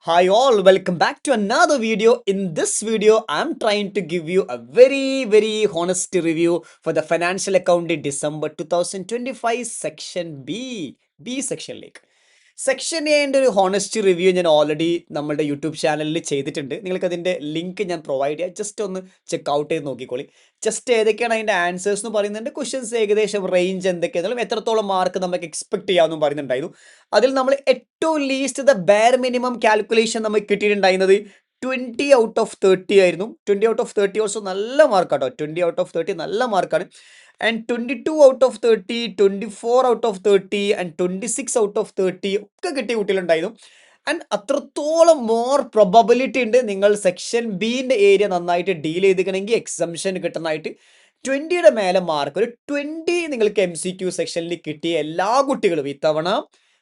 Hi all, welcome back to another video. In this video, I'm trying to give you a very honest review for the financial accounting December 2025 section B section like. Section എൻ്റെ ഒരു honest review ഞാൻ already നമ്മുടെ YouTube ചാനലിൽ ചെയ്തിട്ടുണ്ട്. നിങ്ങൾക്ക് അതിൻ്റെ link ഞാൻ provide ചെയ്യാം. ജസ്റ്റ് ഒന്ന് ചെക്ക് ഔട്ട് ചെയ്ത് നോക്കിക്കോളി. ജസ്റ്റ് ഏതൊക്കെയാണ് അതിൻ്റെ ആൻസേഴ്സ് എന്ന് പറയുന്നുണ്ട്. ക്വസ്റ്റ്യൻസ് ഏകദേശം റേഞ്ച് എന്തൊക്കെയാണെങ്കിലും എത്രത്തോളം മാർക്ക് നമുക്ക് എക്സ്പെക്ട് ചെയ്യാമെന്നും പറയുന്നുണ്ടായിരുന്നു. അതിൽ നമ്മൾ ഏറ്റവും least the bare minimum calculation നമുക്ക് കിട്ടിയിട്ടുണ്ടായിരുന്നത് 20 ഔട്ട് ഓഫ് 30 ആയിരുന്നു. 20 ഔട്ട് ഓഫ് 30 ഓൾസോ നല്ല മാർക്കാട്ടോ. 20 ഔട്ട് ഓഫ് 30 നല്ല മാർക്കാണ്. And 22 out of 30, 24 out of 30 and 26 out of 30 ഒക്കെ കിട്ടിയ കുട്ടികളുണ്ടായിരുന്നു. ആൻഡ് അത്രത്തോളം മോർ പ്രൊബബിലിറ്റി ഉണ്ട് നിങ്ങൾ സെക്ഷൻ ബിൻ്റെ ഏരിയ നന്നായിട്ട് ഡീൽ ചെയ്തിരിക്കണമെങ്കിൽ എക്സംഷൻ കിട്ടുന്നതായിട്ട്. 20യുടെ മേലെ മാർക്ക് ഒരു 20 നിങ്ങൾക്ക് MCQ സെക്ഷനിൽ കിട്ടിയ എല്ലാ കുട്ടികളും ഇത്തവണ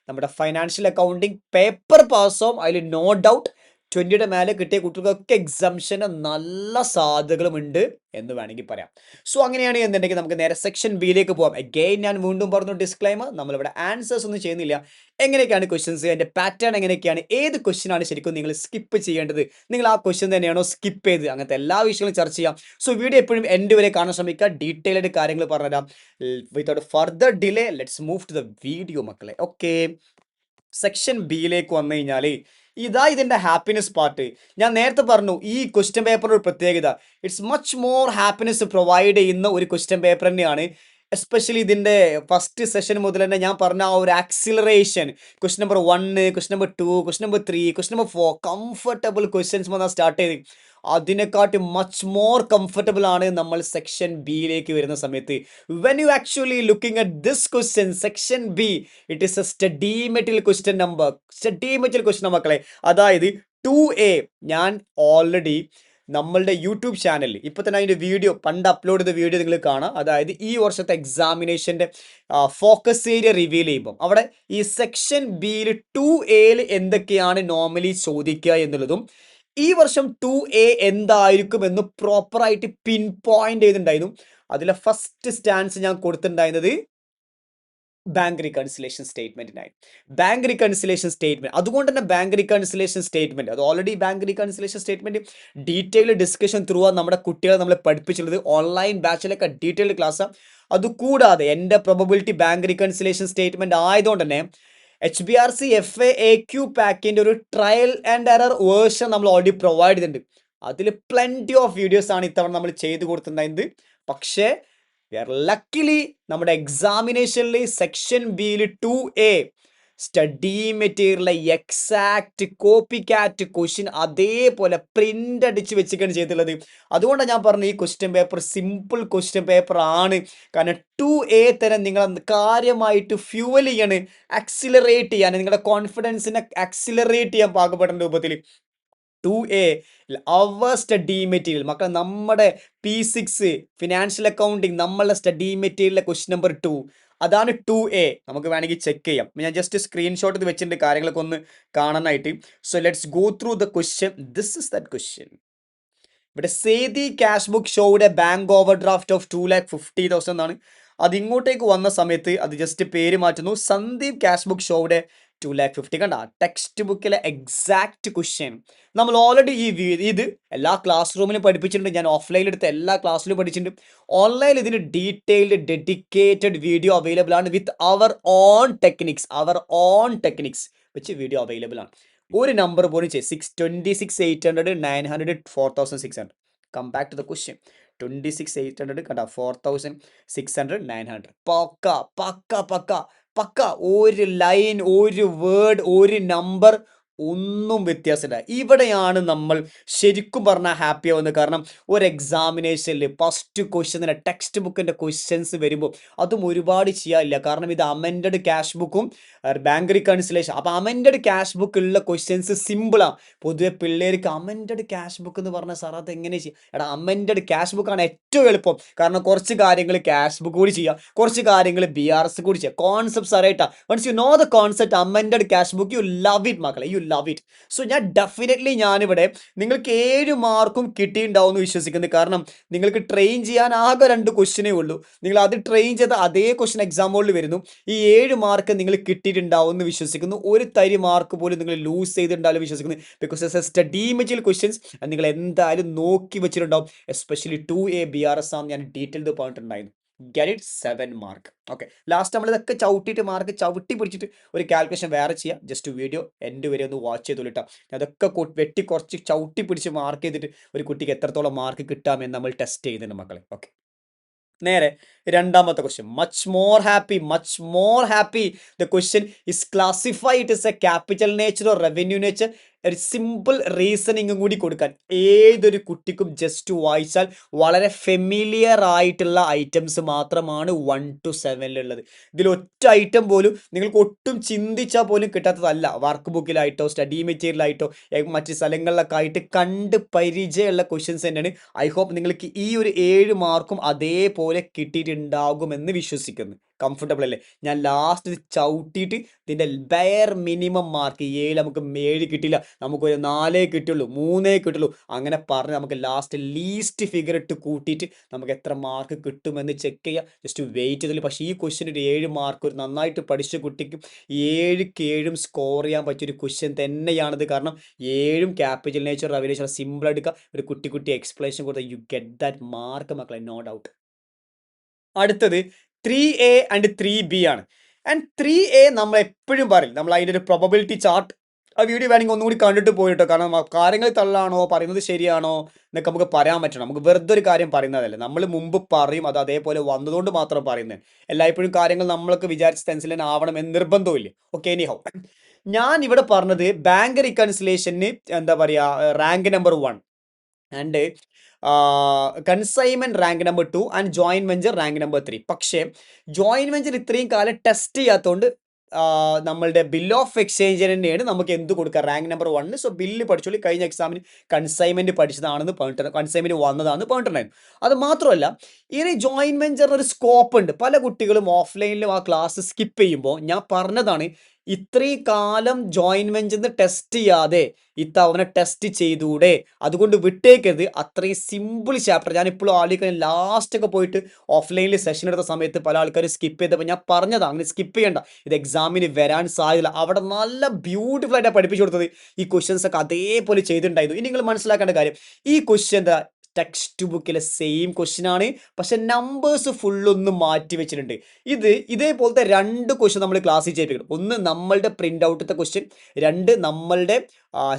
നമ്മുടെ ഫൈനാൻഷ്യൽ അക്കൗണ്ടിങ് പേപ്പർ പാസ്സാവും. അതിൽ നോ ഡൗട്ട് 20യുടെ മേലെ കിട്ടിയ കുട്ടികൾക്കൊക്കെ എക്സംഷന് നല്ല സാധ്യതകളുമുണ്ട് എന്ന് വേണമെങ്കിൽ പറയാം. സോ അങ്ങനെയാണ് എന്നുണ്ടെങ്കിൽ നമുക്ക് നേരെ സെക്ഷൻ ബിയിലേക്ക് പോകാം. അഗെയിൻ ഞാൻ വീണ്ടും പറഞ്ഞു ഡിസ്ക്ലൈമർ, നമ്മളിവിടെ ആൻസേഴ്സ് ഒന്നും ചെയ്യുന്നില്ല. എങ്ങനെയൊക്കെയാണ് ക്വസ്റ്റ്യൻസ്, അതിൻ്റെ പാറ്റേൺ എങ്ങനെയൊക്കെയാണ്, ഏത് ക്വസ്റ്റ്യൻ ആണ് ശരിക്കും നിങ്ങൾ സ്കിപ്പ് ചെയ്യേണ്ടത്, നിങ്ങൾ ആ ക്വസ്റ്റ്യൻ തന്നെയാണോ സ്കിപ്പ് ചെയ്ത്, അങ്ങനത്തെ എല്ലാ വിഷയങ്ങളും ചർച്ച ചെയ്യാം. സോ വീഡിയോ എപ്പോഴും എൻഡ് വരെ കാണാൻ ശ്രമിക്കുക. ഡീറ്റെയിൽഡ് കാര്യങ്ങൾ പറഞ്ഞുതരാം. Without further delay let's move to the video മക്കളെ. ഓക്കെ, സെക്ഷൻ ബിയിലേക്ക് വന്നു കഴിഞ്ഞാൽ ഇതാ ഇതിൻ്റെ ഹാപ്പിനെസ് പാർട്ട്. ഞാൻ നേരത്തെ പറഞ്ഞു ഈ ക്വസ്റ്റ്യൻ പേപ്പറിൻ്റെ ഒരു പ്രത്യേകത, it's much more happiness provide ചെയ്യുന്ന ഒരു ക്വസ്റ്റ്യൻ പേപ്പർ തന്നെയാണ്. എസ്പെഷ്യലി ഇതിൻ്റെ ഫസ്റ്റ് സെഷൻ മുതൽ തന്നെ ഞാൻ പറഞ്ഞ ആ ഒരു acceleration, question number 1, question number 2, question number 3, question number 4 comfortable questions വന്നാൽ സ്റ്റാർട്ട് ചെയ്ത് അതിനെക്കാട്ടി മച്ച് മോർ കംഫർട്ടബിൾ ആണ് നമ്മൾ സെക്ഷൻ ബിയിലേക്ക് വരുന്ന സമയത്ത്. When you actually looking at this question section B, it is A study material question number. Study material question മക്കളെ, അതായത് 2A. ഞാൻ ഓൾറെഡി നമ്മളുടെ യൂട്യൂബ് ചാനലിൽ ഇപ്പോൾ തന്നെ അതിൻ്റെ വീഡിയോ, പണ്ട് അപ്ലോഡ് ചെയ്ത വീഡിയോ നിങ്ങൾ കാണാം. അതായത് ഈ വർഷത്തെ എക്സാമിനേഷൻ്റെ ഫോക്കസ് ഏരിയ റിവീൽ ചെയ്യുമ്പം അവിടെ ഈ സെക്ഷൻ ബിയിൽ 2Aയിൽ എന്തൊക്കെയാണ് നോർമലി ചോദിക്കുക എന്നുള്ളതും ഈ വർഷം 2A എന്തായിരിക്കുമെന്ന് പ്രോപ്പറായിട്ട് പിൻ പോയിന്റ് ചെയ്തിട്ടുണ്ടായിരുന്നു. അതിലെ ഫസ്റ്റ് സ്റ്റാൻസ് ഞാൻ കൊടുത്തിട്ടുണ്ടായിരുന്നത് ബാങ്ക് റീകൺസിലേഷൻ സ്റ്റേറ്റ്മെന്റിനായി. ബാങ്ക് റീകൺസിലേഷൻ സ്റ്റേറ്റ്മെന്റ്, അതുകൊണ്ട് തന്നെ ബാങ്ക് റീകൺസിലേഷൻ സ്റ്റേറ്റ്മെന്റ്, അത് already bank reconciliation statement detail discussion through നമ്മുടെ കുട്ടികളെ നമ്മൾ പഠിപ്പിച്ചിട്ടുള്ളത് ഓൺലൈൻ ബാച്ചിലൊക്കെ ഡീറ്റെയിൽഡ് ക്ലാസ്. അതുകൂടാതെ എൻ്റെ പ്രോബബിലിറ്റി ബാങ്ക് റീകൺസിലേഷൻ സ്റ്റേറ്റ്മെന്റ് ആയതുകൊണ്ട് തന്നെ HBRC FAQ പാക്കിൻ്റെ ഒരു ട്രയൽ ആൻഡ് എറർ വേർഷൻ നമ്മൾ ഓൾറെഡി പ്രൊവൈഡ് ചെയ്തിട്ടുണ്ട്. അതിൽ പ്ലെൻറ്റി ഓഫ് വീഡിയോസ് ആണ് ഇത്തവണ നമ്മൾ ചെയ്ത് കൊടുത്തിട്ടുണ്ടായിരുന്നത്. പക്ഷേ ലക്കിലി നമ്മുടെ എക്സാമിനേഷനിൽ സെക്ഷൻ ബിയിൽ 2A സ്റ്റഡി മെറ്റീരിയലിലെ എക്സാക്റ്റ് കോപ്പി കാറ്റ് ക്വസ്റ്റ്യൻ അതേപോലെ പ്രിന്റ് അടിച്ച് വെച്ചിട്ടാണ് ചെയ്തിട്ടുള്ളത്. അതുകൊണ്ടാണ് ഞാൻ പറഞ്ഞു ഈ question paper simple question paper ആണ്. കാരണം 2A തന്നെ നിങ്ങൾ കാര്യമായിട്ട് ഫ്യൂവൽ ചെയ്യാണ്, ആക്സിലറേറ്റ് ചെയ്യാൻ, നിങ്ങളുടെ കോൺഫിഡൻസിനെ ആക്സിലറേറ്റ് ചെയ്യാൻ പാകപ്പെടുന്ന രൂപത്തിൽ 2A അവർ സ്റ്റഡി മെറ്റീരിയൽ മക്കളെ, നമ്മുടെ P6 ഫിനാൻഷ്യൽ അക്കൗണ്ടിങ് നമ്മളുടെ സ്റ്റഡി മെറ്റീരിയലിലെ ക്വസ്റ്റ്യൻ നമ്പർ 2 അതാണ് 2A. നമുക്ക് വേണമെങ്കിൽ ചെക്ക് ചെയ്യാം. ഞാൻ ജസ്റ്റ് സ്ക്രീൻഷോട്ട് ഇത് വെച്ചിട്ടുണ്ട് കാര്യങ്ങളൊക്കെ ഒന്ന് കാണാനായിട്ട്. So let's go through the question. This is that question. ഇവിടെ സേതി ക്യാഷ് ബുക്ക് ഷോയുടെ ബാങ്ക് ഓവർ ഡ്രാഫ്റ്റ് ഓഫ് 2,50,000 എന്നാണ്. അത് ഇങ്ങോട്ടേക്ക് വന്ന സമയത്ത് അത് ജസ്റ്റ് പേര് മാറ്റുന്നു, സന്ദീപ് ക്യാഷ് ബുക്ക് ഷോയുടെ 2,50,000. കണ്ട ടെക്സ്റ്റ് ബുക്കിലെ എക്സാക്ട് ക്വസ്റ്റ്യൻ നമ്മൾ ഓൾറെഡി ഇത് എല്ലാ ക്ലാസ് റൂമിലും പഠിപ്പിച്ചിട്ടുണ്ട്. ഞാൻ ഓഫ്ലൈനിൽ എടുത്ത എല്ലാ ക്ലാസ്സിലും പഠിച്ചിട്ടുണ്ട്. ഓൺലൈനിൽ ഇതിന് ഡീറ്റെയിൽഡ് ഡെഡിക്കേറ്റഡ് വീഡിയോ അവൈലബിൾ ആണ് വിത്ത് അവർ ഓൺ ടെക്നിക്സ് വെച്ച് വീഡിയോ അവൈലബിൾ ആണ്. ഒരു നമ്പർ പോലും 26,800, 900, 4,600. Come back to the question. 26,800 കണ്ട 4,600, 900. പക്ക ഒരു ലൈൻ, ഒരു വേർഡ്, ഒരു നമ്പർ ഒന്നും വ്യത്യാസമില്ല. ഇവിടെയാണ് നമ്മൾ ശരിക്കും പറഞ്ഞാൽ ഹാപ്പി ആവുന്നത്. കാരണം ഒരു എക്സാമിനേഷനിൽ ഫസ്റ്റ് ക്വസ്റ്റ്യൻ ടെക്സ്റ്റ് ബുക്കിൻ്റെ ക്വസ്റ്റ്യൻസ് വരുമ്പോൾ അതും ഒരുപാട് ചെയ്യാനില്ല. കാരണം ഇത് അമെൻഡഡ് ക്യാഷ് ബുക്കും ബാങ്ക് റീകൺസിലേഷൻ. അപ്പോൾ അമെൻഡഡ് ക്യാഷ് ബുക്കുള്ള ക്വസ്റ്റ്യൻസ് സിമ്പിളാണ്. പൊതുവെ പിള്ളേർക്ക് അമെൻഡഡ് ക്യാഷ് ബുക്ക് എന്ന് പറഞ്ഞ സാർ അത് എങ്ങനെ ചെയ്യും? എടാ, അമെൻഡഡ് ക്യാഷ് ബുക്കാണ് ഏറ്റവും എളുപ്പം. കാരണം കുറച്ച് കാര്യങ്ങൾ ക്യാഷ് ബുക്ക് കൂടി ചെയ്യാം, കുറച്ച് കാര്യങ്ങൾ BRS കൂടി ചെയ്യാം. കോൺസെപ്റ്റ്സ് അറിയട്ടാ. Once you know the concept amended cash book, you love it മക്കളെ, യു ലവ് ഇറ്റ്. സോ ഞാനിവിടെ നിങ്ങൾക്ക് 7 മാർക്കും കിട്ടിയിട്ടുണ്ടാവും എന്ന് വിശ്വസിക്കുന്നു. കാരണം നിങ്ങൾക്ക് ട്രെയിൻ ചെയ്യാൻ ആകെ 2 ക്വസ്റ്റ്യനേ ഉള്ളൂ. നിങ്ങൾ അത് ട്രെയിൻ ചെയ്ത അതേ ക്വസ്റ്റ്യൻ എക്സാം ബോർഡിൽ വരുന്നു. ഈ 7 മാർക്ക് നിങ്ങൾ കിട്ടിയിട്ടുണ്ടാവും എന്ന് വിശ്വസിക്കുന്നു. ഒരു തരി മാർക്ക് പോലും നിങ്ങൾ ലൂസ് ചെയ്തിട്ടുണ്ടാവും വിശ്വസിക്കുന്നു. Because S A study material questions നിങ്ങൾ എന്തായാലും നോക്കി വെച്ചിട്ടുണ്ടാവും. എസ്പെഷ്യലി 2A BRS ആണ് ഞാൻ ഡീറ്റെയിൽഡ് പറഞ്ഞിട്ടുണ്ടായിരുന്നു. Get it 7 mark. Okay, last നമ്മൾ ഇതൊക്കെ ചവിട്ടിയിട്ട് മാർക്ക് ചവിട്ടി പിടിച്ചിട്ട് ഒരു കാൽക്കുലേഷൻ വേറെ ചെയ്യാം. ജസ്റ്റ് വീഡിയോ എൻ്റെ വരെ ഒന്ന് വാച്ച് ചെയ്തോളൂ കേട്ടോ. അതൊക്കെ വെട്ടി കുറച്ച് ചവിട്ടി പിടിച്ച് മാർക്ക് ചെയ്തിട്ട് ഒരു കുട്ടിക്ക് എത്രത്തോളം മാർക്ക് കിട്ടാമെന്ന് നമ്മൾ ടെസ്റ്റ് ചെയ്യുന്നുണ്ട് മക്കളെ. ഓക്കെ, നേരെ രണ്ടാമത്തെ question. Much more happy the question is classified is A capital nature or revenue nature. ഒരു സിമ്പിൾ റീസണിങ്ങും കൂടി കൊടുക്കാൻ ഏതൊരു കുട്ടിക്കും ജസ്റ്റ് വായിച്ചാൽ വളരെ ഫെമിലിയർ ആയിട്ടുള്ള ഐറ്റംസ് മാത്രമാണ് 1 to 7 ഉള്ളത്. ഇതിൽ ഒറ്റ ഐറ്റം പോലും നിങ്ങൾക്ക് ഒട്ടും ചിന്തിച്ചാൽ പോലും കിട്ടാത്തതല്ല. വർക്ക് ബുക്കിലായിട്ടോ സ്റ്റഡി മെറ്റീരിയലായിട്ടോ മറ്റ് സ്ഥലങ്ങളിലൊക്കെ ആയിട്ട് കണ്ട് പരിചയമുള്ള ക്വസ്റ്റ്യൻസ് തന്നെയാണ്. ഐ ഹോപ്പ് നിങ്ങൾക്ക് ഈ ഒരു 7 മാർക്കും അതേപോലെ കിട്ടിയിട്ടുണ്ടാകുമെന്ന് വിശ്വസിക്കുന്നു. കംഫർട്ടബിൾ അല്ലേ? ഞാൻ ലാസ്റ്റ് ഇത് ചവിട്ടിയിട്ട് ഇതിൻ്റെ ബെയർ മിനിമം മാർക്ക് 7 നമുക്ക് 7 കിട്ടില്ല, നമുക്കൊരു 4 കിട്ടുള്ളൂ, 3 കിട്ടുള്ളൂ, അങ്ങനെ പറഞ്ഞ് നമുക്ക് ലാസ്റ്റ് ലീസ്റ്റ് ഫിഗർ ഇട്ട് കൂട്ടിയിട്ട് നമുക്ക് എത്ര മാർക്ക് കിട്ടുമെന്ന് ചെക്ക് ചെയ്യുക. ജസ്റ്റ് വെയിറ്റ് ചെയ്തില്ല. പക്ഷേ ഈ ക്വസ്റ്റ്യൻ ഒരു 7 മാർക്ക് ഒരു നന്നായിട്ട് പഠിച്ച കുട്ടിക്കും 7ക്ക് 7 സ്കോർ ചെയ്യാൻ പറ്റിയൊരു ക്വസ്റ്റ്യൻ തന്നെയാണിത്. കാരണം 7 ക്യാപിറ്റൽ നേച്ചർ റവല്യൂഷൻ സിമ്പിൾ എടുക്കുക, ഒരു കുട്ടി എക്സ്പ്ലനേഷൻ കൊടുത്താൽ യു ഗെറ്റ് ദാറ്റ് മാർക്ക് മക്കളെ, നോ ഡൗട്ട്. അടുത്തത് 3A ആൻഡ് 3B ആണ്. ആൻഡ് 3A നമ്മൾ എപ്പോഴും പറയും, നമ്മൾ അതിൻ്റെ ഒരു പ്രോബബിലിറ്റി ചാർട്ട് ആ വീഡിയോ വേണമെങ്കിൽ ഒന്നുകൂടി കണ്ടിട്ട് പോയിട്ടോ. കാരണം കാര്യങ്ങൾ തള്ളാണോ പറയുന്നത് ശരിയാണോ എന്നൊക്കെ നമുക്ക് പറയാൻ പറ്റണം. നമുക്ക് വെറുതെ ഒരു കാര്യം പറയുന്നതല്ല, നമ്മൾ മുമ്പ് പറയും, അത് അതേപോലെ വന്നതുകൊണ്ട് മാത്രം പറയുന്നത്. എല്ലായ്പ്പോഴും കാര്യങ്ങൾ നമ്മളൊക്കെ വിചാരിച്ച സെൻസിൽ തന്നെ ആവണം എന്ന് നിർബന്ധമില്ല. ഓക്കെ, എനി ഹൗ ഞാൻ ഇവിടെ പറഞ്ഞത് ബാങ്ക് റിക്കൺസിലേഷന് എന്താ പറയുക rank number 1 and consignment rank number 2 and joint venture rank number 3. പക്ഷേ ജോയിന്റ് വെഞ്ചർ ഇത്രയും കാലം ടെസ്റ്റ് ചെയ്യാത്തതുകൊണ്ട് നമ്മളുടെ ബിൽ ഓഫ് എക്സ്ചേഞ്ച് തന്നെയാണ് നമുക്ക് എന്ത് കൊടുക്കുക റാങ്ക് നമ്പർ 1. സോ ബില്ല് പഠിച്ചോളി, കഴിഞ്ഞ എക്സാമിന് കൺസൈൻമെന്റ് പഠിച്ചതാണെന്ന് പറഞ്ഞിട്ട് കൺസൈൻമെന്റ് വന്നതാണെന്ന് പറഞ്ഞിട്ടുണ്ടായിരുന്നു. അത് മാത്രമല്ല ഇനി ജോയിന്റ് വെഞ്ചറിന് ഒരു സ്കോപ്പ് ഉണ്ട്. പല കുട്ടികളും ഓഫ്ലൈനിലും ആ ക്ലാസ് സ്കിപ്പ് ചെയ്യുമ്പോൾ ഞാൻ പറഞ്ഞതാണ്, ഇത്രയും കാലം ജോയിന്റ് വെഞ്ചറിന് ടെസ്റ്റ് ചെയ്യാതെ ഇത്തവണ ടെസ്റ്റ് ചെയ്തൂടെ, അതുകൊണ്ട് വിട്ടേക്കരുത്. അത്രയും സിമ്പിൾ ചാപ്റ്റർ. ഞാനിപ്പോഴും ആലോചിക്കാൻ ലാസ്റ്റൊക്കെ പോയിട്ട് ഓഫ്ലൈനിൽ സെഷൻ എടുത്ത സമയത്ത് പല ആൾക്കാർ സ്കിപ്പ് ചെയ്തപ്പോൾ ഞാൻ പറഞ്ഞതാണ് അങ്ങനെ സ്കിപ്പ് ചെയ്യണ്ട, ഇത് എക്സാമിന് വരാൻ സാധ്യത. അവിടെ നല്ല ബ്യൂട്ടിഫുൾ ആയിട്ടാണ് പഠിപ്പിച്ചു കൊടുത്തത്. ഈ ക്വസ്റ്റ്യൻസ് ഒക്കെ അതേപോലെ ചെയ്തിട്ടുണ്ടായിരുന്നു. ഇനി നിങ്ങൾ മനസ്സിലാക്കേണ്ട കാര്യം, ഈ ക്വസ്റ്റ്യൻ ടെക്സ്റ്റ് ബുക്കിലെ സെയിം ക്വസ്റ്റ്യൻ ആണ്, പക്ഷെ നമ്പേഴ്സ് ഫുള്ളൊന്ന് മാറ്റി വെച്ചിട്ടുണ്ട്. ഇതേപോലത്തെ 2 ക്വസ്റ്റ്യൻ നമ്മൾ ക്ലാസ്സിൽ ചെയ്യിപ്പിക്കണം. ഒന്ന് നമ്മളുടെ പ്രിന്റ് ഔട്ടത്തെ ക്വസ്റ്റ്യൻ, 2 നമ്മളുടെ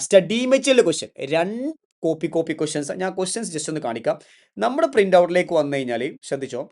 study material question. 2 copy questions. ഞാൻ ക്വസ്റ്റ്യൻസ് ജസ്റ്റ് ഒന്ന് കാണിക്കാം. നമ്മുടെ പ്രിന്റ് ഔട്ടിലേക്ക് വന്നു കഴിഞ്ഞാൽ ശ്രദ്ധിച്ചോ.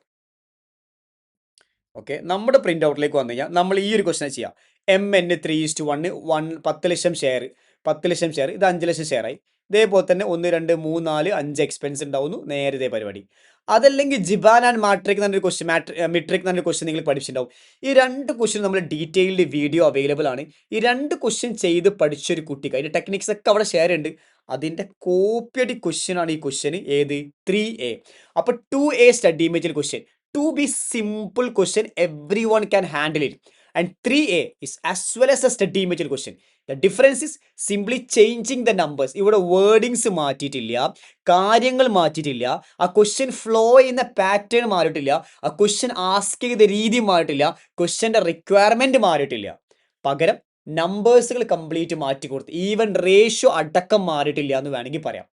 ഓക്കെ, നമ്മുടെ പ്രിന്റ് ഔട്ടിലേക്ക് വന്നു കഴിഞ്ഞാൽ നമ്മൾ ഈ ഒരു ക്വസ്റ്റ്യൻ ചെയ്യാം. MN 3:1 10 ലക്ഷം ഷെയർ, 10 ലക്ഷം ഷെയർ, ഇത് 5 ലക്ഷം ഷെയർ ആയി. ഇതേപോലെ തന്നെ 1 2 3 4 5 എക്സ്പെൻസ് ഉണ്ടാവുന്നു, നേരെ ഇതേ പരിപാടി. അതല്ലെങ്കിൽ ജിബാൻ ആൻഡ് മാട്രിക് എന്നൊരു ക്വസ്റ്റ്യൻ, മെട്രിക് എന്നൊരു ക്വസ്റ്റ്യൻ നിങ്ങൾ പഠിച്ചിട്ടുണ്ടാവും. ഈ 2 ക്വസ്റ്റ്യൻ നമ്മൾ ഡീറ്റെയിൽഡ് വീഡിയോ അവൈലബിൾ ആണ്. ഈ 2 ക്വസ്റ്റ്യൻ ചെയ്ത് പഠിച്ചൊരു കുട്ടിക്ക് അതിൻ്റെ ടെക്നിക്സ് ഒക്കെ അവിടെ ഷെയർ ഉണ്ട്. അതിൻ്റെ കോപ്പിയടി ക്വസ്റ്റ്യൻ ആണ് ഈ ക്വസ്റ്റ്യൻ. ഏത് 3A. അപ്പോൾ 2A study material question, 2B simple question, everyone can handle it, and 3A is as well as a study material question. The difference is simply changing the numbers. ഇവിടെ wordings മാറ്റിയിട്ടില്ല, കാര്യങ്ങൾ മാറ്റിയിട്ടില്ല, ആ question flow ചെയ്യുന്ന pattern മാറിയിട്ടില്ല, ആ question ask ചെയ്ത രീതി മാറിയിട്ടില്ല, ക്വസ്റ്റ്യൻ്റെ requirement മാറിയിട്ടില്ല. പകരം നമ്പേഴ്സുകൾ കംപ്ലീറ്റ് മാറ്റി കൊടുത്ത്, ഈവൻ റേഷ്യോ അടക്കം മാറിയിട്ടില്ല എന്ന് വേണമെങ്കിൽ പറയാം.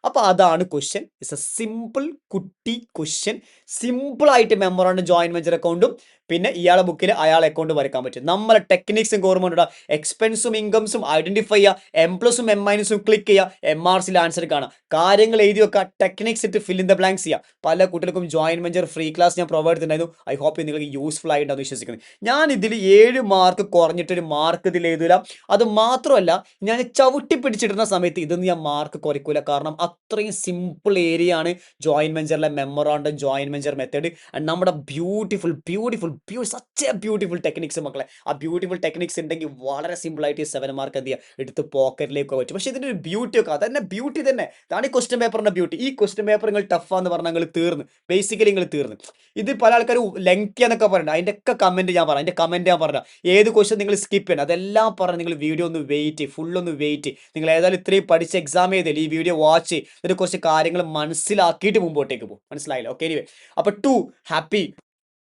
അപ്പോൾ അതാണ് ക്വസ്റ്റ്യൻ. ഇറ്റ്സ് എ സിമ്പിൾ കുട്ടി ക്വസ്റ്റ്യൻ. സിമ്പിളായിട്ട് മെമ്മറാണ് ജോയിന്റ് വെഞ്ചർ അക്കൗണ്ടും പിന്നെ ഇയാളെ ബുക്കിൽ അയാളെ അക്കൗണ്ട് വരയ്ക്കാൻ പറ്റും. നമ്മളെ ടെക്നിക്സും ഗവൺമെൻറ് എക്സ്പെൻസും ഇൻകംസും ഐഡന്റിഫൈ ചെയ്യുക, M+ഉം M- ക്ലിക്ക് ചെയ്യുക, MRCയിൽ ആൻസർ കാണാം, കാര്യങ്ങൾ എഴുതി വെക്കുക, ടെക്നിക്സ് ഇട്ട് ഫിൽ ഇൻ ദ ബ്ലാങ്ക്സ് ചെയ്യുക. പല കുട്ടികൾക്കും ജോയിന്റ് വെഞ്ചർ ഫ്രീ ക്ലാസ് ഞാൻ പ്രൊവൈഡ് ചെയ്തിട്ടുണ്ടായിരുന്നു. ഐ ഹോപ്പ് നിങ്ങൾക്ക് യൂസ്ഫുൾ ആയിട്ടുണ്ടെന്ന് വിശ്വസിക്കുന്നത്. ഞാൻ ഇതിൽ 7 മാർക്ക് കുറഞ്ഞിട്ടൊരു മാർക്ക് ഇതിൽ എഴുതില്ല. അത് മാത്രമല്ല ഞാൻ ചവിട്ടി പിടിച്ചിടുന്ന സമയത്ത് ഇതൊന്നും ഞാൻ മാർക്ക് കുറയ്ക്കൂല. കാരണം അത്രയും സിമ്പിൾ ഏരിയ ആണ് ജോയിന്റ് വെഞ്ചറിലെ memorandum joint venture method. And നമ്മുടെ beautiful such a beautiful techniques മക്കളെ. ആ ബ്യൂട്ടിഫുൾ ടെക്നിക്സ് ഉണ്ടെങ്കിൽ വളരെ സിമ്പിൾ ആയിട്ട് ഈ 7 മാർക്ക് എന്ത് ചെയ്യുക, എടുത്ത് പോക്കറ്റിലേക്ക് പറ്റും. പക്ഷേ ഇതിന്റെ ഒരു ബ്യൂട്ടി ഒക്കെ അതന്നെ ബ്യൂട്ടി തന്നെ. അതാണ് ഈ ക്വസ്റ്റ്യൻ പേപ്പറിന്റെ ബ്യൂട്ടി. ഈ ക്വസ്റ്റ്യൻ പേപ്പർ നിങ്ങൾ ടഫാന്ന് പറഞ്ഞാൽ നിങ്ങൾ തീർന്ന്, ബേസിക്കലി നിങ്ങൾ തീർന്ന്. ഇത് പല ആൾക്കാരും ലെങ്തി എന്നൊക്കെ പറയുന്നത്, അതിന്റെ ഒക്കെ കമന്റ് ഞാൻ പറയാം, അതിന്റെ കമന്റ് ഞാൻ പറഞ്ഞ ഏത് ക്വസ്റ്റ്യൻ നിങ്ങൾ സ്കിപ്പ് ചെയ്യണം അതെല്ലാം പറഞ്ഞ് നിങ്ങൾ വീഡിയോ ഒന്ന് വെയിറ്റ്, ഫുൾ ഒന്ന് വെയിറ്റ്. നിങ്ങൾ ഏതായാലും ഇത്രയും പഠിച്ച് എക്സാം ചെയ്തില്ല, ഈ വീഡിയോ വാച്ച് ചെയ്ത് ഇതിന്റെ കുറച്ച് കാര്യങ്ങൾ മനസ്സിലാക്കിയിട്ട് മുമ്പോട്ടേക്ക് പോകും. മനസ്സിലായില്ല? ഓക്കെ, എനിവേ, അപ്പൊ to happy,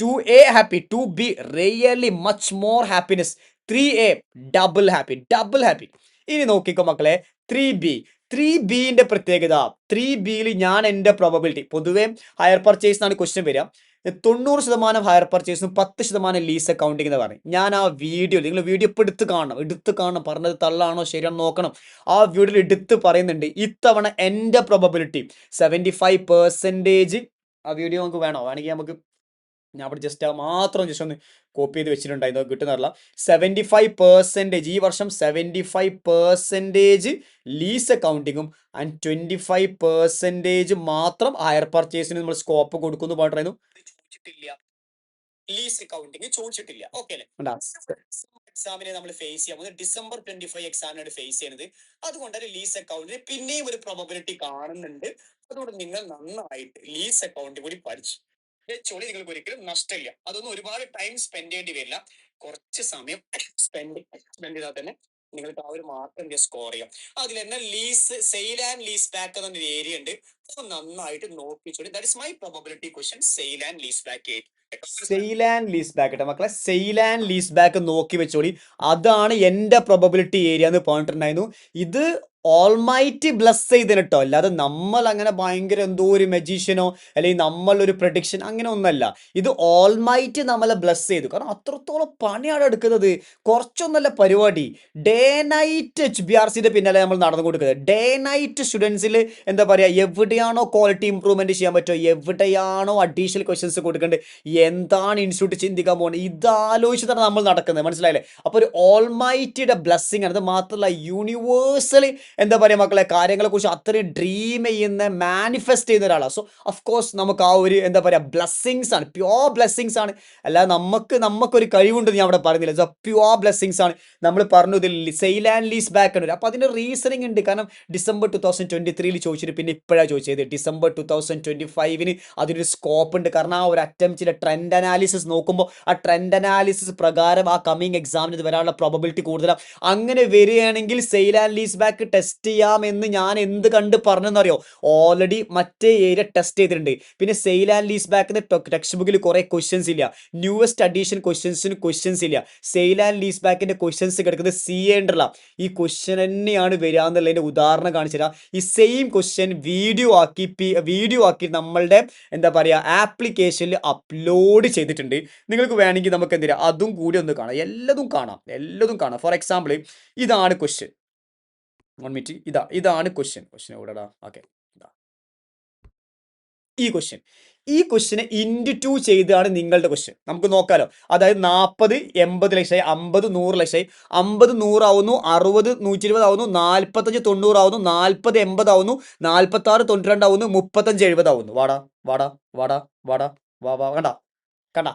2A happy, 2B really much more happiness, 3A double happy, double happy. ഇനി നോക്കിക്കോ മക്കളെ, 3B, 3Bന്റെ പ്രത്യേകത, 3Bയിൽ ഞാൻ എൻ്റെ പ്രോബബിലിറ്റി പൊതുവേ ഹയർ പർച്ചേസ് എന്നാണ് ക്വസ്റ്റ്യൻ വരിക. 90% ഹയർ പർച്ചേസും 10% ലീസ് അക്കൗണ്ടിങ് എന്ന് പറയും. ഞാൻ ആ വീഡിയോ, നിങ്ങൾ വീഡിയോ ഇപ്പോൾ എടുത്ത് കാണണം, പറഞ്ഞത് തള്ളാണോ ശരിയാണോ നോക്കണം. ആ വീഡിയോയിൽ എടുത്ത് പറയുന്നുണ്ട് ഇത്തവണ എൻ്റെ പ്രോബബിലിറ്റി 75%. ആ വീഡിയോ നമുക്ക് വേണമെങ്കിൽ നമുക്ക് ഞാൻ അവിടെ ജസ്റ്റ് മാത്രം ജസ്റ്റ് ഒന്ന് കോപ്പി ചെയ്ത് വെച്ചിട്ടുണ്ടായിരുന്നു, കിട്ടുന്നതല്ല. 75% ഈ വർഷം 75% ലീസ് അക്കൗണ്ടിങ്ങും ആൻഡ് 25% മാത്രം ഹയർ പർച്ചേസിന് നമ്മൾ സ്കോപ്പ് കൊടുക്കുന്നു പറഞ്ഞിരുന്നു. ചോദിച്ചിട്ടില്ല, ലീസ് അക്കൗണ്ടിങ് ചോദിച്ചിട്ടില്ല. ഓക്കെ അല്ലേ? എക്സാമിനെ നമ്മൾ ഫേസ് ചെയ്യാൻ പോകുന്നത് December 25 എക്സാമിനാണ് ഫേസ് ചെയ്യുന്നത്. അതുകൊണ്ട് തന്നെ ലീസ് അക്കൗണ്ടിന് പിന്നെയും ഒരു പ്രോബബിലിറ്റി കാണുന്നുണ്ട്. അതുകൊണ്ട് നിങ്ങൾ നന്നായിട്ട് ലീസ് അക്കൗണ്ട് കൂടി പഠിച്ചു വെച്ചോളി, നിങ്ങൾക്ക് ഒരിക്കലും നഷ്ടമില്ല. അതൊന്നും ഒരുപാട് ടൈം സ്പെൻഡ് ചെയ്യേണ്ടി വരില്ല. കുറച്ച് സമയം സ്പെൻഡ് ചെയ്താൽ തന്നെ നിങ്ങൾക്ക് ആ ഒരു മാർക്ക് എന്ത് സ്കോർ ചെയ്യാം. അതിൽ തന്നെ സെയിൽ ആൻഡ് ലീസ് ബാക്ക് എന്നൊരു ഏരിയ ഉണ്ട്, അത് നന്നായിട്ട് നോക്കിച്ചോളി. That is my probability question, sale and lease back. Sale and lease back കേട്ടോ മക്കളെ, സെയിൽ ആൻഡ് ലീസ് ബാക്ക് നോക്കി വെച്ചോളി. അതാണ് എൻ്റെ പ്രോബബിലിറ്റി ഏരിയ എന്ന് പറഞ്ഞിട്ടുണ്ടായിരുന്നു. ഇത് ഓൾമൈറ്റി ബ്ലസ് ചെയ്തതിന് കേട്ടോ, അല്ലാതെ നമ്മൾ അങ്ങനെ ഭയങ്കര എന്തോ ഒരു മജീഷ്യനോ അല്ലെങ്കിൽ നമ്മളൊരു പ്രഡിക്ഷൻ അങ്ങനെ ഒന്നല്ല. ഇത് ഓൾമൈറ്റി നമ്മളെ ബ്ലസ് ചെയ്തു. കാരണം അത്രത്തോളം പണിയാണ് എടുക്കുന്നത്, കുറച്ചൊന്നല്ല പരിപാടി. ഡേ നൈറ്റ് HBRCയുടെ പിന്നാലെ നമ്മൾ നടന്നു കൊടുക്കുന്നത്. ഡേ നൈറ്റ് സ്റ്റുഡൻസിൽ എന്താ പറയുക, എവിടെയാണോ ക്വാളിറ്റി ഇമ്പ്രൂവ്മെന്റ് ചെയ്യാൻ പറ്റുമോ, എവിടെയാണോ അഡീഷണൽ ക്വസ്റ്റ്യൻസ് കൊടുക്കേണ്ടത്, എന്താണ് ഇൻസ്റ്റിറ്റ്യൂട്ട് ചിന്തിക്കാൻ പോകുന്നത്, ഇതാലോചിച്ചിട്ടാണ് നമ്മൾ നടക്കുന്നത്. മനസ്സിലായില്ലേ? അപ്പോൾ ഒരു ഓൾമൈറ്റിയുടെ ബ്ലെസ്സിങ് ആണ്. അത് മാത്രമല്ല യൂണിവേഴ്സലി എന്താ പറയുക മക്കളെ, കാര്യങ്ങളെക്കുറിച്ച് അത്രയും ഡ്രീം ചെയ്യുന്ന, മാനിഫെസ്റ്റ് ചെയ്യുന്ന ഒരാളാണ്. സോ അഫ്കോഴ്സ് നമുക്ക് ആ ഒരു എന്താ പറയുക ബ്ലെസ്സിങ്സ് ആണ്, പ്യുവർ ബ്ലെസ്സിങ്സ് ആണ്. അല്ലാതെ നമുക്കൊരു കഴിവുണ്ടെന്ന് ഞാൻ അവിടെ പറയുന്നില്ല. സോ പ്യുവർ ബ്ലെസ്സിങ്സ് ആണ്. നമ്മൾ പറഞ്ഞു ഇതിൽ സെയിൽ ആൻഡ് ലീസ് ബാക്ക് ആണ്. അപ്പോൾ അതിന് റീസണിങ് ഉണ്ട്. കാരണം December 2023 ചോദിച്ചിട്ട് പിന്നെ ഇപ്പോഴാണ് ചോദിച്ചത്. December 2025 അതിനൊരു സ്കോപ്പ് ഉണ്ട്. കാരണം ആ ഒരു അറ്റംപ്റ്റിലെ ട്രെൻഡ് അനാലിസിസ് നോക്കുമ്പോൾ ആ ട്രെൻഡ് അനാലിസിസ് പ്രകാരം ആ കമ്മിങ് എക്സാമിന് ഇത് വരാനുള്ള പ്രോബബിലിറ്റി കൂടുതലാണ്. അങ്ങനെ വരികയാണെങ്കിൽ sale and lease back test ചെയ്യാമെന്ന് ഞാൻ എന്ത് കണ്ട് പറഞ്ഞെന്നറിയോ, ഓൾറെഡി മറ്റേ ഏരിയ ടെസ്റ്റ് ചെയ്തിട്ടുണ്ട്. പിന്നെ സെയിൽ ആൻഡ് ലീസ് ബാക്കിന് ടെക്സ്റ്റ് ബുക്കിൽ കുറേ ക്വസ്റ്റ്യൻസ് ഇല്ല, ന്യൂവസ്റ്റ് അഡീഷൻ ക്വസ്റ്റ്യൻസ് ഇല്ല. സെയിൽ ആൻഡ് ലീസ് ബാക്കിന്റെ ക്വസ്റ്റ്യൻസ് കിടക്കുന്നത് CA ഉണ്ടല്ല, ഈ ക്വസ്റ്റ്യൻ തന്നെയാണ് വരിക എന്നുള്ളതിന്റെ ഉദാഹരണം കാണിച്ചു തരാം. ഈ സെയിം ക്വസ്റ്റ്യൻ വീഡിയോ ആക്കി നമ്മളുടെ എന്താ പറയുക ആപ്ലിക്കേഷനിൽ അപ്ലോഡ് ചെയ്തിട്ടുണ്ട്. നിങ്ങൾക്ക് വേണമെങ്കിൽ നമുക്ക് എന്ത് ചെയ്യാം, അതും കൂടി ഒന്ന് കാണാം. എല്ലതും കാണാം. ഫോർ എക്സാമ്പിൾ ഇതാണ് ക്വസ്റ്റ്യൻ, 1 മിനിറ്റ്. ഇതാണ് ക്വസ്റ്റ്യൻ എവിടെടാ? ഓക്കെ, ഈ ക്വസ്റ്റ്യനെ ഇൻറ്റു 2 ചെയ്താണ് നിങ്ങളുടെ ക്വസ്റ്റ്യൻ. നമുക്ക് നോക്കാലോ. അതായത് 40 80 ലക്ഷമായി, 50 100 ലക്ഷമായി, 50 100 ആവുന്നു, 60 120 ആവുന്നു, 45 90 ആവുന്നു, 40 80 ആവുന്നു, 46 92 ആവുന്നു, 35 70 ആവുന്നു. കണ്ട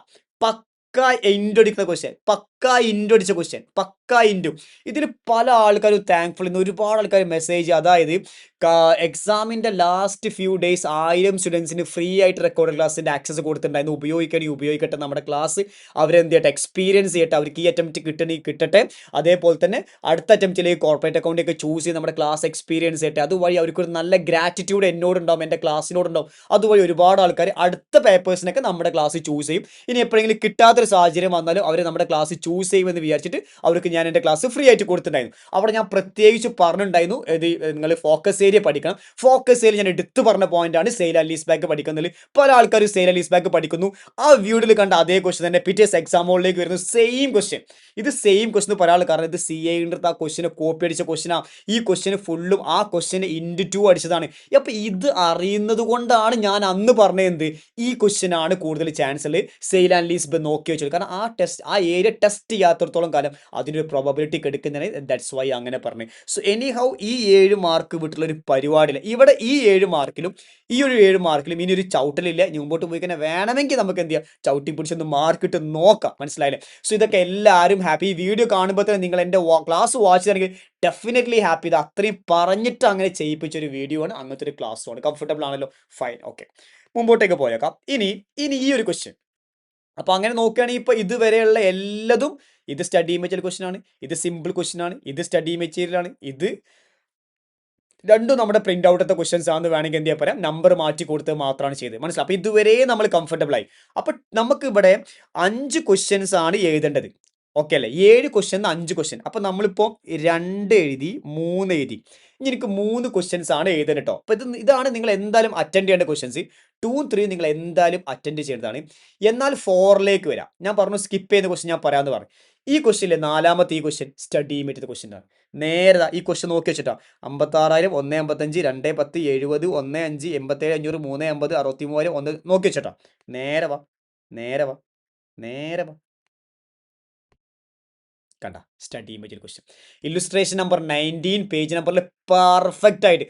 പക്ക ഇൻറ്റു അടിക്കുന്ന ക്വസ്റ്റ്യൻ, പക്ക ഇൻറ്റു. ഇതിന് പല ആൾക്കാരും താങ്ക്ഫുൾ, ഇന്ന് ഒരുപാട് ആൾക്കാർ മെസ്സേജ്, അതായത് എക്സാമിൻ്റെ ലാസ്റ്റ് ഫ്യൂ ഡേയ്സ് 1000 സ്റ്റുഡൻസിന് ഫ്രീ ആയിട്ട് റെക്കോർഡ് ക്ലാസ്സിൻ്റെ ആക്സസ് കൊടുത്തിട്ടുണ്ടായിരുന്നു. ഉപയോഗിക്കട്ടെ നമ്മുടെ ക്ലാസ്, അവരെന്ത് ചെയ്യട്ടെ, എക്സ്പീരിയൻസ് ചെയ്യട്ടെ. അവർക്ക് ഈ അറ്റംപ്റ്റ് കിട്ടട്ടെ. അതേപോലെ തന്നെ അടുത്ത അറ്റംപ്റ്റിലേക്ക് കോർപ്പറേറ്റ് അക്കൗണ്ടൊക്കെ ചൂസ് ചെയ്ത് നമ്മുടെ ക്ലാസ് എക്സ്പീരിയൻസ് ചെയ്യട്ടെ. അതുവഴി അവർക്കൊരു നല്ല ഗ്രാറ്റിറ്റ്യൂഡ് എന്നോടുണ്ടാവും, എൻ്റെ ക്ലാസ്സിനോടുണ്ടാവും. അതുവഴി ഒരുപാട് ആൾക്കാർ അടുത്ത പേപ്പേഴ്സിനൊക്കെ നമ്മുടെ ക്ലാസ് ചൂസ് ചെയ്യും. ഇനി എപ്പോഴെങ്കിലും കിട്ടാത്തൊരു സാഹചര്യം വന്നാലും അവർ നമ്മുടെ ക്ലാസ് ചൂസ് ചെയ്യുമെന്ന് വിചാരിച്ചിട്ട് അവർക്ക് ഞാൻ എൻ്റെ ക്ലാസ് ഫ്രീ ആയിട്ട് കൊടുത്തിട്ടുണ്ടായിരുന്നു. അവിടെ ഞാൻ പ്രത്യേകിച്ച് പറഞ്ഞിട്ടുണ്ടായിരുന്നു, ഇത് നിങ്ങൾ ഫോക്കസ് ഏരിയ പഠിക്കണം. ഫോക്കസ് ഏരിയ ഞാൻ എടുത്തു പറഞ്ഞ പോയിന്റാണ് സെയിൽ ആൻഡ് ലീസ് ബാക്ക് പഠിക്കുന്നതിൽ. പല ആൾക്കാരും സെയിൽ ആൻഡ് ലീസ് ബാക്ക് പഠിക്കുന്നു. ആ വീഡിയോയിൽ കണ്ട അതേ ക്വസ്റ്റ്യൻ തന്നെ പിറ്റേസ് എക്സാമുകളിലേക്ക് വരുന്നു, സെയിം ക്വസ്റ്റ്യൻ. ഇത് സെയിം ക്വസ്റ്റ്യൻ പല ആൾ, കാരണം ഇത് CA ആ ക്വസ്റ്റ്യനെ കോപ്പി അടിച്ച ക്വസ്റ്റ്യനാണ്. ഈ ക്വസ്റ്റ്യന് ഫുള്ളും ആ ക്വസ്റ്റ്യനെ ഇൻറ്റു 2 അടിച്ചതാണ്. അപ്പോൾ ഇത് അറിയുന്നത് കൊണ്ടാണ് ഞാൻ അന്ന് പറഞ്ഞത് ഈ ക്വസ്റ്റ്യൻ ആണ് കൂടുതൽ ചാൻസിൽ സെയിൽ ആൻഡ് ലീസ് നോക്കി വെച്ചത്. കാരണം ആ ഏരിയ ടെസ്റ്റ് ലാസ്റ്റ് ചെയ്യാത്തടത്തോളം കാലം അതിനൊരു പ്രോബബിലിറ്റി എടുക്കുന്നതാണ്. ദാറ്റ്സ് വൈ അങ്ങനെ പറഞ്ഞു. സോ എനി ഹൗ ഈ 7 മാർക്ക് വിട്ടുള്ള ഒരു പരിപാടിയില്ല. ഇവിടെ ഈ 7 മാർക്കിലും ഈ ഒരു 7 മാർക്കിലും ഇനി ഒരു ചവിട്ടലില്ല. ഇനി മുമ്പോട്ട് പോയി കഴിഞ്ഞാൽ വേണമെങ്കിൽ നമുക്ക് എന്ത് ചെയ്യാം, ചവിട്ടി പിടിച്ചൊന്ന് മാർക്ക് ഇട്ട് നോക്കാം. മനസ്സിലായില്ലേ? സോ ഇതൊക്കെ എല്ലാവരും ഹാപ്പി. ഈ വീഡിയോ കാണുമ്പോൾ തന്നെ നിങ്ങൾ എൻ്റെ ക്ലാസ് വാച്ച് ചെയ്തെങ്കിൽ ഡെഫിനറ്റ്ലി ഹാപ്പി. ഇത് അത്രയും പറഞ്ഞിട്ട് അങ്ങനെ ചെയ്യിപ്പിച്ച ഒരു വീഡിയോ ആണ്, അങ്ങനത്തെ ഒരു ക്ലാസ്സുമാണ്. കംഫർട്ടബിൾ ആണല്ലോ, ഫൈൻ, ഓക്കെ. മുമ്പോട്ടേക്ക് പോയേക്കാം. ഇനി ഈ ഒരു ക്വസ്റ്റ്യൻ, അപ്പോൾ അങ്ങനെ നോക്കുകയാണെങ്കിൽ ഇപ്പോൾ ഇതുവരെയുള്ള എല്ലാതും ഇത് സ്റ്റഡി മെറ്റീരിയൽ ക്വസ്റ്റ്യൻ ആണ്, ഇത് സിമ്പിൾ ക്വസ്റ്റ്യൻ ആണ്, ഇത് സ്റ്റഡി മെറ്റീരിയൽ ആണ്, ഇത് രണ്ടും നമ്മുടെ പ്രിന്റ് ഔട്ടത്തെ ക്വസ്റ്റ്യൻസ് ആണെന്ന് വേണമെങ്കിൽ എന്ത് ചെയ്യാൻ പറയാം, നമ്പർ മാറ്റി കൊടുത്തത് മാത്രമാണ് ചെയ്തത്. മനസ്സിലായി? അപ്പോൾ ഇതുവരെ നമ്മൾ കംഫർട്ടബിൾ ആയി. അപ്പോൾ നമുക്ക് ഇവിടെ 5 ക്വസ്റ്റ്യൻസ് ആണ് എഴുതേണ്ടത്. ഓക്കെ അല്ലേ? 7 ക്വസ്റ്റ്യൻ 5 ക്വസ്റ്റ്യൻ. അപ്പോൾ നമ്മളിപ്പോൾ 2 എഴുതി, 3 എഴുതി. ഇനി എനിക്ക് 3 ക്വസ്റ്റ്യൻസ് ആണ് എഴുതേണ്ടത് കേട്ടോ. അപ്പോൾ ഇതാണ് നിങ്ങൾ എന്തായാലും അറ്റൻഡ് ചെയ്യേണ്ട ക്വസ്റ്റ്യൻസ്. 2 3 നിങ്ങൾ എന്തായാലും അറ്റൻഡ് ചെയ്യേണ്ടതാണ്. എന്നാൽ 4ലേക്ക് വരാം. ഞാൻ പറഞ്ഞു സ്കിപ്പ് ചെയ്യുന്ന ക്വസ്റ്റ്യൻ ഞാൻ പറയാമെന്ന് പറഞ്ഞു. ഈ ക്വസ്റ്റ്യനിലെ 4ാമത്തെ ഈ ക്വസ്റ്റ്യൻ സ്റ്റഡി മെറ്റീരിയൽ ക്വസ്റ്റ്യൻ ആണ്. നേരെ ഈ ക്വസ്റ്റ്യൻ നോക്കി വെച്ചിട്ടാ 56,000 155 2 10 70 1 5 87 500 3 50 63,000 1 നോക്കി വെച്ചിട്ടാ. നേരെ വാ, നേരെ വാ, നേരെ വാ. കണ്ട, study material question. Illustration number 19 page നമ്പറിൽ പെർഫെക്റ്റ് ആയിട്ട്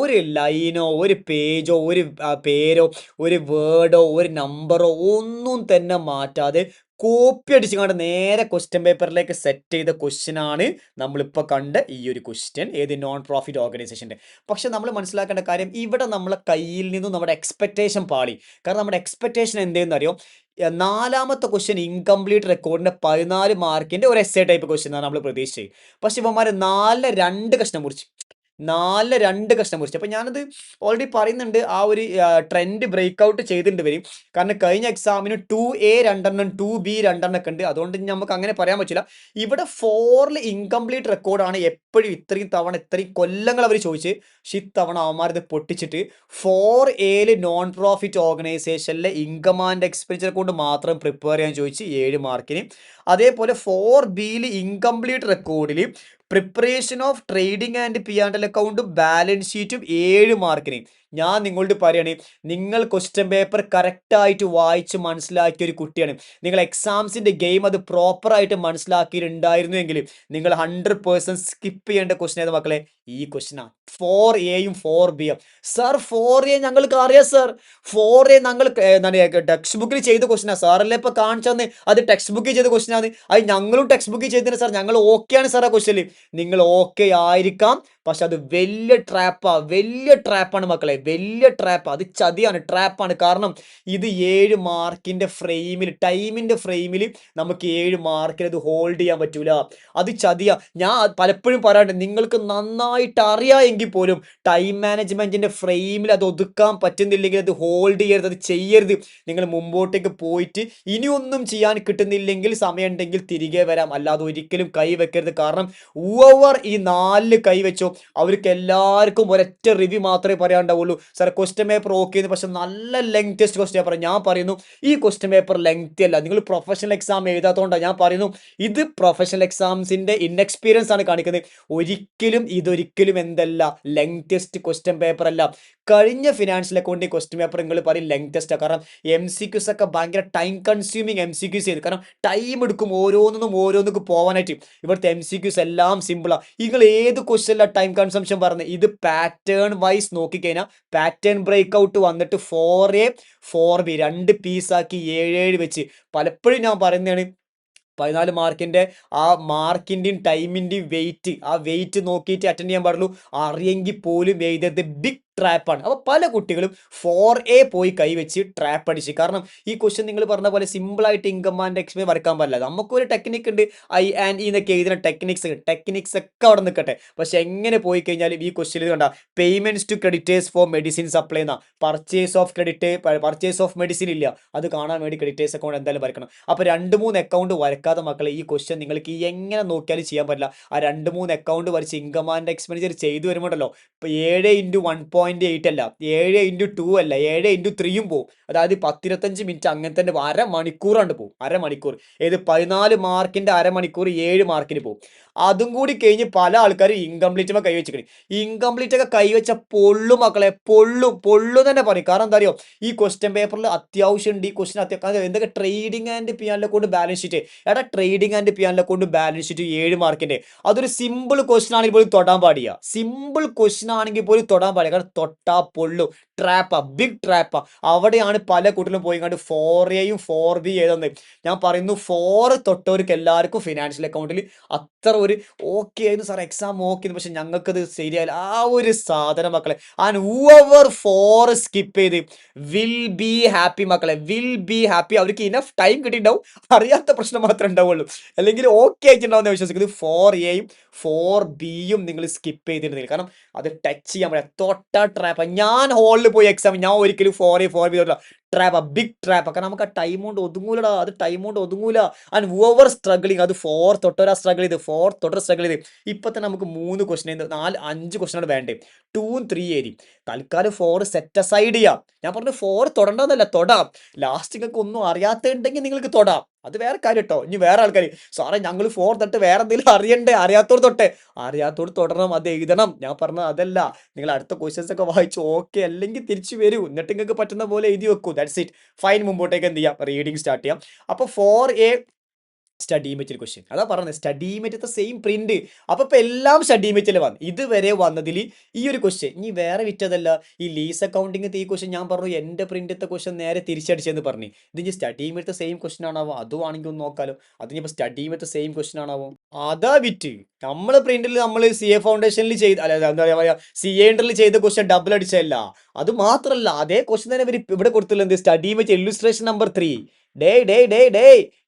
ഒരു ലൈനോ ഒരു പേജോ ഒരു പേരോ ഒരു വേർഡോ ഒരു നമ്പറോ ഒന്നും തന്നെ മാറ്റാതെ കോപ്പി അടിച്ചുകൊണ്ട് നേരെ ക്വസ്റ്റ്യൻ പേപ്പറിലേക്ക് സെറ്റ് ചെയ്ത ക്വസ്റ്റ്യൻ ആണ് നമ്മളിപ്പോൾ കണ്ട ഈ ഒരു ക്വസ്റ്റ്യൻ. ഏത് നോൺ പ്രോഫിറ്റ് ഓർഗനൈസേഷൻ്റെ. പക്ഷെ നമ്മൾ മനസ്സിലാക്കേണ്ട കാര്യം, ഇവിടെ നമ്മളെ കയ്യിൽ നിന്നും നമ്മുടെ എക്സ്പെക്റ്റേഷൻ പാളി. കാരണം നമ്മുടെ എക്സ്പെക്റ്റേഷൻ എന്തെന്ന് അറിയോ, 4ാമത്തെ ക്വസ്റ്റ്യൻ ഇൻകംപ്ലീറ്റ് റെക്കോർഡിൻ്റെ 14 മാർക്കിൻ്റെ ഒരു എസ്സേ ടൈപ്പ് ക്വസ്റ്റ്യൻ ആണ് നമ്മൾ പ്രതീക്ഷിച്ചത്. പക്ഷെ ഇവന്മാർ 4 2 കഷ്ണം മുറിച്ച് 4 2 കഷ്ണം മുറിച്ചു. അപ്പോൾ ഞാനത് ഓൾറെഡി പറയുന്നുണ്ട്, ആ ഒരു ട്രെൻഡ് ബ്രേക്ക് ഔട്ട് ചെയ്തിട്ടുണ്ട് വരും. കാരണം കഴിഞ്ഞ എക്സാമിന് 2A 2 2B 2 ഒക്കെ ഉണ്ട്. അതുകൊണ്ട് നമുക്ക് അങ്ങനെ പറയാൻ പറ്റില്ല. ഇവിടെ 4ൽ ഇൻകംപ്ലീറ്റ് റെക്കോർഡാണ് എപ്പോഴും ഇത്രയും തവണ ഇത്രയും കൊല്ലങ്ങൾ അവർ ചോദിച്ച്. പക്ഷെ ഇത്തവണ അവന്മാരിത് പൊട്ടിച്ചിട്ട് 4Aയിൽ നോൺ പ്രോഫിറ്റ് ഓർഗനൈസേഷനിലെ ഇൻകം ആൻഡ് എക്സ്പെൻഡിച്ചർ കൊണ്ട് മാത്രം പ്രിപ്പയർ ചെയ്യാൻ ചോദിച്ച് 7 മാർക്കിന്. അതേപോലെ 4Bയിൽ ഇൻകംപ്ലീറ്റ് റെക്കോർഡിൽ preparation of trading and P&L അക്കൗണ്ടും ബാലൻസ് ഷീറ്റും 7 മാർക്കിന്. ഞാൻ നിങ്ങളോട് പറയാണ്, നിങ്ങൾ ക്വസ്റ്റ്യൻ പേപ്പർ കറക്റ്റായിട്ട് വായിച്ച് മനസ്സിലാക്കിയ ഒരു കുട്ടിയാണ്. നിങ്ങൾ എക്സാംസിൻ്റെ ഗെയിം അത് പ്രോപ്പറായിട്ട് മനസ്സിലാക്കിയിട്ടുണ്ടായിരുന്നുവെങ്കിൽ നിങ്ങൾ 100% സ്കിപ്പ് ചെയ്യേണ്ട ക്വസ്റ്റ്യൻ ഏത് മക്കളെ? ഈ ക്വസ്റ്റ്യനാണ്. 4Aയും 4Bയും. സർ 4A ഞങ്ങൾക്ക് അറിയാം സർ, 4A ഞങ്ങൾ ടെക്സ്റ്റ് ബുക്കിൽ ചെയ്ത ക്വസ്റ്റ്യനാണ്. സാറല്ലേ ഇപ്പോൾ കാണിച്ചു തന്നെ അത് ടെക്സ്റ്റ് ബുക്കിൽ ചെയ്ത ക്വസ്റ്റ്യനാണ്. അത് ഞങ്ങളും ടെക്സ്റ്റ് ബുക്കിൽ ചെയ്തിട്ടുണ്ട് സാർ, ഞങ്ങൾ ഓക്കെയാണ് സാർ ആ ക്വസ്റ്റ്യനിൽ. നിങ്ങൾ ഓക്കെ ആയിരിക്കാം, പക്ഷെ അത് വലിയ ട്രാപ്പാണ് മക്കളെ, വലിയ ട്രാപ്പ്. അത് ചതിയാണ്, ട്രാപ്പാണ്. കാരണം ഇത് 7 മാർക്കിൻ്റെ ഫ്രെയിമിൽ, ടൈമിൻ്റെ ഫ്രെയിമിൽ നമുക്ക് 7 മാർക്കിൽ അത് ഹോൾഡ് ചെയ്യാൻ പറ്റൂല. അത് ചതിയാ. ഞാൻ പലപ്പോഴും പറയാറുണ്ട്, നിങ്ങൾക്ക് നന്നായിട്ട് അറിയാമെങ്കിൽ പോലും ടൈം മാനേജ്മെൻറ്റിൻ്റെ ഫ്രെയിമിൽ അത് ഒതുക്കാൻ പറ്റുന്നില്ലെങ്കിൽ അത് ഹോൾഡ് ചെയ്യരുത്, അത് ചെയ്യരുത്. നിങ്ങൾ മുമ്പോട്ടേക്ക് പോയിട്ട് ഇനിയൊന്നും ചെയ്യാൻ കിട്ടുന്നില്ലെങ്കിൽ സമയമുണ്ടെങ്കിൽ തിരികെ വരാം, അല്ലാതെ ഒരിക്കലും കൈ വെക്കരുത്. കാരണം ഈ 4 കൈ വെച്ചോ അവർക്ക് എല്ലാവർക്കും ഒരൊറ്റ റിവ്യൂ മാത്രമേ പറയാണ്ടാവുള്ളൂ. സാർ ക്വസ്റ്റ്യൻ പേപ്പർ ഓക്കെ, പക്ഷെ നല്ല ലെങ്തസ്റ്റ് ക്വസ്റ്റ്യൻ പേപ്പർ. ഞാൻ പറയുന്നു ഈ ക്വസ്റ്റ്യൻ പേപ്പർ ലെങ്തി അല്ല, നിങ്ങൾ പ്രൊഫഷണൽ എക്സാം എഴുതാത്തതുകൊണ്ടാണ് ഞാൻ പറയുന്നു. ഇത് പ്രൊഫഷണൽ എക്സാംസിൻ്റെ ഇൻഎക്സ്പീരിയൻസ് ആണ് കാണിക്കുന്നത്. ഇതൊരിക്കലും എന്തല്ല, ലെങ്തസ്റ്റ് ക്വസ്റ്റ്യൻ പേപ്പർ അല്ല. കഴിഞ്ഞ ഫിനാൻഷ്യൽ അക്കൗണ്ടിങ് ക്വസ്റ്റ്യൻ പേപ്പർ നിങ്ങൾ പറയും ലെങ്തസ്റ്റ്. കാരണം MCQs ഒക്കെ ഭയങ്കര ടൈം കൺസ്യൂമിങ് MCQs ചെയ്ത്, കാരണം ടൈം എടുക്കും ഓരോന്നൊക്കെ പോകാനായിട്ട്. ഇവിടുത്തെ MCQs എല്ലാം സിമ്പിളാണ്. നിങ്ങൾ ഏത് ക്വസ്റ്റ്യനിലാണ് ടൈം കൺസംഷൻ പറഞ്ഞത്? ഇത് പാറ്റേൺ വൈസ് നോക്കിക്കഴിഞ്ഞാൽ പാറ്റേൺ ബ്രേക്ക് ഔട്ട് വന്നിട്ട് 4A 4B 2 പീസാക്കി 7 വെച്ച്. പലപ്പോഴും ഞാൻ പറയുന്നതാണ്, 14 മാർക്കിൻ്റെ ആ മാർക്കിൻ്റെയും ടൈമിൻ്റെയും വെയിറ്റ് നോക്കിയിട്ട് അറ്റൻഡ് ചെയ്യാൻ പാടുള്ളൂ. അറിയെങ്കിൽ പോലും എഴുതരുത്, ബിഗ് ട്രാപ്പാണ്. അപ്പോൾ പല കുട്ടികളും 4A പോയി കൈവച്ച് ട്രാപ്പ് അടിച്ച്. കാരണം ഈ ക്വസ്റ്റ്യൻ നിങ്ങൾ പറഞ്ഞ പോലെ സിമ്പിളായിട്ട് ഇൻകം ആൻഡ് എക്സ്പെൻസ് വരക്കാൻ പാടില്ല. നമുക്കൊരു ടെക്നിക്ക് ഉണ്ട്, I&E എന്നൊക്കെ എഴുതുന്ന ടെക്നിക്സ് ഒക്കെ അവിടെ നിൽക്കട്ടെ. പക്ഷെ എങ്ങനെ പോയി കഴിഞ്ഞാലും ഈ ക്വസ്റ്റ്യൻ കണ്ട payments to creditors for medicine supply എന്നാ, പർച്ചേസ് ഓഫ് മെഡിസിൻ ഇല്ല, അത് കാണാൻ വേണ്ടി ക്രെഡിറ്റേഴ്സ് അക്കൗണ്ട് എന്തായാലും വരക്കണം. അപ്പോൾ 2-3 അക്കൗണ്ട് വരക്കാതെ മക്കളെ ഈ ക്വസ്റ്റ്യൻ നിങ്ങൾക്ക് എങ്ങനെ നോക്കിയാലും ചെയ്യാൻ പറ്റില്ല. ആ 2-3 അക്കൗണ്ട് വരച്ച് ഇൻകം ആൻഡ് എക്സ്പെൻഡിച്ചർ ചെയ്തു വരുമ്പോഴല്ലോ, ഇപ്പോൾ 7 × 1.5 7.8 അല്ല, 7x2 അല്ല, 7x3 പോവും. അതായത് 10-25 മിനിറ്റ് അങ്ങനെ തന്നെ അരമണിക്കൂറാണ്ട് പോവും. അരമണിക്കൂർ ഏത് 14 മാർക്കിന്റെ അരമണിക്കൂർ 7 മാർക്കിന് പോവും. അതും കൂടി കഴിഞ്ഞ് പല ആൾക്കാരും ഇൻകംപ്ലീറ്റ് കൈവച്ചിക്കണേ. ഇൻകംപ്ലീറ്റ് ഒക്കെ കൈവച്ച പൊള്ളു മക്കളെ, പൊള്ളു തന്നെ പറയും. കാരണം എന്താ അറിയോ, ഈ ക്വസ്റ്റ്യൻ പേപ്പറിൽ അത്യാവശ്യം ഉണ്ട്. ഈ ക്വസ്റ്റ്യൻ അത്യാവശ്യം എന്തൊക്കെ ട്രേഡിംഗ് ആൻഡ് പിയാനിലെ കൊണ്ട് ബാലൻസ് ഷീറ്റ്. എടാ ട്രേഡിംഗ് ആൻഡ് പിയാനിലെ കൊണ്ട് ബാലൻസ് ഷീറ്റ് 7 മാർക്കിന്റെ. അതൊരു സിമ്പിൾ ക്വസ്റ്റ്യൻ ആണെങ്കിൽ പോലും തൊടാൻ പാടില്ല. സിമ്പിൾ ക്വസ്റ്റ്യൻ ആണെങ്കിൽ പോലും തൊടാൻ പാടില്ല. കാരണം തൊട്ടാ പൊള്ളു. ട്രാപ്പാ, ബിഗ് ട്രാപ്പാ. അവിടെയാണ് പല കുട്ടികളും പോയി കണ്ട് 4A 4B ഏതെന്ന്. ഞാൻ പറയുന്നു 4 തൊട്ടവർക്ക് എല്ലാവർക്കും ഫിനാൻഷ്യൽ അക്കൗണ്ടിൽ അത്ര ഒരു ഓക്കെ ആയിരുന്നു സാർ, എക്സാം ഓക്കെ, പക്ഷെ ഞങ്ങൾക്കത് ശരിയായില്ല. ആ ഒരു സാധനം മക്കളെ. ആൻഡ് ഹൂഎവർ 4 സ്കിപ്പ് ചെയ്ത് വിൽ ബി ഹാപ്പി മക്കളെ, വിൽ ബി ഹാപ്പി. അവർക്ക് ഇനഫ് ടൈം കിട്ടിയിട്ടുണ്ടാവും, അറിയാത്ത പ്രശ്നം മാത്രമേ ഉണ്ടാവുള്ളൂ. അല്ലെങ്കിൽ ഓക്കെ ആയിട്ടുണ്ടാവുന്ന വിശ്വസിക്കുന്നത് 4A 4B നിങ്ങൾ സ്കിപ്പ് ചെയ്തിട്ടുണ്ടെങ്കിൽ. കാരണം അത് ടച്ച് ചെയ്യാൻ പറ്റില്ല. തൊട്ട ട്രാപ്പ്. ഞാൻ ഹോളിൽ പോയി എക്സാം ഞാൻ ഒരിക്കലും 4A 4B ട്രാപ്പാ, ബിഗ് ട്രാപ്പാ. കാരണം നമുക്ക് ആ ടൈം കൊണ്ട് ഒതുങ്ങൂലടാ, അത് ടൈം കൊണ്ട് ഒതുങ്ങൂല. ആൻഡ് ഹൂവർ സ്ട്രഗിളിങ്, അത് 4 തൊട്ടവരാ സ്ട്രഗിൾ ചെയ്ത്, 4 തൊട്ട സ്ട്രഗിൾ ചെയ്ത്. ഇപ്പൊ തന്നെ നമുക്ക് 3 ക്വസ്റ്റൻ 5 ക്വസ്റ്റനാണ് വേണ്ടേ. 2ഉം 3 എഴുതി. തൽക്കാലം 4 സെറ്റ് അസൈഡ് ചെയ്യാം. ഞാൻ പറഞ്ഞു 4 തൊടണ്ടെന്നല്ല, തൊടാം. ലാസ്റ്റ് നിങ്ങൾക്ക് ഒന്നും അറിയാത്തുണ്ടെങ്കിൽ നിങ്ങൾക്ക് തൊടാം, അത് വേറെ കാര്യം കേട്ടോ. ഇനി വേറെ ആൾക്കാർ സാറേ ഞങ്ങൾ 4 തൊട്ട് വേറെ എന്തെങ്കിലും അറിയണ്ടേ, അറിയാത്തോട് തൊട്ടെ, അറിയാത്തോട് തൊടണം, അത് എഴുതണം. ഞാൻ പറഞ്ഞത് അതല്ല. നിങ്ങൾ അടുത്ത ക്വസ്റ്റ്യൻസ് ഒക്കെ വായിച്ചു ഓക്കെ അല്ലെങ്കിൽ തിരിച്ചു വരൂ, എന്നിട്ട് നിങ്ങൾക്ക് പറ്റുന്ന പോലെ എഴുതി വെക്കൂ. That's it. ഫൈൻ. മുമ്പോട്ടേക്ക് എന്ത് ചെയ്യാം, റീഡിങ് സ്റ്റാർട്ട് ചെയ്യാം. അപ്പോൾ 4A സ്റ്റഡി മെറ്റീരിയൽ ക്വസ്റ്റ്യൻ. അതാ പറഞ്ഞത്, സ്റ്റഡി മെറ്റീരിയൽ സെയിം പ്രിന്റ്. അപ്പൊ എല്ലാം സ്റ്റഡി മെറ്റീരിയൽ വന്നു. ഇതുവരെ വന്നതിൽ ഈ ഒരു ക്വസ്റ്റ്യൻ ഇനി വേറെ വിറ്റതല്ല. ഈ ലീസ് അക്കൗണ്ടിങ് ഈ ക്വസ്റ്റ്യൻ ഞാൻ പറഞ്ഞു എന്റെ പ്രിന്റത്തെ ക്വസ്റ്റ്യൻ നേരെ തിരിച്ചടിച്ചെന്ന് പറഞ്ഞു. ഇത് ഇനി സ്റ്റഡി മെറ്റീരിയൽ സെയിം ക്വസ്റ്റ്യൻ ആണാവോ, അതും ആണെങ്കിൽ ഒന്ന് നോക്കാലോ. അതിനിപ്പോ സ്റ്റഡി മെറ്റീരിയൽ സെയിം ക്വസ്റ്റ്യൻ ആണാവോ. അതാ വിറ്റ്. നമ്മളെ പ്രിന്റിൽ നമ്മൾ CA ഫൗണ്ടേഷനിൽ ചെയ്ത്, അല്ല എന്താ പറയാ, CA ഇന്ററിൽ ചെയ്ത ക്വസ്റ്റ്യൻ ഡബിൾ അടിച്ചല്ല. അത് മാത്രല്ല അതേ ക്വസ്റ്റ്യൻ തന്നെ ഇവർ ഇവിടെ കൊടുത്തില്ല. എന്ത് സ്റ്റഡി മെറ്റീരിയൽ ഇല്ലുസ്ട്രേഷൻ നമ്പർ 3.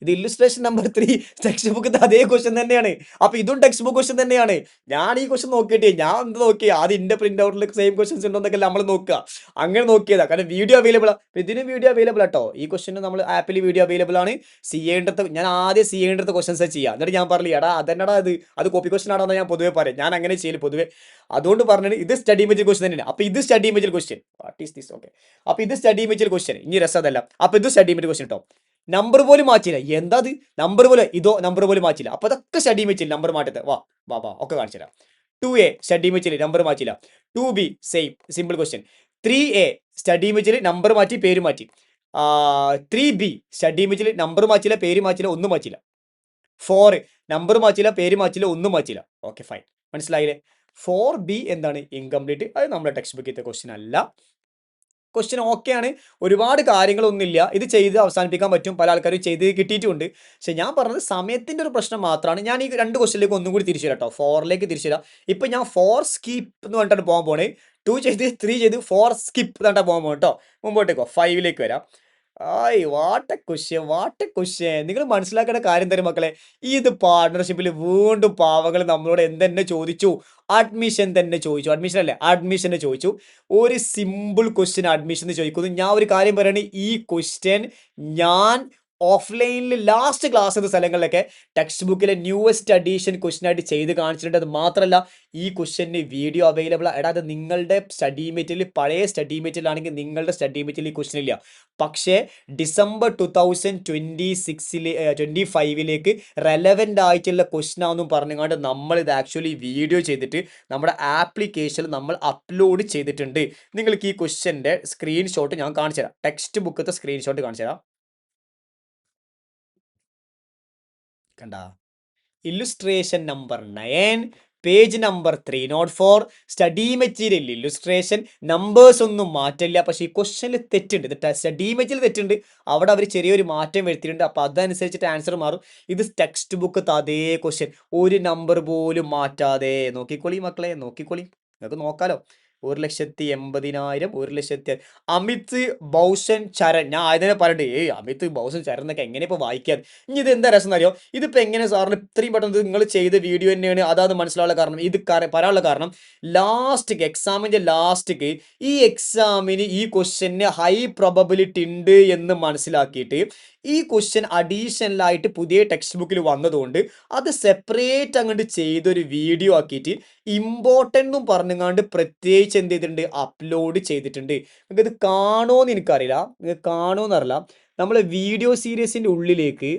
ഇത് ഇല്ലുസ്ട്രേഷൻ നമ്പർ 3 ടെക്സ്റ്റ് ബുക്കിന്റെ അതേ ക്വസ്റ്റ്യൻ തന്നെയാണ്. അപ്പൊ ഇതും ടെക്സ്റ്റ് ബുക്ക് ക്വസ്റ്റ്യൻ തന്നെയാണ്. ഞാൻ ഈ ക്വസ്റ്റ്യൻ നോക്കിയിട്ടേ ഞാൻ എന്ത് നോക്കി, അത് എന്റെ പ്രിന്റ് ഔട്ടിൽ സെയിം ക്വസ്റ്റ്യൻസ് ഉണ്ടോ എന്നൊക്കെ നമ്മൾ നോക്കുക. അങ്ങനെ നോക്കിയതാ. കാരണം വീഡിയോ അവൈലബിൾ ആണ്, ഇതിനും വീഡിയോ അവൈലബിൾ ആട്ടോ. ഈ ക്വസ്റ്റ്യൻ നമ്മൾ ആപ്പിൽ വീഡിയോ അവൈലബിൾ ആണ്. ഞാൻ ആദ്യം CA ക്വസ്റ്റ്യൻസ് ചെയ്യാം, എന്നിട്ട് ഞാൻ പറഞ്ഞു എടാ അതെന്നടാ അത് കോപ്പി ക്വസ്റ്റ്യൻ ആണോ ഞാൻ പൊതുവെ പറയാം. ഞാൻ അങ്ങനെ ചെയ്യല് പൊതുവെ. അതുകൊണ്ട് പറഞ്ഞത് ഇത് സ്റ്റഡി മെറ്റീരിയൽ ക്വസ്റ്റ്യൻ തന്നെയാണ്. അപ്പൊ ഇത് study material question. What is this? Okay, അപ്പൊ ഇത് സ്റ്റഡി മെറ്റീരിയൽ ക്വസ്റ്റ്യൻ. ഇനി രസം അതല്ല. അപ്പൊ ഇത് സ്റ്റഡി മെറ്റീരിയൽ ക്വസ്റ്റ്യൻ കേട്ടോ. നമ്പർ പോലും മാറ്റില്ല. എന്താ അത് നമ്പർ പോലെ, ഇതോ നമ്പർ പോലും മാറ്റില്ല. അപ്പൊ അതൊക്കെ സ്റ്റഡി മെറ്റീരിയൽ നമ്പർ മാറ്റത്തെ. വാ ഒക്കെ കാണിച്ചു തരാം. 2A സ്റ്റഡി മെറ്റീരിയൽ നമ്പർ മാറ്റില്ല. 2B same simple question. 3A study material number മാറ്റി പേര് മാറ്റി. 3B സ്റ്റഡി മെറ്റീരിയൽ നമ്പർ മാറ്റില്ല, പേര് മാറ്റില്ല, ഒന്നും മാറ്റില്ല. 4 നമ്പർ മാറ്റില്ല, പേര് മാറ്റില്ല, ഒന്നും മാറ്റില്ല. ഓക്കെ ഫൈൻ, മനസ്സിലായില്ലേ. 4B എന്താണ്, ഇൻകംപ്ലീറ്റ്. അത് നമ്മുടെ ടെക്സ്റ്റ് ബുക്കിലത്തെ ക്വസ്റ്റ്യൻ അല്ല. ക്വസ്റ്റ്യൻ ഓക്കെയാണ്, ഒരുപാട് കാര്യങ്ങളൊന്നുമില്ല. ഇത് ചെയ്ത് അവസാനിപ്പിക്കാൻ പറ്റും, പല ആൾക്കാരും ചെയ്ത് കിട്ടിയിട്ടുണ്ട്. പക്ഷെ ഞാൻ പറഞ്ഞത് സമയത്തിന്റെ ഒരു പ്രശ്നം മാത്രമാണ്. ഞാൻ ഈ 2 ക്വസ്റ്റ്യനിലേക്ക് ഒന്നും കൂടി തിരിച്ചു തരാം കേട്ടോ. 4ലേക്ക് തിരിച്ചു തരാം. ഇപ്പൊ ഞാൻ 4 സ്കിപ്പ് എന്ന് പറഞ്ഞിട്ടാണ് പോകാൻ പോണേ. 2 ചെയ്ത് 3 ചെയ്ത് 4 സ്കിപ്പ് എന്നിട്ടാണ് പോകാൻ പോകും കേട്ടോ. മുമ്പോട്ടേക്കോ 5ലേക്ക് വരാം. What A question. നിങ്ങൾ മനസ്സിലാക്കേണ്ട കാര്യം തരും മക്കളെ. ഇത് പാർട്ണർഷിപ്പിൽ വീണ്ടും പാവങ്ങൾ നമ്മളോട് എന്തെന്നെ ചോദിച്ചു, അഡ്മിഷൻ തന്നെ ചോദിച്ചു. അഡ്മിഷൻ അല്ലേ, അഡ്മിഷനെ ചോദിച്ചു. ഒരു സിമ്പിൾ ക്വസ്റ്റ്യൻ അഡ്മിഷൻ ചോദിക്കുന്നു. ഞാൻ ഒരു കാര്യം പറയണേ, ഈ ക്വസ്റ്റ്യൻ ഞാൻ ഓഫ്ലൈനിൽ ലാസ്റ്റ് ക്ലാസ് എന്ന സ്ഥലങ്ങളിലൊക്കെ ടെക്സ്റ്റ് ബുക്കിലെ ന്യൂവസ്റ്റ് അഡീഷൻ ക്വസ്റ്റ്യൻ ആയിട്ട് ചെയ്ത് കാണിച്ചിട്ടുണ്ട്. അത് മാത്രമല്ല ഈ ക്വസ്റ്റ്യന് വീഡിയോ അവൈലബിൾ. എടാ അത് നിങ്ങളുടെ സ്റ്റഡി മെറ്റീരിയൽ, പഴയ സ്റ്റഡി മെറ്റീരിയൽ ആണെങ്കിൽ നിങ്ങളുടെ സ്റ്റഡി മെറ്റീരിയൽ ഈ ക്വസ്റ്റ്യൻ ഇല്ല. പക്ഷേ ഡിസംബർ 2025 റെലവൻ്റ് ആയിട്ടുള്ള ക്വസ്റ്റ്യൻ ആണെന്നും പറഞ്ഞുകൊണ്ട് നമ്മൾ ഇത് ആക്ച്വലി വീഡിയോ ചെയ്തിട്ട് നമ്മുടെ ആപ്ലിക്കേഷനിൽ നമ്മൾ അപ്ലോഡ് ചെയ്തിട്ടുണ്ട്. നിങ്ങൾക്ക് ഈ ക്വസ്റ്റ്യൻ്റെ സ്ക്രീൻഷോട്ട് ഞാൻ കാണിച്ചു തരാം. ടെക്സ്റ്റ് ബുക്കത്തെ സ്ക്രീൻഷോട്ട് കാണിച്ചു തരാം. കണ്ട, illustration number 9, page number 304, study material illustration. Numbers ഒന്നും മാറ്റില്ല, പക്ഷേ ഈ ക്വസ്റ്റ്യനിൽ തെറ്റുണ്ട്. സ്റ്റഡി മെറ്റീരിയൽ തെറ്റുണ്ട്, അവിടെ അവർ ചെറിയൊരു മാറ്റം വരുത്തിയിട്ടുണ്ട്. അപ്പോൾ അതനുസരിച്ചിട്ട് ആൻസർ മാറും. ഇത് ടെക്സ്റ്റ് ബുക്ക് അതേ ക്വസ്റ്റ്യൻ, ഒരു നമ്പർ പോലും മാറ്റാതെ. നോക്കിക്കോളി മക്കളെ, നോക്കിക്കോളി, നിങ്ങൾക്ക് നോക്കാലോ. 1,80,000, 1,00,000. അമിത് ഭൗഷൻ ചരൺ. ഞാൻ ആയതിനെ പറയണ്ടേ, അമിത് ഭൗഷൻ ചരൺ എന്നൊക്കെ എങ്ങനെ ഇപ്പോൾ വായിക്കാൻ. ഇനി ഇത് എന്താ രസം എന്നറിയോ, ഇതിപ്പോൾ എങ്ങനെ സാറിന് ഇത്രയും പെട്ടെന്ന് നിങ്ങൾ ചെയ്ത വീഡിയോ തന്നെയാണ് അതാണ് മനസ്സിലാവുള്ള കാരണം. ഇത് പറയാനുള്ള കാരണം ലാസ്റ്റ് എക്സാമിൻ്റെ ലാസ്റ്റ് ഈ എക്സാമിന് ഈ ക്വസ്റ്റ്യന് ഹൈ പ്രോബബിലിറ്റി ഉണ്ട് എന്ന് മനസ്സിലാക്കിയിട്ട് ഈ ക്വസ്റ്റ്യൻ അഡീഷണലായിട്ട് പുതിയ ടെക്സ്റ്റ് ബുക്കിൽ വന്നതുകൊണ്ട് അത് സെപ്പറേറ്റ് അങ്ങോട്ട് ചെയ്തൊരു വീഡിയോ ആക്കിയിട്ട് ഇമ്പോർട്ടൻ്റ് എന്നും പറഞ്ഞുകൊണ്ട് പ്രത്യേകിച്ച് ഞായറാഴ്ച എന്ത് ചെയ്തിട്ടുണ്ട്, അപ്ലോഡ് ചെയ്തിട്ടുണ്ട്. നിങ്ങൾക്ക് ഇത് കാണുമോയെന്ന് എനിക്കറിയില്ല, നിങ്ങൾക്ക് കാണുമോയെന്ന് അറിയില്ല. നമ്മളെ വീഡിയോ സീരീസിൻ്റെ ഉള്ളിലേക്ക്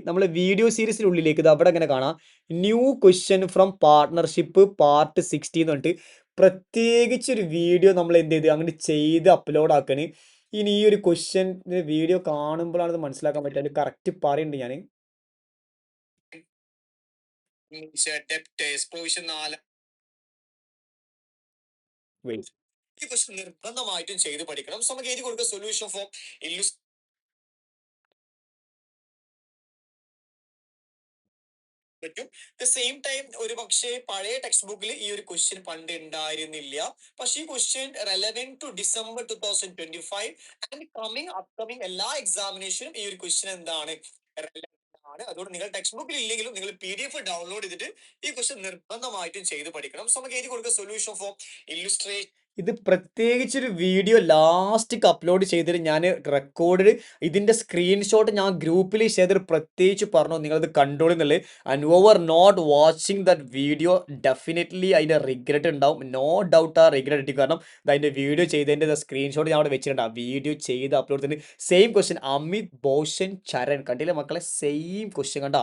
ഇത് അവിടെ ഇങ്ങനെ കാണാം, new question from partnership part 60 എന്ന് പറഞ്ഞിട്ട് പ്രത്യേകിച്ചൊരു വീഡിയോ നമ്മൾ എന്ത് ചെയ്ത് അങ്ങോട്ട് ചെയ്ത് അപ്ലോഡ് ആക്കാണ്. ഇനി ഈ ഒരു ക്വസ്റ്റ്യൻ വീഡിയോ കാണുമ്പോഴാണ് ഇത് മനസ്സിലാക്കാൻ പറ്റുക. അത് കറക്റ്റ് പറയുന്നുണ്ട് ഞാൻ. വെയിറ്റ്, ഈ ക്വസ്റ്റ്യൻ നിർബന്ധമായിട്ടും ചെയ്ത് പഠിക്കണം. സോ നമുക്ക് എഴുതി കൊടുക്കുക സൊല്യൂഷൻ ഫോർ പറ്റും. ദ സെയിം ടൈം ഒരു പക്ഷേ പഴയ ടെക്സ്റ്റ് ബുക്കിൽ ഈ ഒരു ക്വസ്റ്റ്യൻ പണ്ട് ഉണ്ടായിരുന്നില്ല. പക്ഷേ ഈ question relevant to December 2025 and upcoming എല്ലാ എക്സാമിനേഷനും ഈ ഒരു ക്വസ്റ്റ്യൻ എന്താണ്, റെലവെന്റ് ആണ്. അതുകൊണ്ട് നിങ്ങൾ ടെക്സ്റ്റ് ബുക്കിൽ ഇല്ലെങ്കിലും നിങ്ങൾ PDF ഡൗൺലോഡ് ചെയ്തിട്ട് ഈ ക്വസ്റ്റ്യൻ നിർബന്ധമായിട്ടും ചെയ്ത് പഠിക്കണം. സോ നമുക്ക് എഴുതി കൊടുക്കുക സൊല്യൂഷൻ ഫോർ ഇല്ലുസ്ട്രേഷൻ. ഇത് പ്രത്യേകിച്ചൊരു വീഡിയോ ലാസ്റ്റ് അപ്ലോഡ് ചെയ്തിട്ട് ഞാൻ റെക്കോർഡ് ഇതിൻ്റെ സ്ക്രീൻഷോട്ട് ഞാൻ ഗ്രൂപ്പിൽ ചെയ്തിട്ട് പ്രത്യേകിച്ച് പറഞ്ഞു നിങ്ങളത് കണ്ടോളൂ എന്നുള്ളത്. And over not watching that video definitely അതിൻ്റെ റിഗ്രറ്റ് ഉണ്ടാവും. നോ ഡൗട്ട് ആ റിഗ്രറ്റ് കിട്ടി. കാരണം അതിൻ്റെ വീഡിയോ ചെയ്തതിൻ്റെ സ്ക്രീൻഷോട്ട് ഞാൻ അവിടെ വെച്ചിട്ടുണ്ട്. ആ വീഡിയോ ചെയ്ത് അപ്ലോഡ് ചെയ്തിട്ട് സെയിം ക്വസ്റ്റ്യൻ അമിത് ഭൂഷൺ ചരൺ കണ്ടില്ലേ മക്കളെ, സെയിം ക്വസ്റ്റ്യൻ കണ്ട.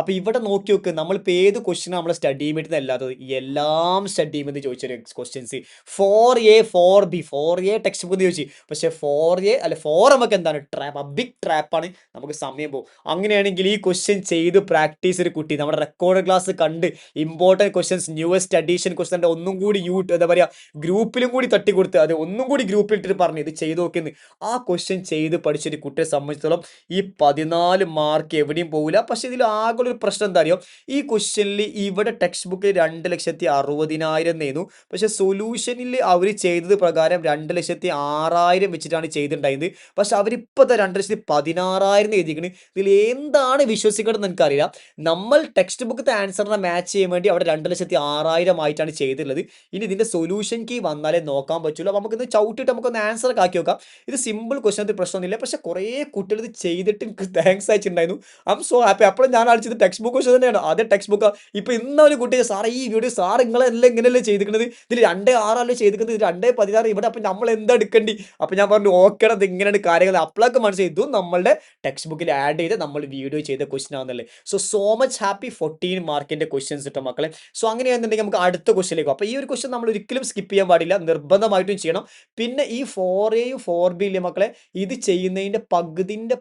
അപ്പോൾ ഇവിടെ നോക്കി നോക്ക്, നമ്മളിപ്പോൾ ഏത് ക്വസ്റ്റ്യൻ നമ്മൾ സ്റ്റഡി ചെയ്യുമ്പോൾ അല്ലാത്തത് എല്ലാം സ്റ്റഡി ചെയ്യുമ്പോൾ ചോദിച്ചൊരു questions 4A 4B 4A text book ചോദിച്ചു. പക്ഷേ 4A അല്ല 4 നമുക്ക് എന്താണ് ട്രാപ്പ്, ബിഗ് ട്രാപ്പാണ്, നമുക്ക് സമയം പോകും. അങ്ങനെയാണെങ്കിൽ ഈ ക്വസ്റ്റ്യൻ ചെയ്ത് പ്രാക്ടീസ് ഒരു കുട്ടി നമ്മുടെ റെക്കോർഡ് ക്ലാസ് കണ്ട് important questions newest addition question ഒന്നും കൂടി എന്താ പറയുക ഗ്രൂപ്പിലും കൂടി തട്ടി കൊടുത്ത് അത് ഒന്നും കൂടി ഗ്രൂപ്പിൽ ഇട്ടിട്ട് പറഞ്ഞു ഇത് ചെയ്ത് നോക്കുന്നത്. ആ ക്വസ്റ്റ്യൻ ചെയ്ത് പഠിച്ചൊരു കുട്ടിയെ സംബന്ധിച്ചിടത്തോളം ഈ 14 മാർക്ക് എവിടെയും പോകില്ല. പക്ഷേ ഇതിൽ ആകെ ഒരു പ്രശ്നം എന്താ അറിയോ, ഈ ക്വസ്റ്റ്യനിൽ ഇവിടെ ടെക്സ്റ്റ് ബുക്കിൽ 2,60,000 നേന്നു. പക്ഷെ സൊല്യൂഷനിൽ അവർ ചെയ്തത് പ്രകാരം 2,06,000 വെച്ചിട്ടാണ് ചെയ്തിട്ടുണ്ടായത്. പക്ഷെ അവരിപ്പോഴത്തെ 2,16,000 എഴുതിയിരിക്കുന്നത്. ഇതിൽ എന്താണ് വിശ്വസിക്കേണ്ടത് എനിക്കറിയില്ല. നമ്മൾ ടെക്സ്റ്റ് ബുക്കത്തെ ആൻസറിനെ മാച്ച് ചെയ്യാൻ വേണ്ടി അവിടെ 2,06,000 ആയിട്ടാണ് ചെയ്തിട്ടുള്ളത്. ഇനി ഇതിന്റെ സൊല്യൂഷൻ കീ വന്നാലേ നോക്കാൻ പറ്റുള്ളൂ. അപ്പോൾ നമുക്കിത് ചവിട്ടിയിട്ട് നമുക്കൊന്ന് ആൻസർ ആക്കി നോക്കാം. ഇത് സിമ്പിൾ ക്വസ്റ്റൻ, പ്രശ്നമൊന്നുമില്ല. പക്ഷെ കുറേ കുട്ടികൾ ഇത് ചെയ്തിട്ട് എനിക്ക് താങ്ക്സ് അയച്ചിട്ടുണ്ടായിരുന്നു. I M so happy. അപ്പോഴും ഞാൻ അടിച്ചത് ടെക്സ്റ്റ് ബുക്ക് ക്വസ്റ്റൻ തന്നെയാണ്, അതേ ടെക്സ്റ്റ് ബുക്ക്. ഇപ്പൊ ഇന്ന ഒരു കുട്ടി സാറേ ഈ വീഡിയോ സാർ നിങ്ങളെല്ലാം ഇങ്ങനെയല്ലേ ചെയ്തിരിക്കുന്നത്, ഇതിൽ 2,6 ചെയ്തിരിക്കുന്നത്, 2,16 ഇവിടെ. അപ്പം നമ്മൾ എന്താ എടുക്കേണ്ടി? അപ്പം ഞാൻ പറഞ്ഞു ഓക്കെ അത് ഇങ്ങനെയാണ് കാര്യങ്ങൾ. അപ്പോഴൊക്കെ മനസ്സിലായി ഇതും നമ്മളുടെ ടെക്സ്റ്റ് ബുക്കിൽ ആഡ് ചെയ്ത് നമ്മൾ വീഡിയോ ചെയ്ത ക്വസ്റ്റൻ ആണെന്നല്ലേ. So much happy. 14 മാർക്കിന്റെ ക്വസ്റ്റ്യൻസ് കിട്ടും മക്കളെ. സോ അങ്ങനെയാണെന്നുണ്ടെങ്കിൽ നമുക്ക് അടുത്ത ക്വസ്റ്റ്യനിലേക്ക്. അപ്പോൾ ഈ ഒരു ക്വസ്റ്റൻ നമ്മൾ ഒരിക്കലും സ്കിപ്പ് ചെയ്യാൻ പാടില്ല, നിർബന്ധമായിട്ടും ചെയ്യണം. പിന്നെ ഈ 4Aയും 4B ഇല്ലേ മക്കളെ, ഇത് ചെയ്യുന്നതിന്റെ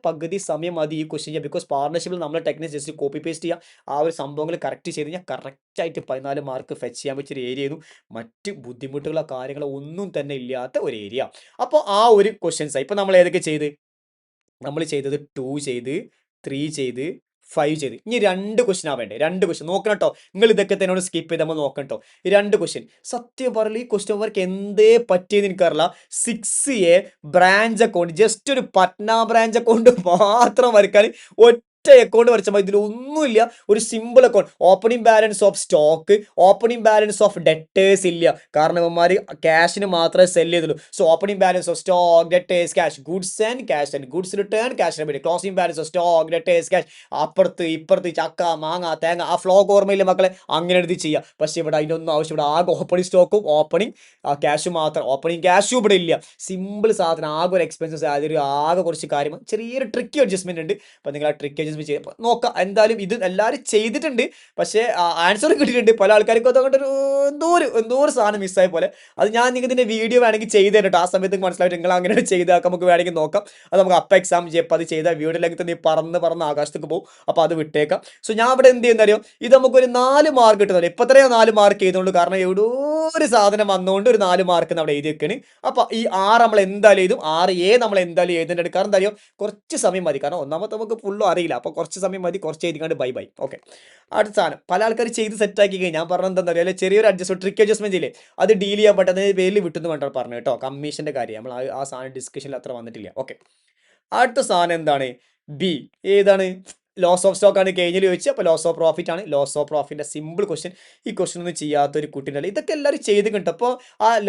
പകുതി സമയം മതി ഈ ക്വസ്റ്റ്യൻ ചെയ്യാം. ബിക്കോസ് പാർട്ണർഷിപ്പിൽ നമ്മൾ ടെക്നിക്സ് ജസ്റ്റ് കോപ്പി പേസ്റ്റ് ചെയ്യുക, ആ ഒരു സംഭവങ്ങൾ കറക്റ്റ് ചെയ്ത് കഴിഞ്ഞാൽ കറക്റ്റായിട്ട് 14 മാർക്ക് ഫെച്ച് ചെയ്യാൻ പറ്റിയൊരു ഏരിയ ആയിരുന്നു. മറ്റ് ബുദ്ധിമുട്ടുകളോ കാര്യങ്ങളോ ഒന്നും തന്നെ ഇല്ലാത്ത ഒരു ഏരിയ. അപ്പോൾ ആ ഒരു ക്വസ്റ്റ്യൻസ് ഇപ്പം നമ്മൾ ഏതൊക്കെ ചെയ്ത്, നമ്മൾ ചെയ്തത് 2 ചെയ്ത്, 3 ചെയ്ത്, 5 ചെയ്ത്. ഇനി 2 ക്വസ്റ്റ്യൻ ആവേണ്ടേ, 2 ക്വസ്റ്റ്യൻ നോക്കണം കേട്ടോ. നിങ്ങൾ ഇതൊക്കെ തന്നെ സ്കിപ്പ് ചെയ്ത് നമ്മൾ നോക്കണം കേട്ടോ. 2 ക്വസ്റ്റ്യൻ സത്യം പറയില്ല, ഈ ക്വസ്റ്റ്യൻ വർക്ക് എന്തേ പറ്റിയെന്ന് എനിക്കറിയില്ല. 6A ബ്രാഞ്ച് അക്കൗണ്ട്, ജസ്റ്റ് ഒരു പട്ന ബ്രാഞ്ച് അക്കൗണ്ട് മാത്രം വരയ്ക്കാൻ ഒറ്റ അക്കൗണ്ട് വരച്ചാൽ മതി. ഇതിലൊന്നുമില്ല, ഒരു simple account. Opening balance of stock, opening balance of debtors ഇല്ല, കാരണം ഇവന്മാർ ക്യാഷിന് മാത്രമേ സെല് ചെയ്തുള്ളൂ. So opening balance of stock, debtors, cash, goods and goods return, cash rebate, closing balance of stock, debtors, cash, അപ്പുറത്ത് ഇപ്പുറത്ത് ചക്ക മാങ്ങ തേങ്ങ, ആ ഫ്ലോക്ക് ഓർമ്മയില്ല മക്കളെ, അങ്ങനെ എഴുതി ചെയ്യുക. പക്ഷേ ഇവിടെ അതിൻ്റെ ഒന്നും ആവശ്യം, ഇവിടെ ആകെ ഓപ്പണിംഗ് സ്റ്റോക്കും ഓപ്പണിംഗ് ക്യാഷും മാത്രം. ഓപ്പണിംഗ് ക്യാഷും ഇവിടെ ഇല്ല, സിമ്പിൾ സാധനം. ആകെ ഒരു എക്സ്പെൻസസ്, അതൊരു ആകെ കുറച്ച് കാര്യം, ചെറിയൊരു ട്രിക്കി അഡ്ജസ്റ്റ്മെന്റ് ഉണ്ട്. അപ്പം നിങ്ങൾ ആ ട്രിക്ക് അഡ്ജസ്റ്റ്മെന്റ് ചെയ്യുക നോക്കാം. എന്തായാലും ഇത് എല്ലാവരും ചെയ്തിട്ടുണ്ട്, പക്ഷേ ആൻസർ കിട്ടിയിട്ടുണ്ട്. പല ആൾക്കാർക്കും അതുകൊണ്ട് എന്തോ ഒരു സാധനം മിസ്സായ പോലെ. അത് ഞാൻ നിങ്ങൾക്ക് ഇതിൻ്റെ വീഡിയോ വേണമെങ്കിൽ ചെയ്ത് തരട്ടോ, ആ സമയത്ത് മനസ്സിലായിട്ട് നിങ്ങൾ അങ്ങനെ ചെയ്താൽ നമുക്ക് വേണമെങ്കിൽ നോക്കാം. അത് നമുക്ക് അപ്പം എക്സാം ചെയ്യപ്പോൾ അത് ചെയ്താൽ വീഡിയോ ലെങ്ത് നീ പറന്ന് ആകാശത്തേക്ക് പോകും. അപ്പോൾ അത് വിട്ടേക്കാം. സോ ഞാൻ ഇവിടെ എന്ത് ചെയ്യുന്ന അറിയോ, ഇത് നമുക്കൊരു 4 മാർക്ക് കിട്ടുന്നുണ്ട്. ഇപ്പം എത്രയോ 4 മാർക്ക് ചെയ്തുകൊണ്ട്, കാരണം എവിടെ ഒരു സാധനം വന്നുകൊണ്ട് ഒരു 4 മാർക്ക് അവിടെ എഴുതി വെക്കണ്. അപ്പോൾ ഈ 6 നമ്മൾ എന്തായാലും എഴുതും, 6A നമ്മൾ എന്തായാലും എഴുതേണ്ടത്. കാരണം എന്താ അറിയോ, കുറച്ച് സമയം മതി, കാരണം ഒന്നാമത്തെ നമുക്ക് ഫുള്ളും അറിയില്ല. അപ്പോൾ കുറച്ച് സമയം മതി, കുറച്ച് എഴുതിക്കാണ്ട് ബൈ. ഓക്കെ, അടുത്ത സാധനം പല ആൾക്കാർ ചെയ്ത് സെറ്റാക്കി കഴിഞ്ഞാൽ ഞാൻ പറഞ്ഞത് എന്താ അറിയാം, ചെറിയൊരു അഡ്ജസ്റ്റ്മെന്റ്, ട്രിക്ക് അഡ്ജസ്റ്റ്മെന്റ് ഇല്ലേ, അത് ഡീൽ ചെയ്യാൻ പറ്റുന്നതിന് പേരിൽ വിട്ടെന്ന് വേണ്ട പറഞ്ഞു കേട്ടോ. കമ്മീഷന്റെ കാര്യം നമ്മൾ ആ സാധനം ഡിസ്കഷനിൽ അത്ര വന്നിട്ടില്ല. ഓക്കെ, അടുത്ത സാധനം എന്താണ്, ബി. ഏതാണ്, ലോസ് ഓഫ് സ്റ്റോക്ക് ആണ് കഴിഞ്ഞിൽ ചോദിച്ചത്. അപ്പോൾ ലോസ് ഓഫ് പ്രോഫിറ്റ് ആണ്. ലോസ് ഓഫ് പ്രോഫിറ്റിന്റെ സിമ്പിൾ ക്വസ്റ്റ്യൻ. ഈ ക്വസ്റ്റ്യൻ ഒന്നും ചെയ്യാത്ത ഒരു കുട്ടിയുണ്ടല്ലോ. ഇതൊക്കെ എല്ലാവരും ചെയ്ത് കിട്ടും. അപ്പോൾ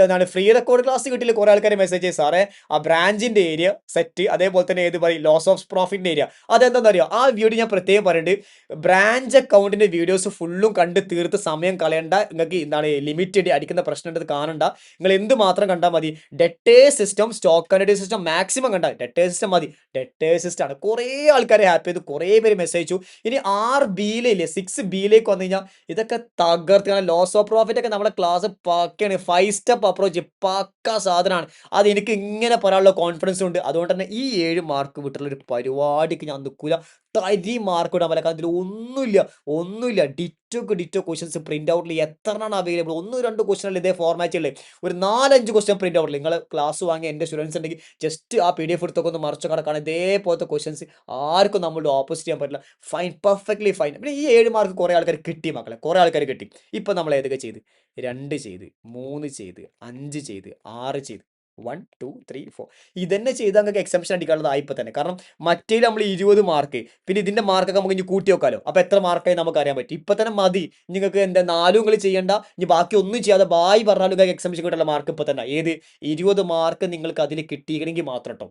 എന്താണ് ഫ്രീ റെക്കോർഡ് ക്ലാസ് കിട്ടിയില്ല കുറേ ആൾക്കാർ മെസ്സേജ് ചെയ്ത് സാറേ ആ ബ്രാഞ്ചിന്റെ ഏരിയ സെറ്റ്, അതേപോലെ തന്നെ ഏത് പറയും ലോസ് ഓഫ് പ്രോഫിറ്റിന്റെ ഏരിയ, അതെന്താണെന്ന് അറിയോ? ആ വീഡിയോ ഞാൻ പ്രത്യേകം പറയുന്നുണ്ട്. ബ്രാഞ്ച് അക്കൗണ്ടിന്റെ വീഡിയോസ് ഫുള്ളും കണ്ട് തീർത്ത് സമയം കളയണ്ട. നിങ്ങൾക്ക് എന്താണ് ലിമിറ്റഡ് അടിക്കുന്ന പ്രശ്നം ഉണ്ടെന്ന് കാണണ്ട. നിങ്ങൾ എന്ത് മാത്രം കണ്ടാൽ മതി? Debtors system, stock and system maximum കണ്ടാൽ ഡെറ്റേഴ്സ് സിസ്റ്റം മതി. ഡെറ്റേഴ്സ് സിസ്റ്റം ആണ്. കുറേ ആൾക്കാരെ ഹാപ്പി ചെയ്തു, കുറേ പേര് മെസ്സേജ് അയച്ചു. ഇനി 6B-യിലെ 6B-യിലേക്ക് വന്നു കഴിഞ്ഞാൽ ഇതൊക്കെ തകർത്ത്. ലോസ് ഓഫ് പ്രോഫിറ്റ് ഒക്കെ നമ്മുടെ ക്ലാസ് പക്കയാണ്. 5 സ്റ്റെപ്പ് അപ്രോച്ച് പക്ക സാധനമാണ്. അത് എനിക്ക് ഇങ്ങനെ പറയാനുള്ള കോൺഫിഡൻസ് ഉണ്ട്. അതുകൊണ്ട് തന്നെ ഈ 7 മാർക്ക് വിട്ടുള്ള ഒരു പരിപാടിക്ക് ഞാൻ നിൽക്കില്ല. തരി മാർക്ക് ഇടാൻ പറ്റില്ല. കാരണം ഇതിൽ ഒന്നുമില്ല. ഡിറ്റോ ക്വസ്റ്റ്യൻസ് പ്രിന്റ് ഔട്ടിൽ എത്രയാണ് അവൈലബിൾ? 1-2 ക്വസ്റ്റ്യൻ ഇതേ ഫോർമാറ്റില്ലേ, ഒരു 4-5 ക്വസ്റ്റ്യൻ പ്രിന്റ് ഔട്ടിൽ നിങ്ങൾ ക്ലാസ് വാങ്ങിയ എൻ്റെ സ്റ്റുഡൻസ് ഉണ്ടെങ്കിൽ ജസ്റ്റ് ആ PDF എടുത്തൊക്കെ ഒന്ന് മറിച്ച് കടക്കാണ്. ഇതേപോലത്തെ ക്വസ്റ്റ്യൻസ് ആർക്കും നമ്മളുടെ ഓപ്പോസിറ്റ് ചെയ്യാൻ പറ്റില്ല. Fine, perfectly fine. പിന്നെ ഈ 7 മാർക്ക് കുറേ ആൾക്കാർ കിട്ടി മക്കളെ, കുറേ ആൾക്കാർ കിട്ടി. ഇപ്പം നമ്മൾ ഏതൊക്കെ ചെയ്ത്? 2 ചെയ്ത്, 3 ചെയ്ത്, 5 ചെയ്ത്, 6 ചെയ്ത്, 1 2 3 4. ഇതന്നെ ചെയ്താൽ നിങ്ങൾക്ക് എക്സംഷൻ അടിക്കാനുള്ളത് ഇപ്പം തന്നെ. കാരണം മറ്റേ നമ്മൾ 20 മാർക്ക്, പിന്നെ ഇതിന്റെ മാർക്കൊക്കെ നമുക്ക് ഇനി കൂട്ടി വെക്കാലോ. അപ്പോൾ എത്ര മാർക്കായി നമുക്ക് അറിയാൻ പറ്റും. ഇപ്പം തന്നെ മതി. നിങ്ങൾക്ക് എന്താ 4 നിങ്ങൾ ചെയ്യേണ്ട, ഇനി ബാക്കി ഒന്നും ചെയ്യാതെ ബായി പറഞ്ഞാലും നിങ്ങൾക്ക് എക്സംഷൻ കിട്ടാനുള്ള മാർക്ക് ഇപ്പം തന്നെ. ഏത് 20 മാർക്ക് നിങ്ങൾക്ക് അതിൽ കിട്ടിയെങ്കിൽ മാത്രം കേട്ടോ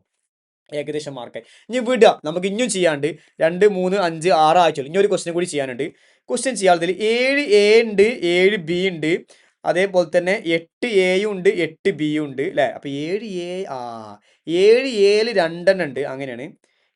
ഏകദേശം മാർക്കായി. ഇനി വിടുക, നമുക്ക് ഇനിയും ചെയ്യാണ്ട് 2 3 5 6 ആഴ്ച. ഇനി ഒരു ക്വസ്റ്റ്യൻ കൂടി ചെയ്യാനുണ്ട്. ക്വസ്റ്റ്യൻ ചെയ്യാത്തതിൽ 7A ഉണ്ട്, 7B ഉണ്ട്, അതേപോലെ തന്നെ 8Aയും ഉണ്ട്, 8Bയും ഉണ്ട് അല്ലേ. അപ്പോൾ 7Aയിൽ 2 ഉണ്ട്, അങ്ങനെയാണ്.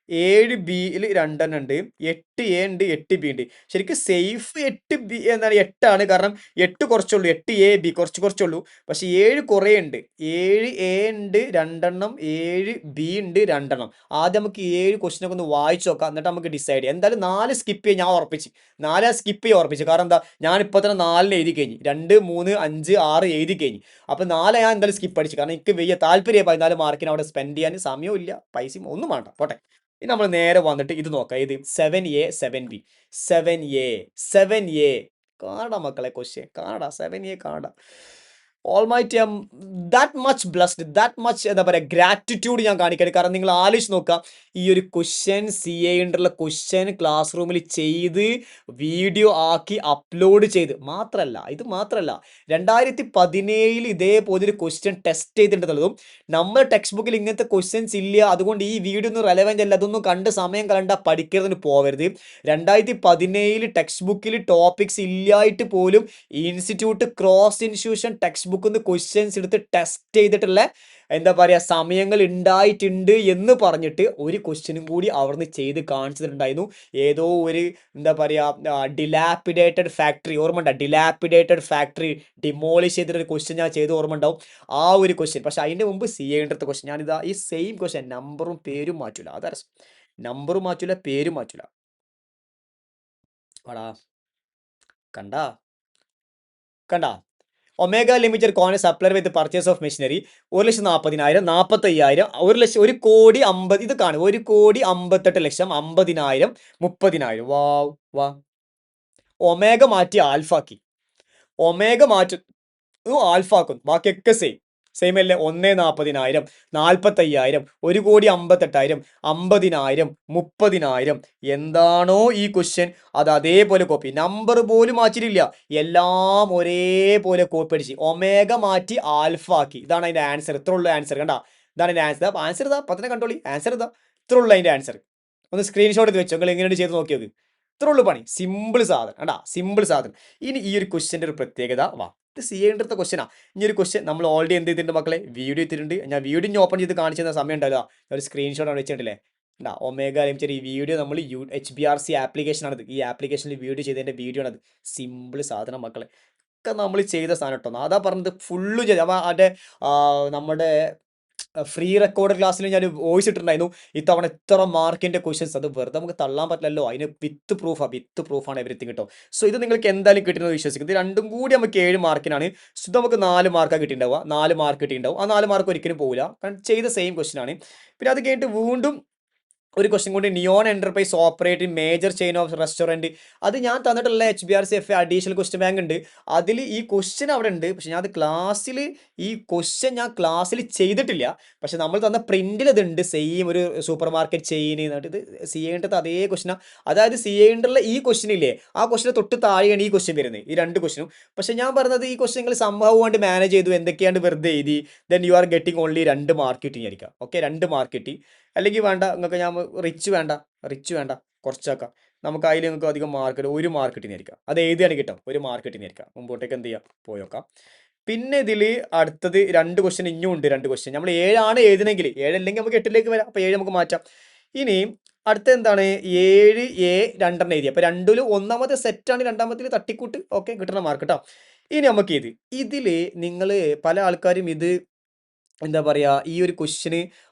7Bയിൽ 2 ഉണ്ട്, 8A ഉണ്ട്, 8B ഉണ്ട്. ശരിക്കും സേഫ് 8B എന്താണ് 8 കാരണം 8 കുറച്ചുള്ളൂ, 8AB കുറച്ചുള്ളൂ. പക്ഷെ 7 കുറേ ഉണ്ട്. 7A ഉണ്ട് 2 7B ഉണ്ട് 2. ആദ്യം നമുക്ക് 7 ക്വസ്റ്റ്യനൊക്കെ ഒന്ന് വായിച്ചു നോക്കാം, എന്നിട്ട് നമുക്ക് ഡിസൈഡ് ചെയ്യാം. എന്തായാലും 4 സ്കിപ്പ് ചെയ്യാൻ ഞാൻ ഉറപ്പിച്ച്, 4 സ്കിപ്പ് ചെയ്യാൻ ഉറപ്പിച്ചു. കാരണം എന്താ, ഞാൻ ഇപ്പോൾ തന്നെ 4 എഴുതി കഴിഞ്ഞു, 2 3 5 6 എഴുതി കഴിഞ്ഞു. അപ്പോൾ 4 ഞാൻ എന്തായാലും സ്കിപ്പ് അടിച്ചു. കാരണം എനിക്ക് വലിയ താല്പര്യം 14 മാർക്കിന് അവിടെ സ്പെൻഡ് ചെയ്യാൻ സമയവും ഇല്ല, പൈസയും ഒന്നും വേണ്ട, പോട്ടെ. ഇനി നമ്മൾ നേരെ വന്നിട്ട് ഇത് നോക്കാം. ഇത് 7A 7B 7A കാണാ മക്കളെ, ക്വസ്റ്റ്യൻ കാണാ. 7A കാണാ. Almighty I M that much blessed, that much എന്താ പറയുക ഗ്രാറ്റിറ്റ്യൂഡ് ഞാൻ കാണിക്കരുത്. കാരണം നിങ്ങൾ ആലോചിച്ച് നോക്കുക, ഈ ഒരു ക്വസ്റ്റ്യൻ CA ഉണ്ടുള്ള ക്വസ്റ്റ്യൻ ക്ലാസ് റൂമിൽ ചെയ്ത് വീഡിയോ ആക്കി അപ്ലോഡ് ചെയ്ത് ഇത് മാത്രമല്ല 2017 ഇതേപോലെ ഒരു ക്വസ്റ്റ്യൻ ടെസ്റ്റ് ചെയ്തിട്ടുള്ളതും. നമ്മുടെ ടെക്സ്റ്റ് ബുക്കിൽ ഇങ്ങനത്തെ ക്വസ്റ്റ്യൻസ് ഇല്ല, അതുകൊണ്ട് ഈ വീഡിയോ ഒന്നും റെലവൻ്റ് അല്ല. അതൊന്നും കണ്ട് സമയം കളണ്ട, പഠിക്കുന്നതിന് പോവരുത്. 2017 ടെക്സ്റ്റ് ബുക്കിൽ ടോപ്പിക്സ് ഇല്ലായിട്ട് പോലും ഇൻസ്റ്റിറ്റ്യൂട്ട് ക്രോസ് ഇൻസ്റ്റിറ്റ്യൂഷൻ ടെക്സ്റ്റ് ബുക്കിൽ നിന്ന് ക്വസ്റ്റ്യൻസ് എടുത്ത് ടെസ്റ്റ് ചെയ്തിട്ടുള്ള എന്താ പറയുക സമയങ്ങൾ ഉണ്ടായിട്ടുണ്ട് എന്ന് പറഞ്ഞിട്ട് ഒരു ക്വസ്റ്റ്യനും കൂടി അവിടുന്ന് ചെയ്ത് കാണിച്ചിട്ടുണ്ടായിരുന്നു. ഏതോ ഒരു എന്താ പറയുക ഡിലാപ്പിഡേറ്റഡ് ഫാക്ടറി, ഓർമ്മ ഉണ്ടോ? ഡിലാപ്പിഡേറ്റഡ് ഫാക്ടറി ഡിമോളിഷ് ചെയ്തിട്ടൊരു ക്വസ്റ്റ്യൻ ഞാൻ ചെയ്ത് ഓർമ്മ ഉണ്ടാവും, ആ ഒരു ക്വസ്റ്റ്യൻ. പക്ഷെ അതിൻ്റെ മുമ്പ് CA എടുത്ത ക്വസ്റ്റ്യൻ ഞാനിതാ ഈ സെയിം ക്വസ്റ്റ്യൻ നമ്പറും പേരും മാറ്റൂല, അതാ രസം. നമ്പറും മാറ്റൂല, പേരും മാറ്റൂല. വാടാ, കണ്ടാ omega limited coin supply with purchase of machinery 1,40,000 45,000 1,50,50 ഇത് കാണും. 1,58,00,000 50,000 30,000. വാ ഒമേഗ മാറ്റി ആൽഫാക്കി, ഒമേഗ മാറ്റി ആൽഫാക്കും, ബാക്കിയൊക്കെ സെയിം അല്ലേ. 1,40,000 45,000 1,58,000 50,000 30,000. എന്താണോ ഈ ക്വസ്റ്റ്യൻ അത് അതേപോലെ കോപ്പി, നമ്പർ പോലും മാറ്റിയിട്ടില്ല, എല്ലാം ഒരേപോലെ കോപ്പി അടിച്ച് ഒമേഗ മാറ്റി ആൽഫ ആക്കി. ഇതാണ് അതിൻ്റെ ആൻസർ. ഇത്ര ഉള്ള ആൻസർ കണ്ടാ, ഇതാണ് അതിൻ്റെ ആൻസർ. ആൻസർ ഇതാ, പത്തനെ കണ്ടോളി, ആൻസർ ഇതാ, ഇത്ര ഉള്ള അതിൻ്റെ ആൻസർ. ഒന്ന് സ്ക്രീൻഷോട്ട് എടുത്ത് വെച്ചോ, നിങ്ങൾ എങ്ങനെയാണ് ചെയ്ത് നോക്കി നോക്ക്. ഇത്ര ഉള്ളു പണി, സിമ്പിൾ സാധനം കണ്ടാ, സിമ്പിൾ സാധനം. ഇനി ഈ ഒരു ക്വസ്റ്റ്യൻ്റെ ഒരു പ്രത്യേകത ഇത് CA എടുത്ത ക്വസ്റ്റ്യനാ. ഇനി ഒരു ക്വസ്റ്റ്യൻ നമ്മൾ ഓൾറെഡി എന്ത് ചെയ്തിട്ടുണ്ട് മക്കളെ, വീഡിയോ എത്തിയിട്ടുണ്ട്. ഞാൻ വീഡിയോ ഓപ്പൺ ചെയ്ത് കാണിച്ചു തന്ന സമയം ഉണ്ടല്ലോ, ഒരു സ്ക്രീൻഷോട്ട് ആണ് വെച്ചിട്ടില്ലേ. ഒമേഗ ലിമിറ്റഡ് ഈ വീഡിയോ നമ്മൾ HBRC ആപ്ലിക്കേഷനാണിത്. ഈ ആപ്ലിക്കേഷനിൽ വീഡിയോ ചെയ്തതിൻ്റെ വീഡിയോ ആണത്. സിമ്പിൾ സാധനം മക്കളെ, ഒക്കെ നമ്മൾ ചെയ്ത സാധനം കേട്ടോ. അതാ പറഞ്ഞത് ഫുള്ള് ചെയ്ത്. അപ്പോൾ അതിൻ്റെ നമ്മുടെ ഫ്രീ റെക്കോർഡ് ക്ലാസ്സിൽ ഞാൻ വോയിസ് ഇട്ടിട്ടുണ്ടായിരുന്നു. ഇത്തവണ ഇത്ര മാർക്കിൻ്റെ ക്വസ്റ്റ്യൻസ്, അത് വെറുതെ നമുക്ക് തള്ളാൻ പറ്റില്ലല്ലോ, അതിന് വിത്ത് പ്രൂഫാണ് എവരിത്തിങ് കേട്ടോ. സോ ഇത് നിങ്ങൾക്ക് എന്തായാലും കിട്ടുന്നത് വിശ്വസിക്കുന്നത്. രണ്ടും കൂടി നമുക്ക് 7 മാർക്കിനാണ്. സോ നമുക്ക് 4 മാർക്കാണ് കിട്ടിയിട്ടുണ്ടാവുക, 4 മാർക്ക് കിട്ടിയിട്ടുണ്ടാവും. ആ 4 മാർക്ക് ഒരിക്കലും പോകില്ല, കാരണം ചെയ്ത സെയിം ക്വസ്റ്റ്യൻ ആണ്. പിന്നെ അത് കഴിഞ്ഞിട്ട് വീണ്ടും ഒരു ക്വസ്റ്റ്യൻ കൂടി, neon enterprise operate in major chain of restaurant. അത് ഞാൻ തന്നിട്ടുള്ള HBRCFA അഡീഷണൽ ക്വസ്റ്റ്യൻ ബാങ്ക് ഉണ്ട്, അതിൽ ഈ ക്വസ്റ്റ്യൻ അവിടെ ഉണ്ട്. പക്ഷെ ഞാൻ അത് ക്ലാസ്സിൽ ഈ ക്വസ്റ്റ്യൻ ഞാൻ ക്ലാസ്സിൽ ചെയ്തിട്ടില്ല. പക്ഷെ നമ്മൾ തന്ന പ്രിന്റിൽ ഇതുണ്ട്, സെയിം ഒരു സൂപ്പർ മാർക്കറ്റ് ചെയിൻ എന്നിട്ട് ഇത് CA അതേ ക്വസ്റ്റ്യൻ. അതായത് CA ഈ ക്വസ്റ്റ്യൻ ഇല്ലേ, ആ ക്വസ്റ്റിന് തൊട്ട് താഴെയാണ് ഈ ക്വസ്റ്റ്യൻ വരുന്നത്, ഈ രണ്ട് ക്വസ്റ്റ്യനും. പക്ഷെ ഞാൻ പറഞ്ഞത് ഈ ക്വസ്റ്റ്യൻ നിങ്ങൾ സംഭവം കൊണ്ട് മാനേജ് ചെയ്തു, എന്തൊക്കെയാണ് വെറുതെ എഴുതി, then you are getting only 2 mark കിട്ടിയിരിക്കാം. ഓക്കെ, 2 മാർക്ക് കിട്ടി. അല്ലെങ്കിൽ വേണ്ട നിങ്ങൾക്ക്, ഞാൻ റിച്ച് വേണ്ട, കുറച്ചാക്കാം. നമുക്ക് അതിൽ നിങ്ങൾക്ക് അധികം മാർക്ക് കിട്ടും, 1 മാർക്ക് കിട്ടിയിരിക്കാം. അത് എഴുതിയാണ് കിട്ടും, 1 മാർക്ക് കിട്ടിയിരിക്കാം. മുമ്പോട്ടേക്ക് എന്ത് ചെയ്യാം, പോയോക്കാം. പിന്നെ ഇതിൽ അടുത്തത് 2 ക്വസ്റ്റ്യൻ ഇനിയും ഉണ്ട്. 2 ക്വസ്റ്റ്യൻ നമ്മൾ 7 ആണ് എഴുതണമെങ്കിൽ, 7 അല്ലെങ്കിൽ നമുക്ക് 8ലേക്ക് വരാം. അപ്പോൾ 7 നമുക്ക് മാറ്റാം. ഇനി അടുത്ത എന്താണ്, 7A 2 എഴുതി. അപ്പോൾ രണ്ടിലും ഒന്നാമത്തെ സെറ്റാണ്, രണ്ടാമത്തിൽ തട്ടിക്കൂട്ട്. ഓക്കെ, കിട്ടുന്ന മാർക്ക് കേട്ടോ. ഇനി നമുക്ക് ഇതിൽ നിങ്ങൾ പല ആൾക്കാരും ഇത് എന്താ പറയുക, ഈ ഒരു ക്വസ്റ്റിന്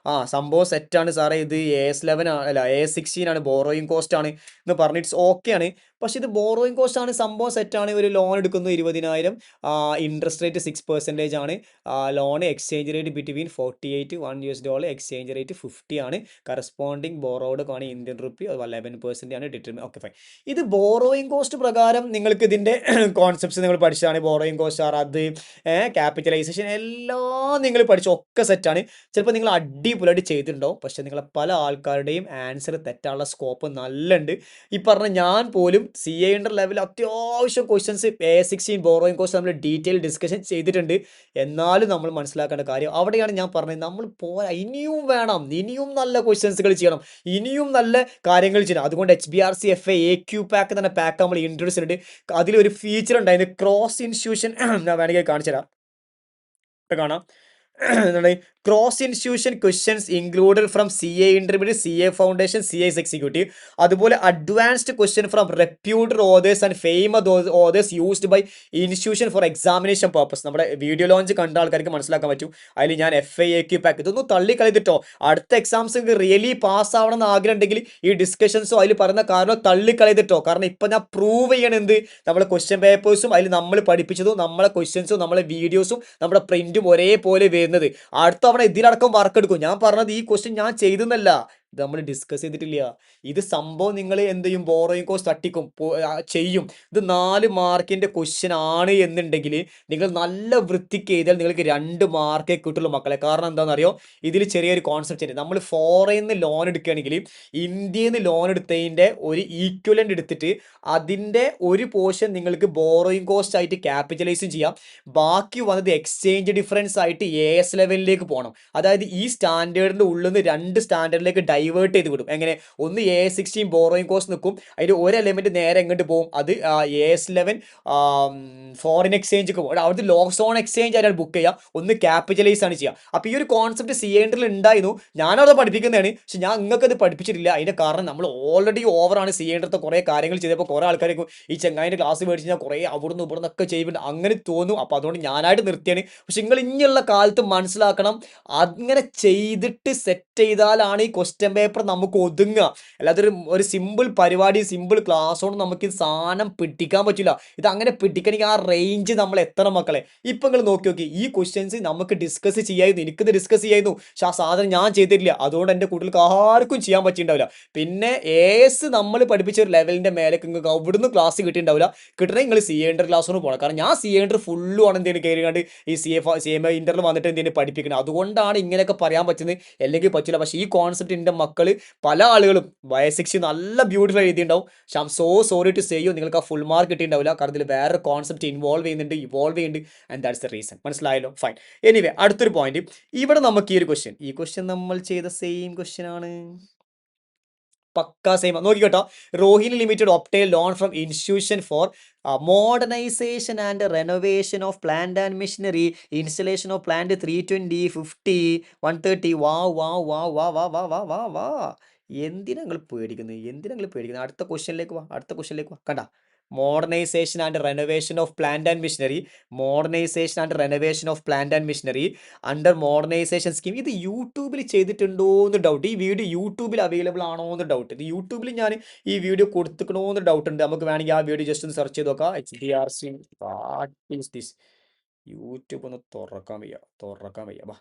സംഭവം സെറ്റാണ് സാറേ, ഇത് AS11 അല്ല AS16 ആണ്, ബോറോയിങ് കോസ്റ്റ് ആണ് എന്ന് പറഞ്ഞ് ഇറ്റ്സ് ഓക്കെ ആണ്. പക്ഷെ ഇത് ബോറോയിങ് കോസ്റ്റ് ആണ്, സംഭവം സെറ്റാണ്. ഒരു ലോൺ എടുക്കുന്നു 20,000, ഇൻട്രസ്റ്റ് റേറ്റ് 6% ആണ്. Loan exchange rate between 48 $1, exchange rate 50 ആണ്. കറസ്പോണ്ടിങ് ബോറോഡ് ആണ് ഇന്ത്യൻ റുപ്പി 11% ആണ് ഡിറ്റർമിൻ. Okay fine. ഇത് ബോറോയിങ് കോസ്റ്റ് പ്രകാരം നിങ്ങൾക്ക് ഇതിൻ്റെ കോൺസെപ്റ്റ്സ് നിങ്ങൾ പഠിച്ചതാണ്. ബോറോയിങ് കോസ്റ്റ് ആർ അത്, ക്യാപിറ്റലൈസേഷൻ എല്ലാം നിങ്ങൾ പഠിച്ചു, ഒക്കെ സെറ്റാണ്. ചിലപ്പോൾ നിങ്ങൾ അടിപൊളിയായിട്ട് ചെയ്തിട്ടുണ്ടാവും, പക്ഷെ നിങ്ങളെ പല ആൾക്കാരുടെയും ആൻസർ തെറ്റാനുള്ള സ്കോപ്പ് നല്ല ഉണ്ട്. ഈ പറഞ്ഞ ഞാൻ പോലും CA ലെവൽ അത്യാവശ്യം ക്വസ്റ്റ്യൻസ് AS16 ബോറോയിങ് കോസ്റ്റ് നമ്മൾ ഡീറ്റെയിൽ ഡിസ്കഷൻ ചെയ്തിട്ടുണ്ട്. എന്നാലും നമ്മൾ മനസ്സിലാക്കേണ്ട കാര്യം അവിടെയാണ് ഞാൻ പറഞ്ഞത്, നമ്മൾ പോരാ, ഇനിയും വേണം, ഇനിയും നല്ല ക്വസ്റ്റ്യൻസുകൾ ചെയ്യണം, ഇനിയും നല്ല കാര്യങ്ങൾ ചെയ്യണം. അതുകൊണ്ട് HBRCFA AQ പാക്ക് തന്നെ പാക്ക് നമ്മൾ ഇൻട്രൊഡ്യൂസ് ചെയ്തിട്ടുണ്ട്. അതിലൊരു ഫീച്ചർ ഉണ്ടായിരുന്നു, ക്രോസ് ഇൻസ്റ്റിറ്റ്യൂഷൻ. ഞാൻ വേണമെങ്കിൽ കാണിച്ചു തരാം, കാണാം. Cross institution questions included from CA intermediate, CA foundation, CA executive. അതുപോലെ advanced question from reputed authors and famous authors used by institution for examination purpose. നമ്മുടെ വീഡിയോ ലോഞ്ച് കണ്ട ആൾക്കാർക്ക് മനസ്സിലാക്കാൻ പറ്റും. അതിൽ ഞാൻ FAQ പാക്ക് ഇതൊന്നും തള്ളിക്കളഞ്ഞിട്ടോ, അടുത്ത എക്സാംസ് റിയലി പാസ് ആവണം എന്ന് ആഗ്രഹം ഉണ്ടെങ്കിൽ ഈ ഡിസ്കഷൻസോ അതിൽ പറയുന്ന കാരണം തള്ളിക്കളഞ്ഞിട്ടോ. കാരണം ഇപ്പം ഞാൻ പ്രൂവ് ചെയ്യണം എന്ത്, നമ്മളെ ക്വസ്റ്റ്യൻ പേപ്പേഴ്സും അതിൽ നമ്മൾ പഠിപ്പിച്ചതും നമ്മളെ ക്വസ്റ്റ്യൻസും നമ്മളെ വീഡിയോസും നമ്മുടെ പ്രിന്റും ഒരേപോലെ വരുന്നത്. അടുത്ത തവണ ഇതിലടക്കം വർക്ക് എടുക്കും. ഞാൻ പറഞ്ഞത് ഈ ക്വസ്റ്റ്യൻ ഞാൻ ചെയ്തെന്നല്ല, ഇത് നമ്മൾ ഡിസ്കസ് ചെയ്തിട്ടില്ല. ഇത് സംഭവം നിങ്ങൾ എന്ത് ചെയ്യും, ബോറോയിങ് കോസ്റ്റ് തട്ടിക്കും ചെയ്യും. ഇത് 4 മാർക്കിൻ്റെ ക്വസ്റ്റ്യൻ ആണ് എന്നുണ്ടെങ്കിൽ നിങ്ങൾ നല്ല വൃത്തിക്ക് എഴുതിയാൽ നിങ്ങൾക്ക് 2 മാർക്കേ കിട്ടുള്ളൂ മക്കളെ. കാരണം എന്താണെന്നറിയോ, ഇതിൽ ചെറിയൊരു കോൺസെപ്റ്റ് ഉണ്ട്. നമ്മൾ ഫോറിനിൽ നിന്ന് ലോൺ എടുക്കുകയാണെങ്കിൽ ഇന്ത്യയിൽ നിന്ന് ലോൺ എടുത്തതിൻ്റെ ഒരു ഈക്വലൻ്റ് എടുത്തിട്ട് അതിൻ്റെ ഒരു പോർഷൻ നിങ്ങൾക്ക് ബോറോയിങ് കോസ്റ്റ് ആയിട്ട് ക്യാപിറ്റലൈസും ചെയ്യാം. ബാക്കി വന്നത് എക്സ്ചേഞ്ച് ഡിഫറൻസ് ആയിട്ട് AS11 പോകണം. അതായത് ഈ സ്റ്റാൻഡേർഡിൻ്റെ ഉള്ളിൽ നിന്ന് 2 സ്റ്റാൻഡേർഡിലേക്ക് ഡൈവേർട്ട് ചെയ്ത് വിടും. എങ്ങനെ, ഒന്ന് AS16 ബോറോയിങ് കോസ്റ്റ് നിൽക്കും, അതിൻ്റെ ഒരു എലമെന്റ് നേരെ എങ്ങോട്ട് പോകും, അത് AS11 ഫോറിൻ എക്സ്ചേഞ്ച് പോകും. അവിടുത്തെ ലോക്സ് ഓൺ എക്സ്ചേഞ്ച് ആയിട്ട് ബുക്ക് ചെയ്യുക, ഒന്ന് ക്യാപിറ്റലൈസ് ആണ് ചെയ്യുക. അപ്പോൾ ഈ ഒരു കോൺസെപ്റ്റ് CA ഉണ്ടായിരുന്നു, ഞാനത് പഠിപ്പിക്കുന്നതാണ്. പക്ഷെ ഞാൻ നിങ്ങൾക്ക് അത് പഠിപ്പിച്ചിട്ടില്ല. അതിൻ്റെ കാരണം നമ്മൾ ഓൾറെഡി ഓവറാണ്. CA കുറേ കാര്യങ്ങൾ ചെയ്തപ്പോൾ കുറേ ആൾക്കാർക്ക് ഈ ചെങ്ങായിൻ്റെ ക്ലാസ് മേടിച്ച് ഞാൻ കുറേ അവിടുന്ന് ഇവിടുന്നൊക്കെ ചെയ്യുന്നുണ്ട് അങ്ങനെ തോന്നും. അപ്പോൾ അതുകൊണ്ട് ഞാനായിട്ട് നിർത്തിയാണ്. പക്ഷെ നിങ്ങൾ ഇനിയുള്ള കാലത്ത് മനസ്സിലാക്കണം, അങ്ങനെ ചെയ്തിട്ട് സെറ്റ് ചെയ്താലാണ് ഈ ക്വസ്റ്റ്യൻ പേപ്പർ നമുക്ക് ഒതുങ്ങുക. അല്ലാതെ ഒരു സിമ്പിൾ പരിപാടി, സിമ്പിൾ ക്ലാസ് കൊണ്ട് നമുക്ക് ഈ സാധനം പിടിക്കാൻ പറ്റില്ല. ഇത് അങ്ങനെ പിടിക്കണമെങ്കിൽ ആ റേഞ്ച് നമ്മൾ എത്തണം മക്കളെ. ഇപ്പം നിങ്ങൾ നോക്കി ഈ ക്വസ്റ്റ്യൻസ് നമുക്ക് ഡിസ്കസ് ചെയ്യായിരുന്നു, എനിക്കിത് ഡിസ്കസ് ചെയ്യായിരുന്നു, പക്ഷെ ആ സാധനം ഞാൻ ചെയ്തിട്ടില്ല. അതുകൊണ്ട് എൻ്റെ കുട്ടികൾക്ക് ആർക്കും ചെയ്യാൻ പറ്റിയിട്ടുണ്ടാവില്ല. പിന്നെ AS നമ്മൾ പഠിപ്പിച്ച ഒരു ലെവലിൻ്റെ മേലേക്ക് നിങ്ങൾക്ക് അവിടുന്ന് ക്ലാസ് കിട്ടിയിട്ടുണ്ടാവില്ല. കിട്ടണമെങ്കിൽ നിങ്ങൾ CA ക്ലാസ് കൊണ്ട് പോകണം. കാരണം ഞാൻ CA ഫുള്ളും ആണ് എന്തെങ്കിലും കയറിയാണ്ട് ഈ CMA ഇന്ററിൽ വന്നിട്ട് എന്തെങ്കിലും പഠിപ്പിക്കുന്നത്. അതുകൊണ്ടാണ് ഇങ്ങനെയൊക്കെ പറയാൻ പറ്റുന്നത്, അല്ലെങ്കിൽ പറ്റില്ല. പക്ഷേ ഈ കോൺസെപ്റ്റ് എൻ്റെ മക്കൾ പല ആളുകളും YS60 നല്ല ബ്യൂട്ടിഫുൾ എഴുതിയിട്ടുണ്ടാവും. പക്ഷെ I M so sorry to say you, നിങ്ങൾക്ക് ആ ഫുൾ മാർക്ക് കിട്ടിയിട്ടുണ്ടാവില്ല. കാരണം ഇതിൽ വേറെ കോൺസെപ്റ്റ് ഇവോൾവ് ചെയ്യുന്നുണ്ട്. And that's the reason. മനസ്സിലായല്ലോ, ഫൈൻ. എനിവേ, അടുത്തൊരു പോയിന്റ്. ഇവിടെ നമുക്ക് ഈ ക്വസ്റ്റ്യൻ നമ്മൾ ചെയ്ത സെയിം ക്വസ്റ്റ്യൻ ആണ്, പക്ക സെയിം. നോക്കിക്കോട്ടോ, Rohini limited obtained loan from institution for modernisation and renovation of plant and machinery, installation of plant 320, 50, 130. വാ വാ വാ വാ വാ വാ വാ വാ വാ എന്തിനാ നിങ്ങൾ പേടിക്കുന്നത്? അടുത്ത ക്വസ്റ്റ്യനിലേക്ക് വാ. കണ്ട, modernisation and renovation of plant and machinery under modernisation scheme. ഇത് യൂട്യൂബിൽ ചെയ്തിട്ടുണ്ടോ എന്ന് ഡൗട്ട്. ഈ വീഡിയോ യൂട്യൂബിൽ അവൈലബിൾ ആണോ എന്ന് ഡൗട്ട്. ഇത് യൂട്യൂബിൽ ഞാൻ ഈ വീഡിയോ കൊടുത്തിക്കണോ എന്ന് ഡൗട്ട് ഉണ്ട്. നമുക്ക് വേണമെങ്കിൽ ആ വീഡിയോ ജസ്റ്റ് ഒന്ന് സെർച്ച് ചെയ്ത് നോക്കാം. HBRC what is this, YouTube ഒന്ന് തുറക്കാൻ വയ്യ. വാ,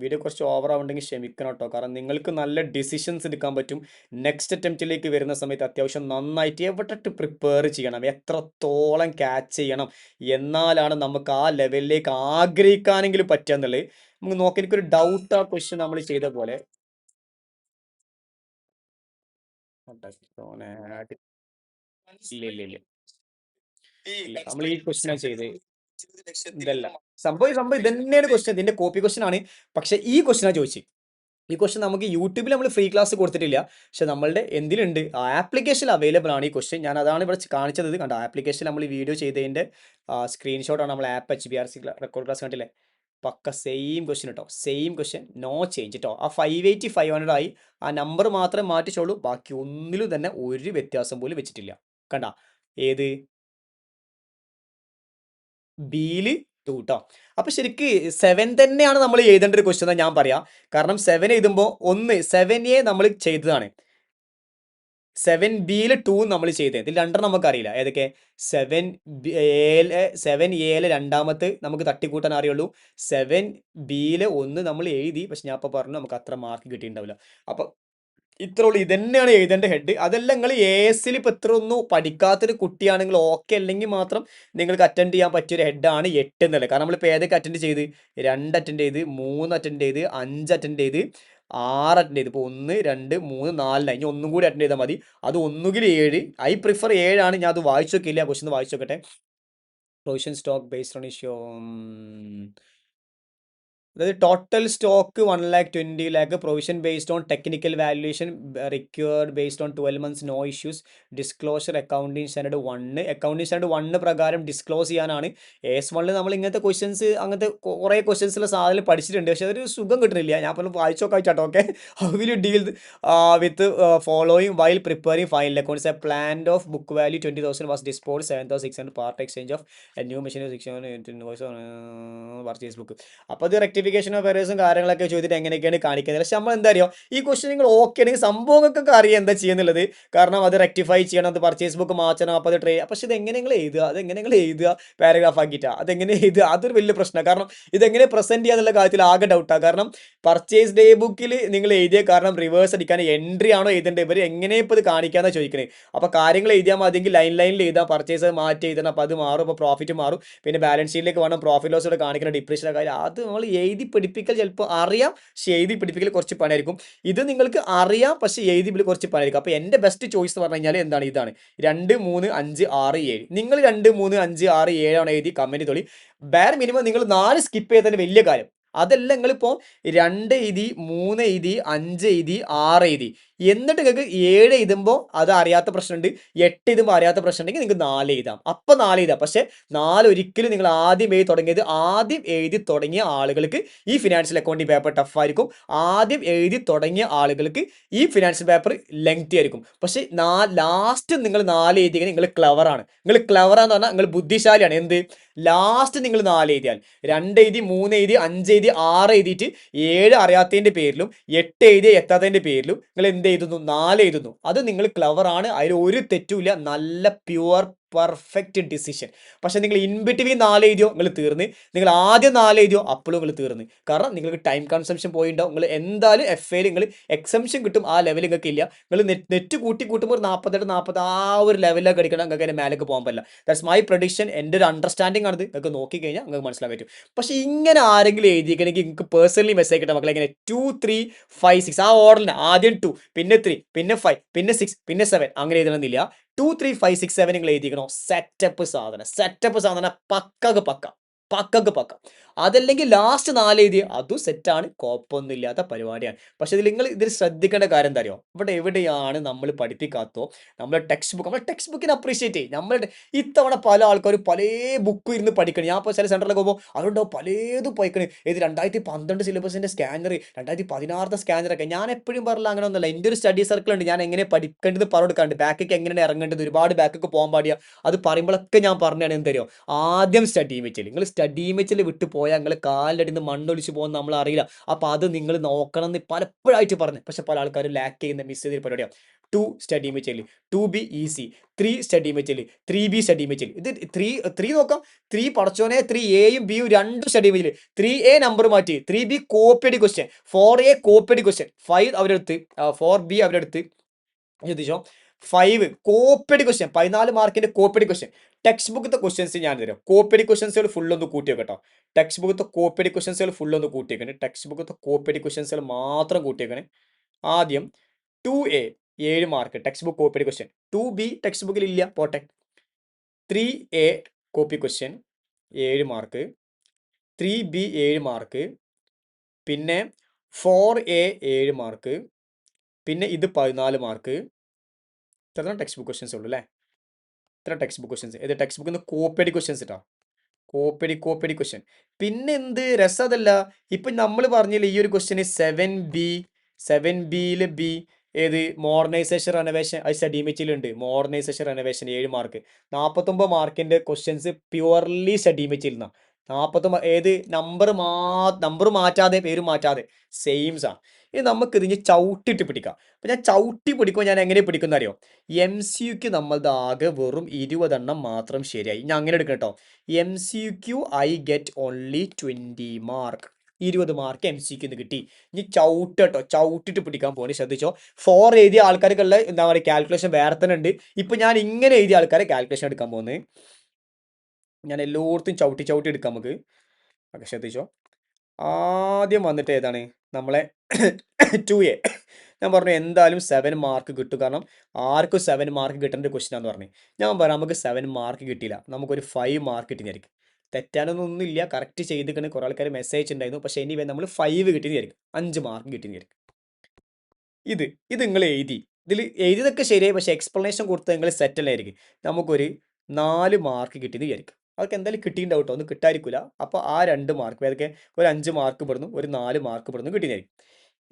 വീഡിയോ കുറച്ച് ഓവർ ആവുണ്ടെങ്കിൽ ക്ഷമിക്കണം കേട്ടോ. കാരണം നിങ്ങൾക്ക് നല്ല ഡിസിഷൻസ് എടുക്കാൻ പറ്റും. നെക്സ്റ്റ് അറ്റംപ്റ്റിലേക്ക് വരുന്ന സമയത്ത് അത്യാവശ്യം നന്നായിട്ട് എവിടെ പ്രിപ്പയർ ചെയ്യണം, എത്രത്തോളം ക്യാച്ച് ചെയ്യണം, എന്നാലാണ് നമുക്ക് ആ ലെവലിലേക്ക് ആഗ്രഹിക്കാനെങ്കിലും പറ്റുക എന്നുള്ളത്. നമുക്ക് നോക്കി, എനിക്കൊരു ഡൗട്ട് ആ ക്വസ്റ്റ്യൻ നമ്മൾ ചെയ്ത പോലെ. ഇല്ല ഇല്ല ഇല്ല ഇല്ല, നമ്മൾ ഈ ക്വസ്റ്റ്യൻ ചെയ്ത് ഇതല്ല സംഭവം. സംഭവം ഇതന്നെയാണ് ക്വസ്റ്റ്യൻ, ഇതിന്റെ കോപ്പി ക്വസ്റ്റ്യൻ ആണ്. പക്ഷെ ഈ ക്വസ്റ്റ്യനാ ചോദിച്ചു. ഈ ക്വസ്റ്റ്യൻ നമുക്ക് യൂട്യൂബിൽ നമ്മൾ ഫ്രീ ക്ലാസ് കൊടുത്തിട്ടില്ല, പക്ഷെ നമ്മളുടെ എന്തിലുണ്ട്, ആപ്ലിക്കേഷൻ അവൈലബിൾ ആണ് ഈ ക്വസ്റ്റ്യൻ. ഞാൻ അതാണ് ഇവിടെ കാണിച്ചത്. കണ്ട ആപ്ലിക്കേഷൻ നമ്മൾ ഈ വീഡിയോ ചെയ്തതിന്റെ സ്ക്രീൻഷോട്ടാണ് നമ്മൾ ആപ്പ് HBRC റെക്കോർഡ് ക്ലാസ് കണ്ടില്ലേ. പക്ക സെയിം ക്വസ്റ്റ്യൻ കേട്ടോ, സെയിം ക്വസ്റ്റ്യൻ, നോ ചേഞ്ച് കേട്ടോ. ആ 580 500 ആയി, ആ നമ്പർ മാത്രമേ മാറ്റിച്ചുള്ളൂ, ബാക്കി ഒന്നിലും തന്നെ ഒരു വ്യത്യാസം പോലും വെച്ചിട്ടില്ല. കണ്ട ഏത് ബിയില് 2 കേട്ടോ. അപ്പൊ ശരിക്ക് 7 തന്നെയാണ് നമ്മൾ എഴുതേണ്ട ഒരു ക്വസ്റ്റ്യൻ ഞാൻ പറയാം. കാരണം 7 എഴുതുമ്പോൾ 7A നമ്മൾ ചെയ്തതാണ്, 7Bയിൽ 2 നമ്മൾ ചെയ്തത്. ഇതിൽ രണ്ടെണ്ണം നമുക്കറിയില്ല ഏതൊക്കെ. 7A രണ്ടാമത്തെ നമുക്ക് തട്ടിക്കൂട്ടാൻ അറിയുള്ളൂ. 7Bയിൽ 1 നമ്മൾ എഴുതി, പക്ഷെ ഞാൻ അപ്പോൾ പറഞ്ഞു നമുക്ക് അത്ര മാർക്ക് കിട്ടിയിട്ടുണ്ടാവില്ല. അപ്പൊ ഇത്ര ഉള്ളൂ, ഇതന്നെയാണ് എഴുതേണ്ട ഹെഡ്. അതെല്ലാം നിങ്ങൾ ASൽ ഇപ്പം ഇത്ര ഒന്നും പഠിക്കാത്തൊരു കുട്ടിയാണെങ്കിൽ ഓക്കെ, അല്ലെങ്കിൽ മാത്രം നിങ്ങൾക്ക് അറ്റൻഡ് ചെയ്യാൻ പറ്റിയൊരു ഹെഡാണ് 8 എന്നുള്ളത്. കാരണം നമ്മളിപ്പോൾ ഏതൊക്കെ അറ്റൻഡ് ചെയ്ത്, 2 അറ്റൻഡ് ചെയ്ത്, 3 അറ്റൻഡ് ചെയ്ത്, 5 അറ്റൻഡ് ചെയ്ത്, 6 അറ്റൻഡ് ചെയ്ത്. ഇപ്പോൾ 1 2 3 4 ഇനി ഒന്നും കൂടി അറ്റൻഡ് ചെയ്താൽ മതി. അത് ഒന്നുകിൽ 7, ഐ പ്രിഫർ 7 ആണ്. ഞാൻ അത് വായിച്ചു നോക്കിയില്ല, ക്വസ്റ്റ്യൻ വായിച്ചു നോക്കട്ടെ. Provision stock based on issue, അതായത് total stock 1,20,000 lakh, provision based on technical valuation required based on 12 months, no issues, disclosure accounting standard 1, accounting standard 1 പ്രകാരം ഡിസ്ക്ലോസ് ചെയ്യാനാണ്. AS1 നമ്മൾ ഇങ്ങനത്തെ ക്വസ്റ്റ്യൻസ്, അങ്ങനത്തെ കുറേ ക്വസ്റ്റ്യൻസുള്ള സാധനം പഠിച്ചിട്ടുണ്ട്, പക്ഷെ അതൊരു സുഖം കിട്ടുന്നില്ല. ഞാൻ പറഞ്ഞു വായിച്ചോക്കാം ചേട്ടോ. Okay, how will you deal with following while preparing final accounts. A plan of book value 20,000 was disposed 7,600 part exchange of a new machine 600 purchase book. അപ്പോൾ അത് റെക്ടിഫിക്കേഷൻ ഓഫ് എറേഴ്സും കാര്യങ്ങളൊക്കെ ചോദിച്ചിട്ട് എങ്ങനെയൊക്കെയാണ് കാണിക്കുന്നത്. പക്ഷെ നമ്മൾ എന്താ അറിയോ, ഈ ക്വസ്റ്റ്യൻ നിങ്ങൾ ഓക്കെ ആണെങ്കിൽ സംഭവങ്ങൾക്കൊക്കെ അറിയാം എന്താ ചെയ്യുന്നുള്ളത്. കാരണം അത് റെക്ടിഫൈ ചെയ്യണം, അത് പർച്ചേസ് ബുക്ക് മാറ്റണം, അപ്പോൾ അത് പക്ഷെ ഇത് എങ്ങനെ നിങ്ങൾ എഴുതുക, അതെങ്ങനെ നിങ്ങൾ എഴുതുക പാരഗ്രാഫ് ആക്കിയിട്ടാ, അതെങ്ങനെ എഴുതുക, അതൊരു വലിയ പ്രശ്നമാണ്. കാരണം ഇതെങ്ങനെ പ്രസന്റ് ചെയ്യാന്നുള്ള കാര്യത്തിൽ ആകെ ഡൗട്ടാണ്. കാരണം പർച്ചേസ് ഡേ ബുക്കിൽ നിങ്ങൾ എഴുതിയ കാരണം റിവേഴ്സ് അടിക്കാൻ എൻട്രി ആണോ എഴുതേണ്ടത്, ഇവർ എങ്ങനെ ഇപ്പോൾ ഇത് കാണിക്കാന്നാ ചോദിക്കുന്നത്. അപ്പോൾ കാര്യങ്ങൾ എഴുതിയാൽ മതിയെങ്കിൽ ലൈനിൽ എഴുതാം, പർച്ചേസ് മാറ്റി എഴുതണം, അപ്പോൾ അത് മാറും, അപ്പോൾ പ്രോഫിറ്റ് മാറും. പിന്നെ ബാലൻസ് ഷീറ്റിലേക്ക് വേണം പ്രോഫിറ്റ് ലോസ് കൂടെ കാണിക്കുന്ന ഡിപ്രഷൻ്റെ കാര്യം. അത് നമ്മൾ എഴുതി പിടിപ്പിക്കൽ ചിലപ്പോൾ അറിയാം, പക്ഷെ എഴുതി പിടിപ്പിക്കൽ കുറച്ച് പണിയായിരിക്കും. ഇത് നിങ്ങൾക്ക് അറിയാം, പക്ഷെ എഴുതി പിടിപ്പിക്കൽ കുറച്ച് പണിയായിരിക്കും. അപ്പോൾ എൻ്റെ ബെസ്റ്റ് ചോയ്സ് എന്ന് പറഞ്ഞു കഴിഞ്ഞാൽ എന്താണ്, ഇതാണ് 2 3 5 6 7. നിങ്ങൾ 2 3 5 6 7 ആണ് എഴുതി കമൻറ്റ് തൊളി. ബാർ മിനിമം നിങ്ങൾ 4 സ്കിപ്പ് ചെയ്തതിന് വലിയ കാര്യം. അതല്ല നിങ്ങളിപ്പോൾ 2 എഴുതി, 3 എഴുതി, 5 എഴുതി, 6 എഴുതി, എന്നിട്ട് നിങ്ങൾക്ക് 7 എഴുതുമ്പോൾ അത് അറിയാത്ത പ്രശ്നമുണ്ട്, 8 എഴുതുമ്പോൾ അറിയാത്ത പ്രശ്നം ഉണ്ടെങ്കിൽ നിങ്ങൾക്ക് 4 എഴുതാം. അപ്പം 4 എഴുതാം. പക്ഷേ 4 ഒരിക്കലും നിങ്ങൾ ആദ്യം എഴുതി തുടങ്ങിയ ആളുകൾക്ക് ഈ ഫിനാൻഷ്യൽ അക്കൗണ്ടിങ് പേപ്പർ ടഫായിരിക്കും. ആദ്യം എഴുതി തുടങ്ങിയ ആളുകൾക്ക് ഈ ഫിനാൻഷ്യൽ പേപ്പർ ലെങ്തി ആയിരിക്കും. പക്ഷേ ലാസ്റ്റ് നിങ്ങൾ 4 എഴുതിയെങ്കിൽ നിങ്ങൾ ക്ലവറാണ്. നിങ്ങൾ ക്ലവറാന്ന് പറഞ്ഞാൽ നിങ്ങൾ ബുദ്ധിശാലിയാണ്. എന്ത്, ലാസ്റ്റ് നിങ്ങൾ 4 എഴുതിയാൽ, 2 എഴുതി, 3 എഴുതി, 5 എഴുതി, 6 എഴുതിയിട്ട് 7 അറിയാത്തതിൻ്റെ പേരിലും 8 എഴുതി എത്താത്തതിൻ്റെ പേരിലും നിങ്ങൾ എന്ത് എഴുതുന്നു, 4 എഴുതുന്നു. അത് നിങ്ങൾ ക്ലവറാണ്, അതിൽ ഒരു തെറ്റുമില്ല, നല്ല പ്യുവർ പെർഫെക്റ്റ് ഡിസിഷൻ. പക്ഷെ നിങ്ങൾ ഇൻ ബിറ്റ്വീൻ 4 എഴുതിയോ നിങ്ങൾ തീർന്ന്, നിങ്ങൾ ആദ്യം 4 എഴുതിയോ അപ്പോഴും നിങ്ങൾ തീർന്ന്. കാരണം നിങ്ങൾക്ക് ടൈം കൺസംഷൻ പോയിണ്ടാവും. നിങ്ങൾ എന്തായാലും FAയിൽ നിങ്ങൾ എക്സംഷൻ കിട്ടും, ആ ലെവൽ നിങ്ങൾക്ക് ഇല്ല. നിങ്ങൾ നെറ്റ് കൂട്ടുമ്പോൾ ഒരു 48 40 ആ ഒരു ലെവലിലേക്ക് അടിക്കണം, നിങ്ങൾക്ക് അതിൻ്റെ മേലേക്ക് പോകാൻ പറ്റില്ല. ദാറ്റ്സ് മൈ പ്രഡിക്ഷൻ, എൻ്റെ ഒരു അണ്ടർസ്റ്റാൻഡിംഗ് ആണിത്. നിങ്ങൾക്ക് നോക്കിക്കഴിഞ്ഞാൽ നിങ്ങൾക്ക് മനസ്സിലാക്കാൻ പറ്റും. പക്ഷേ ഇങ്ങനെ ആരെങ്കിലും എഴുതിക്കണമെങ്കിൽ നിങ്ങൾക്ക് പേഴ്സണലി മെസ്സേജ് കിട്ടാം മക്കളെ. ഇങ്ങനെ 2 3 5 6 ആ ഓർഡറിന് ആദ്യം 2 പിന്നെ 3 പിന്നെ 5 പിന്നെ 6 പിന്നെ 7 അങ്ങനെ എഴുതണമെന്നില്ല. 2 3 5 6 7 നിങ്ങൾ എഴുതിക്കണോ, സെറ്റപ്പ് സാധനം, പക്കക്ക് പക്ക. അതല്ലെങ്കിൽ ലാസ്റ്റ് 4 എഴുതി അതും സെറ്റാണ്, കുഴപ്പമൊന്നുമില്ലാത്ത പരിപാടിയാണ്. പക്ഷെ ഇതിൽ ശ്രദ്ധിക്കേണ്ട കാര്യം എന്താ അറിയോ, ഇവിടെ എവിടെയാണ് നമ്മൾ പഠിപ്പിക്കാത്തോ, നമ്മുടെ ടെക്സ്റ്റ് ബുക്കിനെ അപ്രീഷിയേറ്റ് ചെയ്യും. നമ്മളുടെ ഇത്തവണ പല ആൾക്കാരും പല ബുക്കും ഇരുന്ന് പഠിക്കണം. ഞാൻ ഇപ്പോൾ ചില സെൻറ്ററിലൊക്കെ പോകുമ്പോൾ അതുകൊണ്ടാവും പലതും പോയിക്കണ്. ഇത് 2012 സിലബസിൻ്റെ സ്കാനർ, 2016 സ്കാനറൊക്കെ. ഞാൻ എപ്പോഴും പറഞ്ഞില്ല അങ്ങനെ ഒന്നുമല്ല. എൻ്റെ ഒരു സ്റ്റഡി സർക്കിൾ ഉണ്ട്, ഞാൻ എങ്ങനെ പഠിക്കേണ്ടത് പറഞ്ഞു കൊടുക്കാറുണ്ട്, ബാക്കൊക്കെ എങ്ങനെയാണ് ഇറങ്ങേണ്ടത്, ഒരുപാട് ബാക്കൊക്കെ പോകാൻ പാടില്ല. അത് പറയുമ്പോഴൊക്കെ ഞാൻ പറഞ്ഞാണ് എന്തറിയോ, ആദ്യം സ്റ്റഡി വെച്ചില്ല. നിങ്ങൾ സ്റ്റഡി മെച്ചിൽ വിട്ട് പോയാൽ നിങ്ങൾ കാലിൻ്റെ അടിയിൽ നിന്ന് മണ്ണൊലിച്ച് പോകുന്ന നമ്മൾ അറിയില്ല. അപ്പോൾ അത് നിങ്ങൾ നോക്കണം എന്ന് പലപ്പോഴായിട്ട് പറഞ്ഞു. പക്ഷെ പല ആൾക്കാരും ലാക്ക് ചെയ്യുന്ന മിസ് ചെയ്ത പരിപാടിയാണ്. 2 സ്റ്റഡി മെച്ചിൽ, 2B ഈസി, 3 സ്റ്റഡി മെച്ചിൽ, 3B സ്റ്റഡി മെച്ചിൽ. ഇത് 3 നോക്കാം. 3 പടച്ചോനെ 3Aയും Bയും രണ്ടും സ്റ്റഡി മെച്ചിൽ. 3A നമ്പർ മാറ്റി, 3B കോപ്പിയടി ക്വസ്റ്റ്യൻ, 4A കോപ്പിയടി ക്വസ്റ്റ്യൻ, 5 അവരെടുത്ത്, 4B അവരെടുത്ത്. ശ്രദ്ധിച്ചോ, 5 കോപ്പിയടി ക്വസ്റ്റ്യൻ, 14 മാർക്കിന്റെ കോപ്പിയടി ക്വസ്റ്റ്യൻ. ടെക്സ്റ്റ് ബുക്കത്തെ ക്വസ്റ്റ്യൻസ് ഞാൻ തരാം. കോപ്പിയടി ക്വസ്റ്റ്യൻസുകൾ ഫുൾ ഒന്ന് കൂട്ടി വെക്കട്ടോ. ടെക്സ്റ്റ് ബുക്കത്തെ കോപ്പിയടി ക്വസ്റ്റ്യൻസുകൾ ഫുൾ ഒന്ന് കൂട്ടി വെക്കണേ. ടെക്സ്റ്റ് ബുക്കത്തെ കോപ്പിയടി ക്വസ്റ്റ്യൻസുകൾ മാത്രം കൂട്ടി വെക്കണേ. ആദ്യം 2A 7 മാർക്ക് ടെക്സ്റ്റ് ബുക്ക് കോപ്പിയടി ക്വസ്റ്റ്യൻ. 2B ടെക്സ്റ്റ് ബുക്കിൽ ഇല്ല, പോട്ടെ. 3A copy question 7 mark. 3B 7 mark. പിന്നെ 4A 7 മാർക്ക്. പിന്നെ ഇത് 14 മാർക്ക്. ഇത്ര ടെക്സ്റ്റ് ബുക്ക് ക്വസ്റ്റ്യൻസ് ഉള്ളൂ അല്ലേ? ഇത്ര ടെക്സ്റ്റ് ബുക്ക് ക്വസ്റ്റ്യൻസ്. ഇത് ടെക്സ്റ്റ് ബുക്കിൽ നിന്ന് കോപ്പിയടി ക്വസ്റ്റ്യൻസ് ഇട്ടാ. കോപ്പിയടി ക്വസ്റ്റ്യൻ. പിന്നെ എന്ത് രസം അതല്ല, ഇപ്പം നമ്മൾ പറഞ്ഞില്ല ഈ ഒരു ക്വസ്റ്റ്യന് 7B ബി ഏത് മോഡേണൈസേഷൻ റെനോവേഷൻ, അത് സ്റ്റഡി മെച്ചിലുണ്ട്. Modernisation renovation 7 mark. 49 മാർക്കിന്റെ ക്വസ്റ്റ്യൻസ് പ്യുവർലി സ്റ്റഡി മെച്ചിൽ 49 ഏത് നമ്പർ മാറ്റാതെ, പേര് മാറ്റാതെ സെയിംസ് ആണ്. ഇനി നമുക്ക് ഇതിന് ചവിട്ടിട്ട് പിടിക്കാം. അപ്പം ഞാൻ ചവിട്ടി പിടിക്കുമ്പോൾ ഞാൻ എങ്ങനെ പിടിക്കുന്ന അറിയോ? MCQ നമ്മളത് ആകെ വെറും 20 എണ്ണം മാത്രം ശരിയായി. ഞാൻ അങ്ങനെ എടുക്കണം കേട്ടോ. MCQ I get only 20 mark. 20 mark MCQ കിട്ടി. ഇനി കേട്ടോ, ചവിട്ടിട്ട് പിടിക്കാൻ പോകണേ. ശ്രദ്ധിച്ചോ, 4 എഴുതിയ ആൾക്കാർക്കുള്ള എന്താ പറയുക കാൽക്കുലേഷൻ വേറെ തന്നെ ഉണ്ട്. ഇപ്പം ഞാൻ ഇങ്ങനെ എഴുതിയ ആൾക്കാരെ കാൽക്കുലേഷൻ എടുക്കാൻ പോകുന്നത്. ഞാൻ എല്ലായിടത്തും ചവിട്ടി എടുക്കാം നമുക്ക്. ഓക്കെ, ശ്രദ്ധിച്ചോ. ആദ്യം വന്നിട്ട് ഏതാണ് നമ്മളെ 2A. ഞാൻ പറഞ്ഞു എന്തായാലും 7 മാർക്ക് കിട്ടും, കാരണം ആർക്കും 7 മാർക്ക് കിട്ടേണ്ട ക്വസ്റ്റ്യൻ ആണെന്ന് പറഞ്ഞു. ഞാൻ പറഞ്ഞു നമുക്ക് 7 മാർക്ക് കിട്ടിയില്ല, നമുക്കൊരു 5 മാർക്ക് കിട്ടിയായിരിക്കും. തെറ്റാനൊന്നുമില്ല, കറക്റ്റ് ചെയ്തിരിക്കണ കുറേ ആൾക്കാർ മെസ്സേജ് ഉണ്ടായിരുന്നു. പക്ഷേ ഇനി നമ്മൾ 5 കിട്ടിയതായിരിക്കും, 5 മാർക്ക് കിട്ടിയതായിരിക്കും. ഇത് നിങ്ങൾ എഴുതി, ഇതിൽ എഴുതിയതൊക്കെ ശരിയായി, പക്ഷേ എക്സ്പ്ലനേഷൻ കൊടുത്ത് നിങ്ങൾ സെറ്റല്ലായിരിക്കും. നമുക്കൊരു 4 മാർക്ക് കിട്ടിയെന്ന് വിചാരിക്കും. അതൊക്കെ എന്തായാലും കിട്ടിയിട്ടുണ്ടാവും കേട്ടോ, ഒന്നും കിട്ടാതിരിക്കില്ല. അപ്പോൾ ആ 2 മാർക്ക് ഏതൊക്കെ, ഒരു 5 മാർക്ക് പെടുന്നു, ഒരു 4 മാർക്ക് പെടുന്നു കിട്ടിയതായിരിക്കും.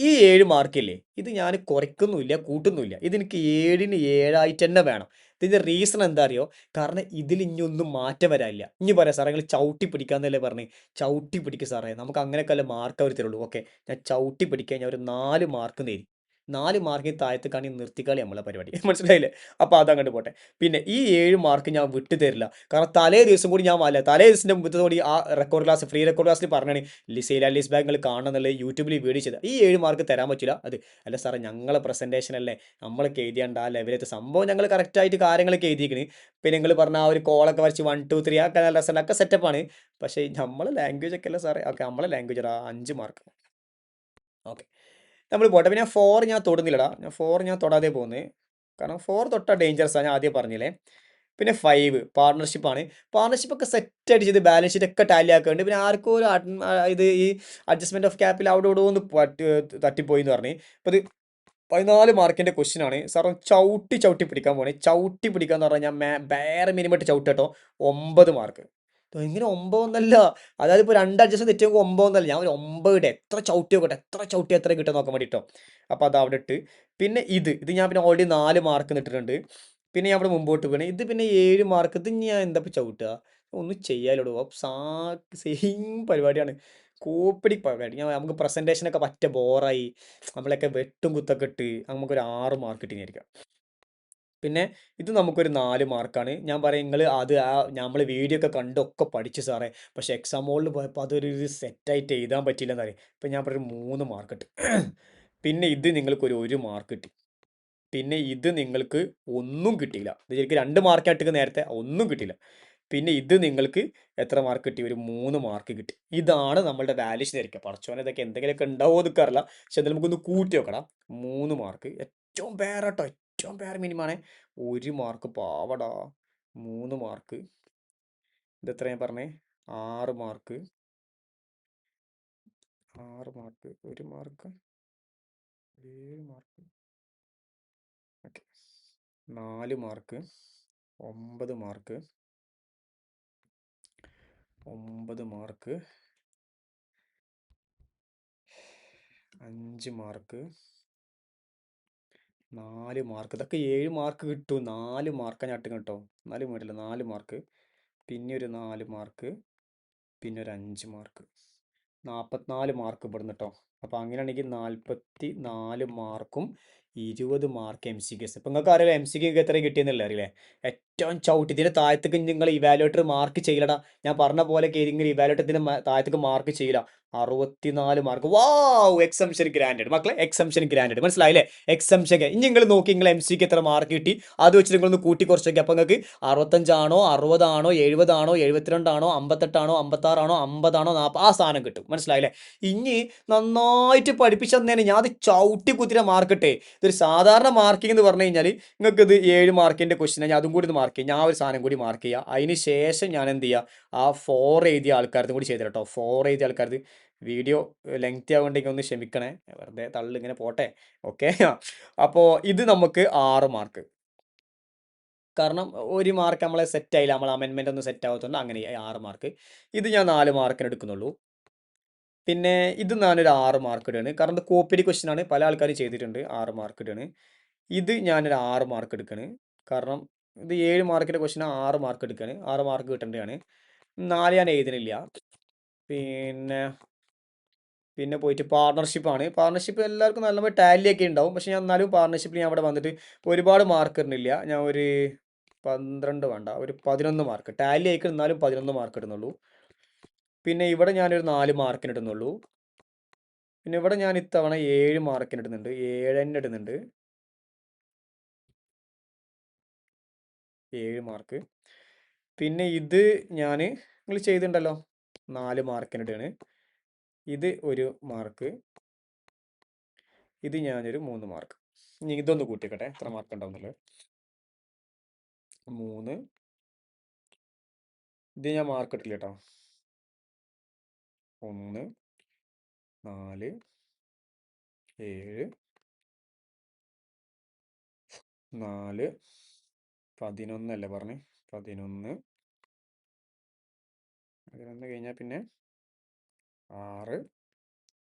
ഈ 7 മാർക്കില്ലേ, ഇത് ഞാൻ കുറയ്ക്കുന്നുമില്ല കൂട്ടുന്നുമില്ല, ഇതെനിക്ക് 7ന് 7ആയിട്ട് തന്നെ വേണം. ഇതിൻ്റെ റീസൺ എന്താ അറിയോ? കാരണം ഇതിൽ ഇനി ഒന്നും മാറ്റം വരാനില്ല. ഇനി പറയാം സാറേ നിങ്ങൾ ചവിട്ടി പിടിക്കാന്നല്ലേ പറഞ്ഞ്, ചവിട്ടി പിടിക്കുക സാറേ, നമുക്ക് അങ്ങനെയൊക്കെ മാർക്ക് അവർ തരുള്ളൂ. ഓക്കെ, ഞാൻ ചവിട്ടി പിടിക്കാൻ ഞാൻ ഒരു 4 മാർക്ക് നേടി. 4 മാർക്കിന് താഴത്തേക്കാണെങ്കിൽ നിർത്തിക്കളി നമ്മളെ പരിപാടി. മനസ്സിലായില്ലേ? അപ്പോൾ അതങ്ങോട്ട് പോട്ടെ. പിന്നെ ഈ 7 മാർക്ക് ഞാൻ വിട്ടു തരില്ല, കാരണം തലേ ദിവസം കൂടി ഞാൻ തലേ ദിവസത്തിൻ്റെ മുമ്പത്തോടി ആ റെക്കോർഡ് ക്ലാസ്, ഫ്രീ റെക്കോർഡ് ക്ലാസ്സിൽ പറഞ്ഞാണ് ലിസൈല ലിസ് ബാഗ് കാണണം എന്നുള്ളത് യൂട്യൂബിൽ വീഡിയോ ചെയ്ത്. ഈ 7 മാർക്ക് തരാൻ പറ്റില്ല. അത് അല്ല സാറേ, ഞങ്ങളെ പ്രസൻറ്റേഷൻ അല്ലേ, നമ്മളൊക്കെ എഴുതിയാണ്ട് ആ ലെവലത്തെ സംഭവം ഞങ്ങൾ കറക്റ്റായിട്ട് കാര്യങ്ങളൊക്കെ എഴുതിയിരിക്കണ്. പിന്നെ നിങ്ങൾ പറഞ്ഞ ആ ഒരു കോളൊക്കെ വരച്ച് 1 2 3 ഒക്കെ നല്ല രസം, ഒക്കെ സെറ്റപ്പാണ്. പക്ഷേ നമ്മളെ ലാംഗ്വേജ് ഒക്കെ അല്ല സാറേ. ഓക്കെ, നമ്മളെ ലാംഗ്വേജ് 5 മാർക്ക്. ഓക്കെ, നമ്മൾ പോട്ടെ. പിന്നെ 4 ഞാൻ തൊടുന്നില്ലടാ, ഞാൻ 4 ഞാൻ തൊടാതെ പോകുന്നത്, കാരണം 4 തൊട്ടാൽ ഡേഞ്ചറസാണ്, ഞാൻ ആദ്യം പറഞ്ഞില്ലേ. പിന്നെ 5 പാർട്ണർഷിപ്പാണ്. പാർട്ണർഷിപ്പൊക്കെ സെറ്റ് അടിച്ച് ഇത് ബാലൻസ് ഷീറ്റ് ഒക്കെ ടാലി ആക്കുന്നുണ്ട്. പിന്നെ ആർക്കും ഒരു ഇത് ഈ അഡ്ജസ്റ്റ്മെൻറ്റ് ഓഫ് ക്യാപിൽ അവിടെ ഇവിടെ ഒന്ന് തട്ടിപ്പോയി എന്ന് പറഞ്ഞ്. അപ്പോൾ ഇത് 14 മാർക്കിൻ്റെ ക്വസ്റ്റ്യൻ ആണ്. സാർ ചവിട്ടി പിടിക്കാൻ പോകണേ. ചവിട്ടി പിടിക്കുക എന്ന് പറഞ്ഞാൽ ഞാൻ വേറെ മിനിമമായിട്ട് ചവിട്ട് കേട്ടോ. 9 മാർക്ക്. ഇങ്ങനെ 9 ഒന്നല്ല, അതായത് ഇപ്പോൾ 2 അഡ്ജസ്റ്റ് തെറ്റി 9 ഒന്നല്ല, ഞാൻ ഒരു 9 ഇട്ടെ, എത്ര ചവിട്ടി നോക്കട്ടെ, എത്ര കിട്ടാൻ നോക്കാൻ വേണ്ടിട്ടോ. അപ്പോൾ അത് അവിടെ ഇട്ട്. പിന്നെ ഇത് ഞാൻ പിന്നെ ഓൾറെഡി 4 മാർക്ക് ഇട്ടിട്ടുണ്ട്. പിന്നെ ഞാൻ അവിടെ മുമ്പോട്ട് പോകണേ. ഇത് പിന്നെ 7 മാർക്ക്. ഇത് ഞാൻ എന്താ ഇപ്പോൾ ചവിട്ടുക, ഒന്നും ചെയ്യാലോ. സെയിം പരിപാടിയാണ്, കോപ്പിടി പരിപാടി. നമുക്ക് പ്രസൻറ്റേഷനൊക്കെ പറ്റ ബോറായി, നമ്മളൊക്കെ വെട്ടും കുത്തൊക്കെ ഇട്ട് നമുക്കൊരു 6 മാർക്ക് കിട്ടിയിരിക്കാം. പിന്നെ ഇത് നമുക്കൊരു 4 മാർക്കാണ്. ഞാൻ പറയും നിങ്ങൾ അത് നമ്മൾ വീഡിയോ ഒക്കെ കണ്ടൊക്കെ പഠിച്ചു സാറേ, പക്ഷേ എക്സാം ഹോളിൽ പോയപ്പോൾ അതൊരു സെറ്റായിട്ട് എഴുതാൻ പറ്റിയില്ലെന്ന് പറയും. ഇപ്പം ഞാൻ പറയും 3 മാർക്ക് കിട്ടി. പിന്നെ ഇത് നിങ്ങൾക്കൊരു 1 മാർക്ക് കിട്ടി. പിന്നെ ഇത് നിങ്ങൾക്ക് ഒന്നും കിട്ടിയില്ല. ഇത് ശരിക്കും 2 മാർക്കായിട്ട് നേരത്തെ ഒന്നും കിട്ടിയില്ല. പിന്നെ ഇത് നിങ്ങൾക്ക് എത്ര മാർക്ക് കിട്ടി, ഒരു 3 മാർക്ക് കിട്ടി. ഇതാണ് നമ്മളുടെ വാല്യൂഷൻ ആയിരിക്കുക. പടച്ചോനെ, ഇതൊക്കെ എന്തെങ്കിലുമൊക്കെ ഉണ്ടാവുമോ എന്നൊക്കെ അറിയില്ല, പക്ഷെ എന്തായാലും നമുക്കൊന്ന് കൂട്ടി വെക്കണം. 3 മാർക്ക് ഏറ്റവും പേരാട്ടോ, ഏറ്റവും പേര് മിനിമാണ്. 1 മാർക്ക് പാവടാ. 3 മാർക്ക്, ഇതെത്ര ഞാൻ പറഞ്ഞേ, 6 mark. 6 mark, 1 mark, 7 mark. Okay, 4 mark, 9 mark, 9 mark, 5 mark, 4 mark. ഇതൊക്കെ 7 മാർക്ക് കിട്ടും. 4 മാർക്ക് ഞാൻ ഇട്ട് കേട്ടോ, 4 വേണ്ടില്ല, 4 മാർക്ക്. പിന്നെ ഒരു 4 മാർക്ക്. പിന്നെ ഒരു 5 മാർക്ക്, 44 മാർക്ക് ഇവിടുന്ന് കേട്ടോ. അപ്പോൾ അങ്ങനെയാണെങ്കിൽ 44 മാർക്കും 20 മാർക്ക് എം സി ക്യൂസ്. ഇപ്പം നിങ്ങൾക്ക് അറിയാം എം സി ക്യൂക്ക് എത്ര കിട്ടിയെന്നല്ല അറിയില്ലേ? ഏറ്റവും ചവിട്ടി ഇതിൻ്റെ താഴത്തേക്ക് നിങ്ങൾ ഇവാലുവേറ്റർ മാർക്ക് ചെയ്യലടാ. ഞാൻ പറഞ്ഞ പോലെ നിങ്ങൾ ഇവാലുവേറ്റർ ഇതിൻ്റെ താഴത്തേക്ക് മാർക്ക് ചെയ്യില്ല. 64 മാർക്ക്. വാവ്, എക്സംഷൻ ഗ്രാൻഡഡ് മക്കളെ, എക്സംഷൻ ഗ്രാൻഡഡ്. മനസ്സിലായില്ലേ? എക്സംഷൻ. ഇനി നിങ്ങൾ നോക്കി നിങ്ങൾ എം സിക്ക് എത്ര മാർക്ക് കിട്ടി അത് വെച്ച് നിങ്ങളൊന്ന് കൂട്ടി കുറച്ചൊക്കെ. അപ്പോൾ നിങ്ങൾക്ക് 65 ആണോ 60 ആണോ 70 ആണോ 72 ആണോ 58 ആണോ 56 ആണോ 50 ആണോ 40 ആ സാധനം കിട്ടും. മനസ്സിലായില്ലേ? ഇനി നന്നായിട്ട് പഠിപ്പിച്ചു തന്നേനെ ഞാൻ അത് ചവിട്ടി കുത്തിര മാർക്ക് ഇട്ടേ. ഇതൊരു സാധാരണ മാർക്കിംഗ് എന്ന് പറഞ്ഞു കഴിഞ്ഞാൽ നിങ്ങൾക്ക് ഇത് 7 മാർക്കിൻ്റെ ക്വസ്റ്റ്യൻ ഞാൻ അതും കൂടി ഇത് മാർക്ക് ചെയ്യും. ഞാൻ ഒരു സാധനം കൂടി മാർക്ക് ചെയ്യുക. അതിന് ശേഷം ഞാൻ എന്ത് ചെയ്യുക, ആ 4 എഴുതിയ ആൾക്കാർക്കും കൂടി ചെയ്തു കേട്ടോ. 4 എഴുതിയ ആൾക്കാർക്ക് വീഡിയോ ലെങ്തി ആവുകൊണ്ടെങ്കിൽ ഒന്ന് ക്ഷമിക്കണേ, വെറുതെ തള്ളിങ്ങനെ പോട്ടെ. ഓക്കെ. അപ്പോൾ ഇത് നമുക്ക് 6 മാർക്ക്. കാരണം ഒരു മാർക്ക് നമ്മളെ സെറ്റ് ആയില്ല, നമ്മൾ അമെൻമെൻ്റ് ഒന്നും സെറ്റ് ആവത്തുണ്ട്. അങ്ങനെ 6 മാർക്ക്. ഇത് ഞാൻ 4 മാർക്കിന് എടുക്കുന്നുള്ളൂ. പിന്നെ ഇത് ഞാനൊരു 6 മാർക്ക് ഇടുകയാണ്. കാരണം ഇത് കോപ്പിഡ് ക്വസ്റ്റ്യൻ ആണ്, പല ആൾക്കാരും ചെയ്തിട്ടുണ്ട്. 6 മാർക്ക് ഇടുകയാണ്. ഇത് ഞാനൊരു 6 മാർക്ക് എടുക്കുകയാണ്. കാരണം ഇത് 7 മാർക്കിൻ്റെ ക്വസ്റ്റ്യൻ 6 മാർക്ക് എടുക്കുകയാണ്. 6 മാർക്ക് കിട്ടേണ്ടതാണ്. 4 ഞാൻ എഴുതുന്നില്ല. പിന്നെ പോയിട്ട് പാർട്ണർഷിപ്പാണ്. പാർട്ണർഷിപ്പ് എല്ലാവർക്കും നല്ല ടാലി ഒക്കെ ഉണ്ടാവും. പക്ഷേ ഞാൻ എന്നാലും പാർട്ണർഷിപ്പിൽ ഞാൻ അവിടെ വന്നിട്ട് ഒരുപാട് മാർക്ക് ഇടുന്നില്ല. ഞാൻ ഒരു 12 വേണ്ട, ഒരു 11 മാർക്ക് ടാലി ആയിക്കും, എന്നാലും 11 മാർക്ക് ഇടുന്നുള്ളൂ. പിന്നെ ഇവിടെ ഞാനൊരു 4 മാർക്കിന് ഇടുന്നുള്ളൂ. പിന്നെ ഇവിടെ ഞാൻ ഇത്തവണ 7 മാർക്കിന് ഇടുന്നുണ്ട്, 7 തന്നെ ഇടുന്നുണ്ട്, 7 മാർക്ക്. പിന്നെ ഇത് ഞാൻ നിങ്ങൾ ചെയ്തിട്ടുണ്ടല്ലോ 4 മാർക്കിന് ഇടുകയാണ്. ഇത് ഒരു മാർക്ക്, ഇത് ഞാനൊരു 3 മാർക്ക്. ഇനി ഇതൊന്ന് കൂട്ടിക്കട്ടെ എത്ര മാർക്ക് ഉണ്ടാവുന്നുള്ളത്. 3, ഇത് ഞാൻ മാർക്ക് ഇട്ടില്ല കേട്ടോ. 1, 4, 7, 4, 11 അല്ലേ പറഞ്ഞേ, 11 കഴിഞ്ഞാൽ പിന്നെ 6,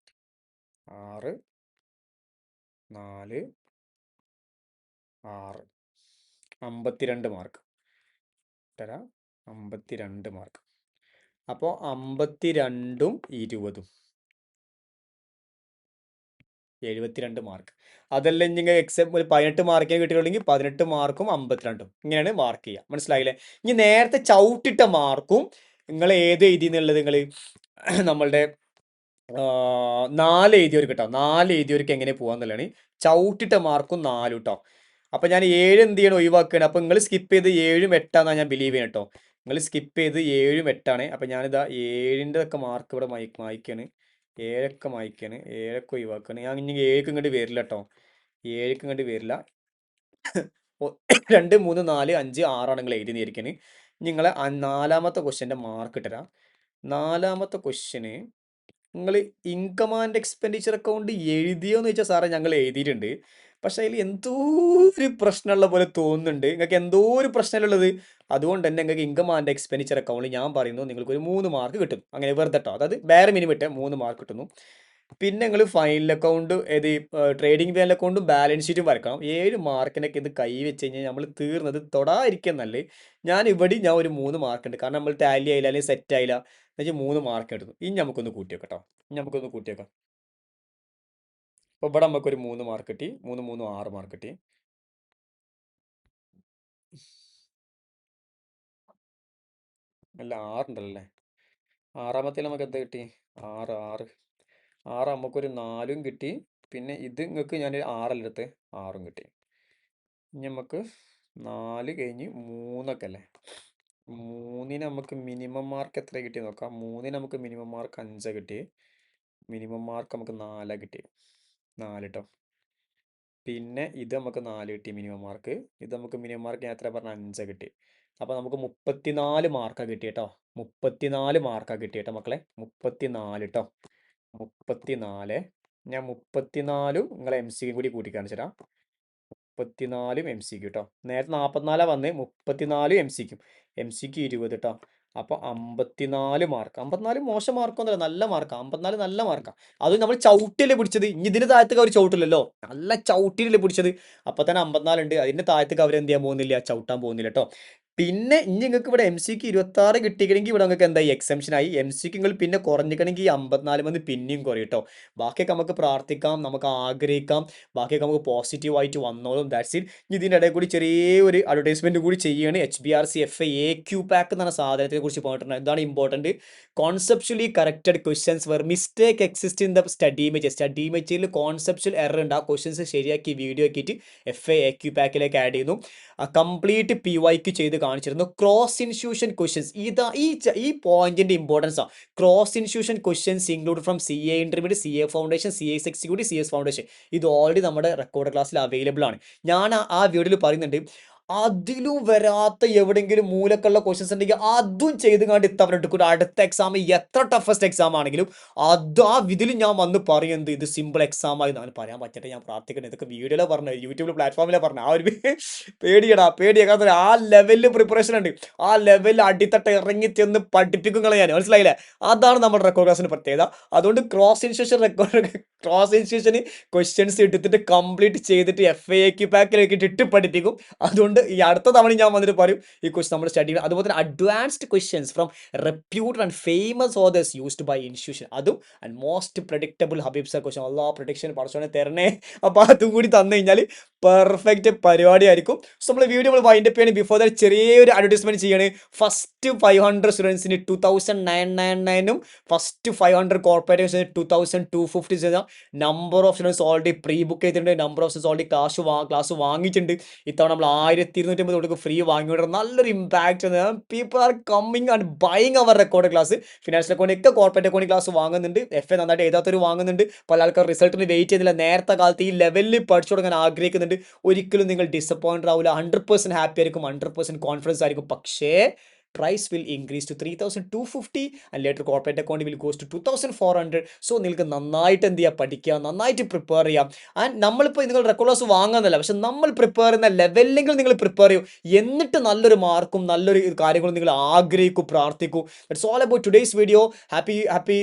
4, 6, 52 മാർക്ക് തരാം. 52 മാർക്ക്. അപ്പോൾ 52ഉം 20ഉം 72 മാർക്ക്. അതല്ല നിങ്ങൾ എക്സാം ഒരു 18 മാർക്കേ കിട്ടിയിട്ടുണ്ടെങ്കിൽ 18 മാർക്കും 52ഉം ഇങ്ങനെയാണ് മാർക്ക് ചെയ്യുക. മനസ്സിലായില്ലേ? ഇനി നേരത്തെ ചവിട്ടിട്ട മാർക്കും നിങ്ങൾ ഏത് എഴുതി എന്നുള്ളത് നിങ്ങൾ നമ്മളുടെ 4 എഴുതിയവർക്ക് കേട്ടോ. 4 എഴുതിയവർക്ക് എങ്ങനെ പോകാന്നുള്ളതാണ്. ചവിട്ടിട്ട മാർക്കും 4 കേട്ടോ. അപ്പോൾ ഞാൻ 7 എന്ത് ചെയ്യണം, ഒഴിവാക്കുകയാണ്. അപ്പോൾ നിങ്ങൾ സ്കിപ്പ് ചെയ്ത് 7ഉം 8ആണെന്നാണ് ഞാൻ ബിലീവ് ചെയ്യണം കേട്ടോ. നിങ്ങൾ സ്കിപ്പ് ചെയ്ത് 7ഉം 8ആണ്. അപ്പോൾ ഞാനിതാ 7ൻ്റെ ഒക്കെ മാർക്ക് ഇവിടെ മായ്ക്കാണ്. 7ഒക്കെ മായ്ക്കാണ്, 7ഒക്കെ ഒഴിവാക്കുകയാണ്. ഞാൻ ഇനി 7ക്ക് ഇങ്ങോട്ട് വരില്ല കേട്ടോ. 7ക്ക് ഇങ്ങോട്ട് വരില്ല. 2, 3, 4, 5, 6 നിങ്ങൾ എഴുതി നേരിക്കാണ്. നിങ്ങളെ 4ാമത്തെ ക്വസ്റ്റ്യൻ്റെ മാർക്ക് ഇട്ടരാം. 4ാമത്തെ ക്വസ്റ്റ്യന് നിങ്ങൾ ഇൻകം ആൻഡ് എക്സ്പെൻഡിച്ചർ അക്കൗണ്ട് എഴുതിയോന്ന് ചോദിച്ചാൽ സാറേ ഞങ്ങൾ എഴുതിയിട്ടുണ്ട്. പക്ഷേ അതിൽ എന്തോ ഒരു പ്രശ്നമുള്ള പോലെ തോന്നുന്നുണ്ട്. നിങ്ങൾക്ക് എന്തോ ഒരു പ്രശ്നമുള്ളത്. അതുകൊണ്ട് തന്നെ നിങ്ങൾക്ക് ഇൻകം ആൻഡ് എക്സ്പെൻഡിച്ചർ അക്കൗണ്ട് ഞാൻ പറയുന്നു നിങ്ങൾക്ക് ഒരു 3 മാർക്ക് കിട്ടും. അങ്ങനെ വെറുതെ കേട്ടോ, അതായത് വേറെ മിനിമം ഇട്ട് 3 മാർക്ക് കിട്ടുന്നു. പിന്നെ നിങ്ങൾ ഫൈനൽ അക്കൗണ്ട് ഏത് ട്രേഡിംഗ് ഫൈനൽ അക്കൗണ്ടും ബാലൻസ് ഷീറ്റും വരക്കണം. 7 മാർക്കിനൊക്കെ ഇത് കൈ വെച്ച് കഴിഞ്ഞാൽ നമ്മൾ തീർന്നത് തൊടാതിരിക്കുക നല്ലത്. ഞാൻ ഒരു 3 മാർക്ക് ഉണ്ട്. കാരണം നമ്മൾ ടാലി ആയില്ല അല്ലെങ്കിൽ സെറ്റ് ആയില്ല എന്നുവെച്ചാൽ 3 മാർക്ക് എടുത്തു. ഇനി നമുക്കൊന്ന് കൂട്ടി വെക്കാം കേട്ടോ. ഇനി നമുക്കൊന്ന് കൂട്ടി വെക്കാം. അപ്പോൾ ഇവിടെ നമുക്കൊരു 3 മാർക്ക് കിട്ടി. 3, 3, 6 മാർക്ക് കിട്ടി. അല്ല 6 ഉണ്ടല്ലോ അല്ലേ. 6ാമത്തേൽ നമുക്ക് എന്താ കിട്ടി? 6, 6 നമുക്കൊരു 4ഉം കിട്ടി. പിന്നെ ഇത് നിങ്ങൾക്ക് ഞാൻ 6 എടുത്ത് 6ഉം കിട്ടി. ഇനി നമുക്ക് 4 കഴിഞ്ഞ് 3ഒക്കെ അല്ലേ. 3ന് നമുക്ക് മിനിമം മാർക്ക് എത്ര കിട്ടി നോക്കാം. 3ന് നമുക്ക് മിനിമം മാർക്ക് 5 കിട്ടി. മിനിമം മാർക്ക് നമുക്ക് 4 കിട്ടി. 4 കേട്ടോ. പിന്നെ ഇത് നമുക്ക് 4 കിട്ടി മിനിമം മാർക്ക്. ഇത് നമുക്ക് മിനിമം മാർക്ക് ഞാൻ എത്ര പറഞ്ഞ 5 കിട്ടി. അപ്പോൾ നമുക്ക് 34 മാർക്കാണ് കിട്ടി കേട്ടോ. 34 മാർക്കാണ് കിട്ടി കേട്ടോ മക്കളെ. 34 കേട്ടോ. 34. ഞാൻ 34ഉം നിങ്ങളെ എം സിക്കും കൂടി കൂട്ടി കാണിച്ചു തരാം. 34ഉം എം സിക്കും കേട്ടോ. നേരത്തെ 44 വന്ന് 34 എം സിക്കും. എം സിക്ക് 20 കേട്ടോ. അപ്പോൾ 54 മാർക്ക്. 54 മോശം മാർക്കൊന്നുമല്ല, നല്ല മാർക്കാണ്. 54 നല്ല മാർക്കാണ്. അത് നമ്മൾ ചവിട്ടിയല്ലേ പിടിച്ചത്. ഇനി ഇതിന് താഴത്തേക്ക് അവർ ചവിട്ടില്ലല്ലോ, നല്ല ചവിട്ടിയിലല്ലേ പിടിച്ചത്. അപ്പോൾ തന്നെ 54 ഉണ്ട്. അതിൻ്റെ താഴത്തേക്ക് അവർ എന്ത് ചെയ്യാൻ പോകുന്നില്ല, ചവിട്ടാൻ പോകുന്നില്ല കേട്ടോ. പിന്നെ ഇനി നിങ്ങൾക്ക് ഇവിടെ MCQ 26 കിട്ടിക്കണമെങ്കിൽ ഇവിടെ നിങ്ങൾക്ക് എന്തായി എക്സംഷൻ ആയി. MCQ നിങ്ങൾ പിന്നെ കുറഞ്ഞിക്കണമെങ്കിൽ ഈ 54 മന്ന് പിന്നെയും കുറയും ട്ടോ. ബാക്കിയൊക്കെ നമുക്ക് പ്രാർത്ഥിക്കാം, നമുക്ക് ആഗ്രഹിക്കാം, ബാക്കിയൊക്കെ നമുക്ക് പോസിറ്റീവ് ആയിട്ട് വന്നോളും. That's it. ഇനി ഇതിൻ്റെ ഇടയിൽ കൂടി ചെറിയൊരു അഡ്വർടൈസ്മെന്റ് കൂടി ചെയ്യാണ്. HBRC FA AQ പാക്ക് എന്ന സാധനത്തിനെ കുറിച്ച് പറഞ്ഞിട്ടുണ്ട്. എന്താണ് important? Conceptually corrected questions where mistake exist in the study image. Study ഇമേജിൽ കോൺസെപ്ച്വൽ എറർ ഉണ്ട്. ആ ക്വസ്റ്റ്യൻസ് ശരിയാക്കി വീഡിയോ ആക്കിയിട്ട് FA AQ പാക്കിലേക്ക് ആഡ് ചെയ്യുന്നു. കംപ്ലീറ്റ് PYQ ചെയ്ത് കാണിച്ചിരുന്നു. ക്രോസ് ഇൻസ്റ്റിറ്റ്യൂഷൻ ക്വസ്റ്റ്യൻസ് ഇതാ ഈ പോയിന്റിന്റെ ഇമ്പോർട്ടൻസ് ആണ്. Cross institution questions include from CA intermediate, CA foundation, CS executive, CS foundation. ഇത് ഓൾറെഡി നമ്മുടെ റെക്കോർഡ് ക്ലാസ്സിൽ അവൈലബിൾ ആണ്. ഞാൻ ആ വീഡിയോയിൽ പറയുന്നുണ്ട്, അതിലും വരാത്ത എവിടെയെങ്കിലും മൂലക്കുള്ള ക്വസ്റ്റ്യൻസ് ഉണ്ടെങ്കിൽ അതും ചെയ്ത് കണ്ട് ഇത്തവണ എടുക്കും. അടുത്ത എക്സാം എത്ര ടഫസ്റ്റ് എക്സാം ആണെങ്കിലും ആ ഇതിൽ ഞാൻ വന്ന് പറയുന്നത് ഇത് സിമ്പിൾ എക്സാം ആയി ഞാൻ പറയാൻ പറ്റട്ടെ. ഞാൻ പ്രാർത്ഥിക്കണം. ഇതൊക്കെ വീഡിയോയിലെ പറഞ്ഞത്, യൂട്യൂബിൽ പ്ലാറ്റ്ഫോമിലെ പറഞ്ഞത്. ആ ഒരു പേടിയാ. ആ ലെവലിൽ പ്രിപ്പറേഷൻ ഉണ്ട്. ആ ലെവലിൽ അടിത്തട്ട് ഇറങ്ങി ചെന്ന് പഠിപ്പിക്കും ഞാൻ. മനസ്സിലായില്ലേ? അതാണ് നമ്മുടെ റെക്കോർഡ് ക്ലാസ്സിന് പ്രത്യേകത. അതുകൊണ്ട് ക്രോസ് ഇൻസ്റ്റിറ്റ്യൂഷന് ക്വസ്റ്റ്യൻസ് എടുത്തിട്ട് കംപ്ലീറ്റ് ചെയ്തിട്ട് FAQ പാക്കിലേക്ക് ഇട്ട് പഠിപ്പിക്കും. അതുകൊണ്ട് ഈ അടുത്ത തവണ ഞാൻ വന്നിട്ട് പറയും ഈ ക്വസ്റ്റ്യൻ നമ്മൾ സ്റ്റഡി ചെയ്യണം. അതുപോലെ തന്നെ advanced questions from reputed and famous authors used by institution. അതും and most predictable Habeeb sir question. അല്ലാ പ്രഡിക്ഷൻ പഠിച്ചോനെ തരണേ. അപ്പോൾ അതും കൂടി തന്നു കഴിഞ്ഞാൽ പെർഫെക്റ്റ് പരിപാടി ആയിരിക്കും. സോ നമ്മൾ വീഡിയോ നമ്മൾ വൈൻഡപ്പ് ചെയ്യണം. ബിഫോർ ദാറ്റ് ചെറിയൊരു അഡ്വർടൈസ്മെന്റ് ചെയ്യാണ്. ഫസ്റ്റ് 500 സ്റ്റുഡൻസിന് 2999 first 500 corporate 2250 number of students already pre book ചെയ്തിട്ടുണ്ട്. Number of students already class വാങ്ങിയിട്ടുണ്ട്. ഇത്തവണ നമ്മൾ 1250 കൊടുക്കും ഫ്രീ വാങ്ങിയിട്ട് നല്ലൊരു impact. People are coming and buying അവർ റെക്കോർഡ് ക്ലാസ്. ഫിനാൻഷ്യൽ അക്കൗണ്ട് ഒക്കെ കോർപ്പറേറ്റ് അക്കൗണ്ട് ക്ലാസ് വാങ്ങുന്നുണ്ട്. FA നന്നായിട്ട് എഴുതാത്തൊരു വാങ്ങുന്നുണ്ട്. പല ആൾക്കാർ റിസൾട്ടിന് വെയിറ്റ് ചെയ്യുന്നില്ല. നേരത്തെ കാലത്ത് ഈ ലെവലിൽ പഠിച്ചു തുടങ്ങാൻ ആഗ്രഹിക്കുന്നുണ്ട്. ഒരിക്കലും നിങ്ങൾ ഡിസപ്പോയിൻറ്റഡ് ആവില്ല. 100% ഹാപ്പി ആയിരിക്കും, 100% കോൺഫിഡൻസ് ആയിരിക്കും. പക്ഷേ price will increase to 3250 and later corporate account will goes to 2400. So നിങ്ങൾക്ക് നന്നായിട്ട് എന്ത് ചെയ്യുക, പഠിക്കുക, നന്നായിട്ട് പ്രിപ്പയർ ചെയ്യാം. ആൻഡ് നമ്മളിപ്പോൾ നിങ്ങൾ റെക്കോർഡ് ക്ലാസ് വാങ്ങുന്നില്ല, പക്ഷെ നമ്മൾ പ്രിപ്പയർ ചെയ്യുന്ന ലെവലിലെങ്കിലും നിങ്ങൾ പ്രിപ്പയർ ചെയ്യും. എന്നിട്ട് നല്ലൊരു മാർക്കും നല്ലൊരു കാര്യങ്ങളും നിങ്ങൾ ആഗ്രഹിക്കൂ, പ്രാർത്ഥിക്കൂ. That's all about today's video. Happy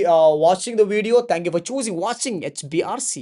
watching the video. Thank you for choosing watching HBRC.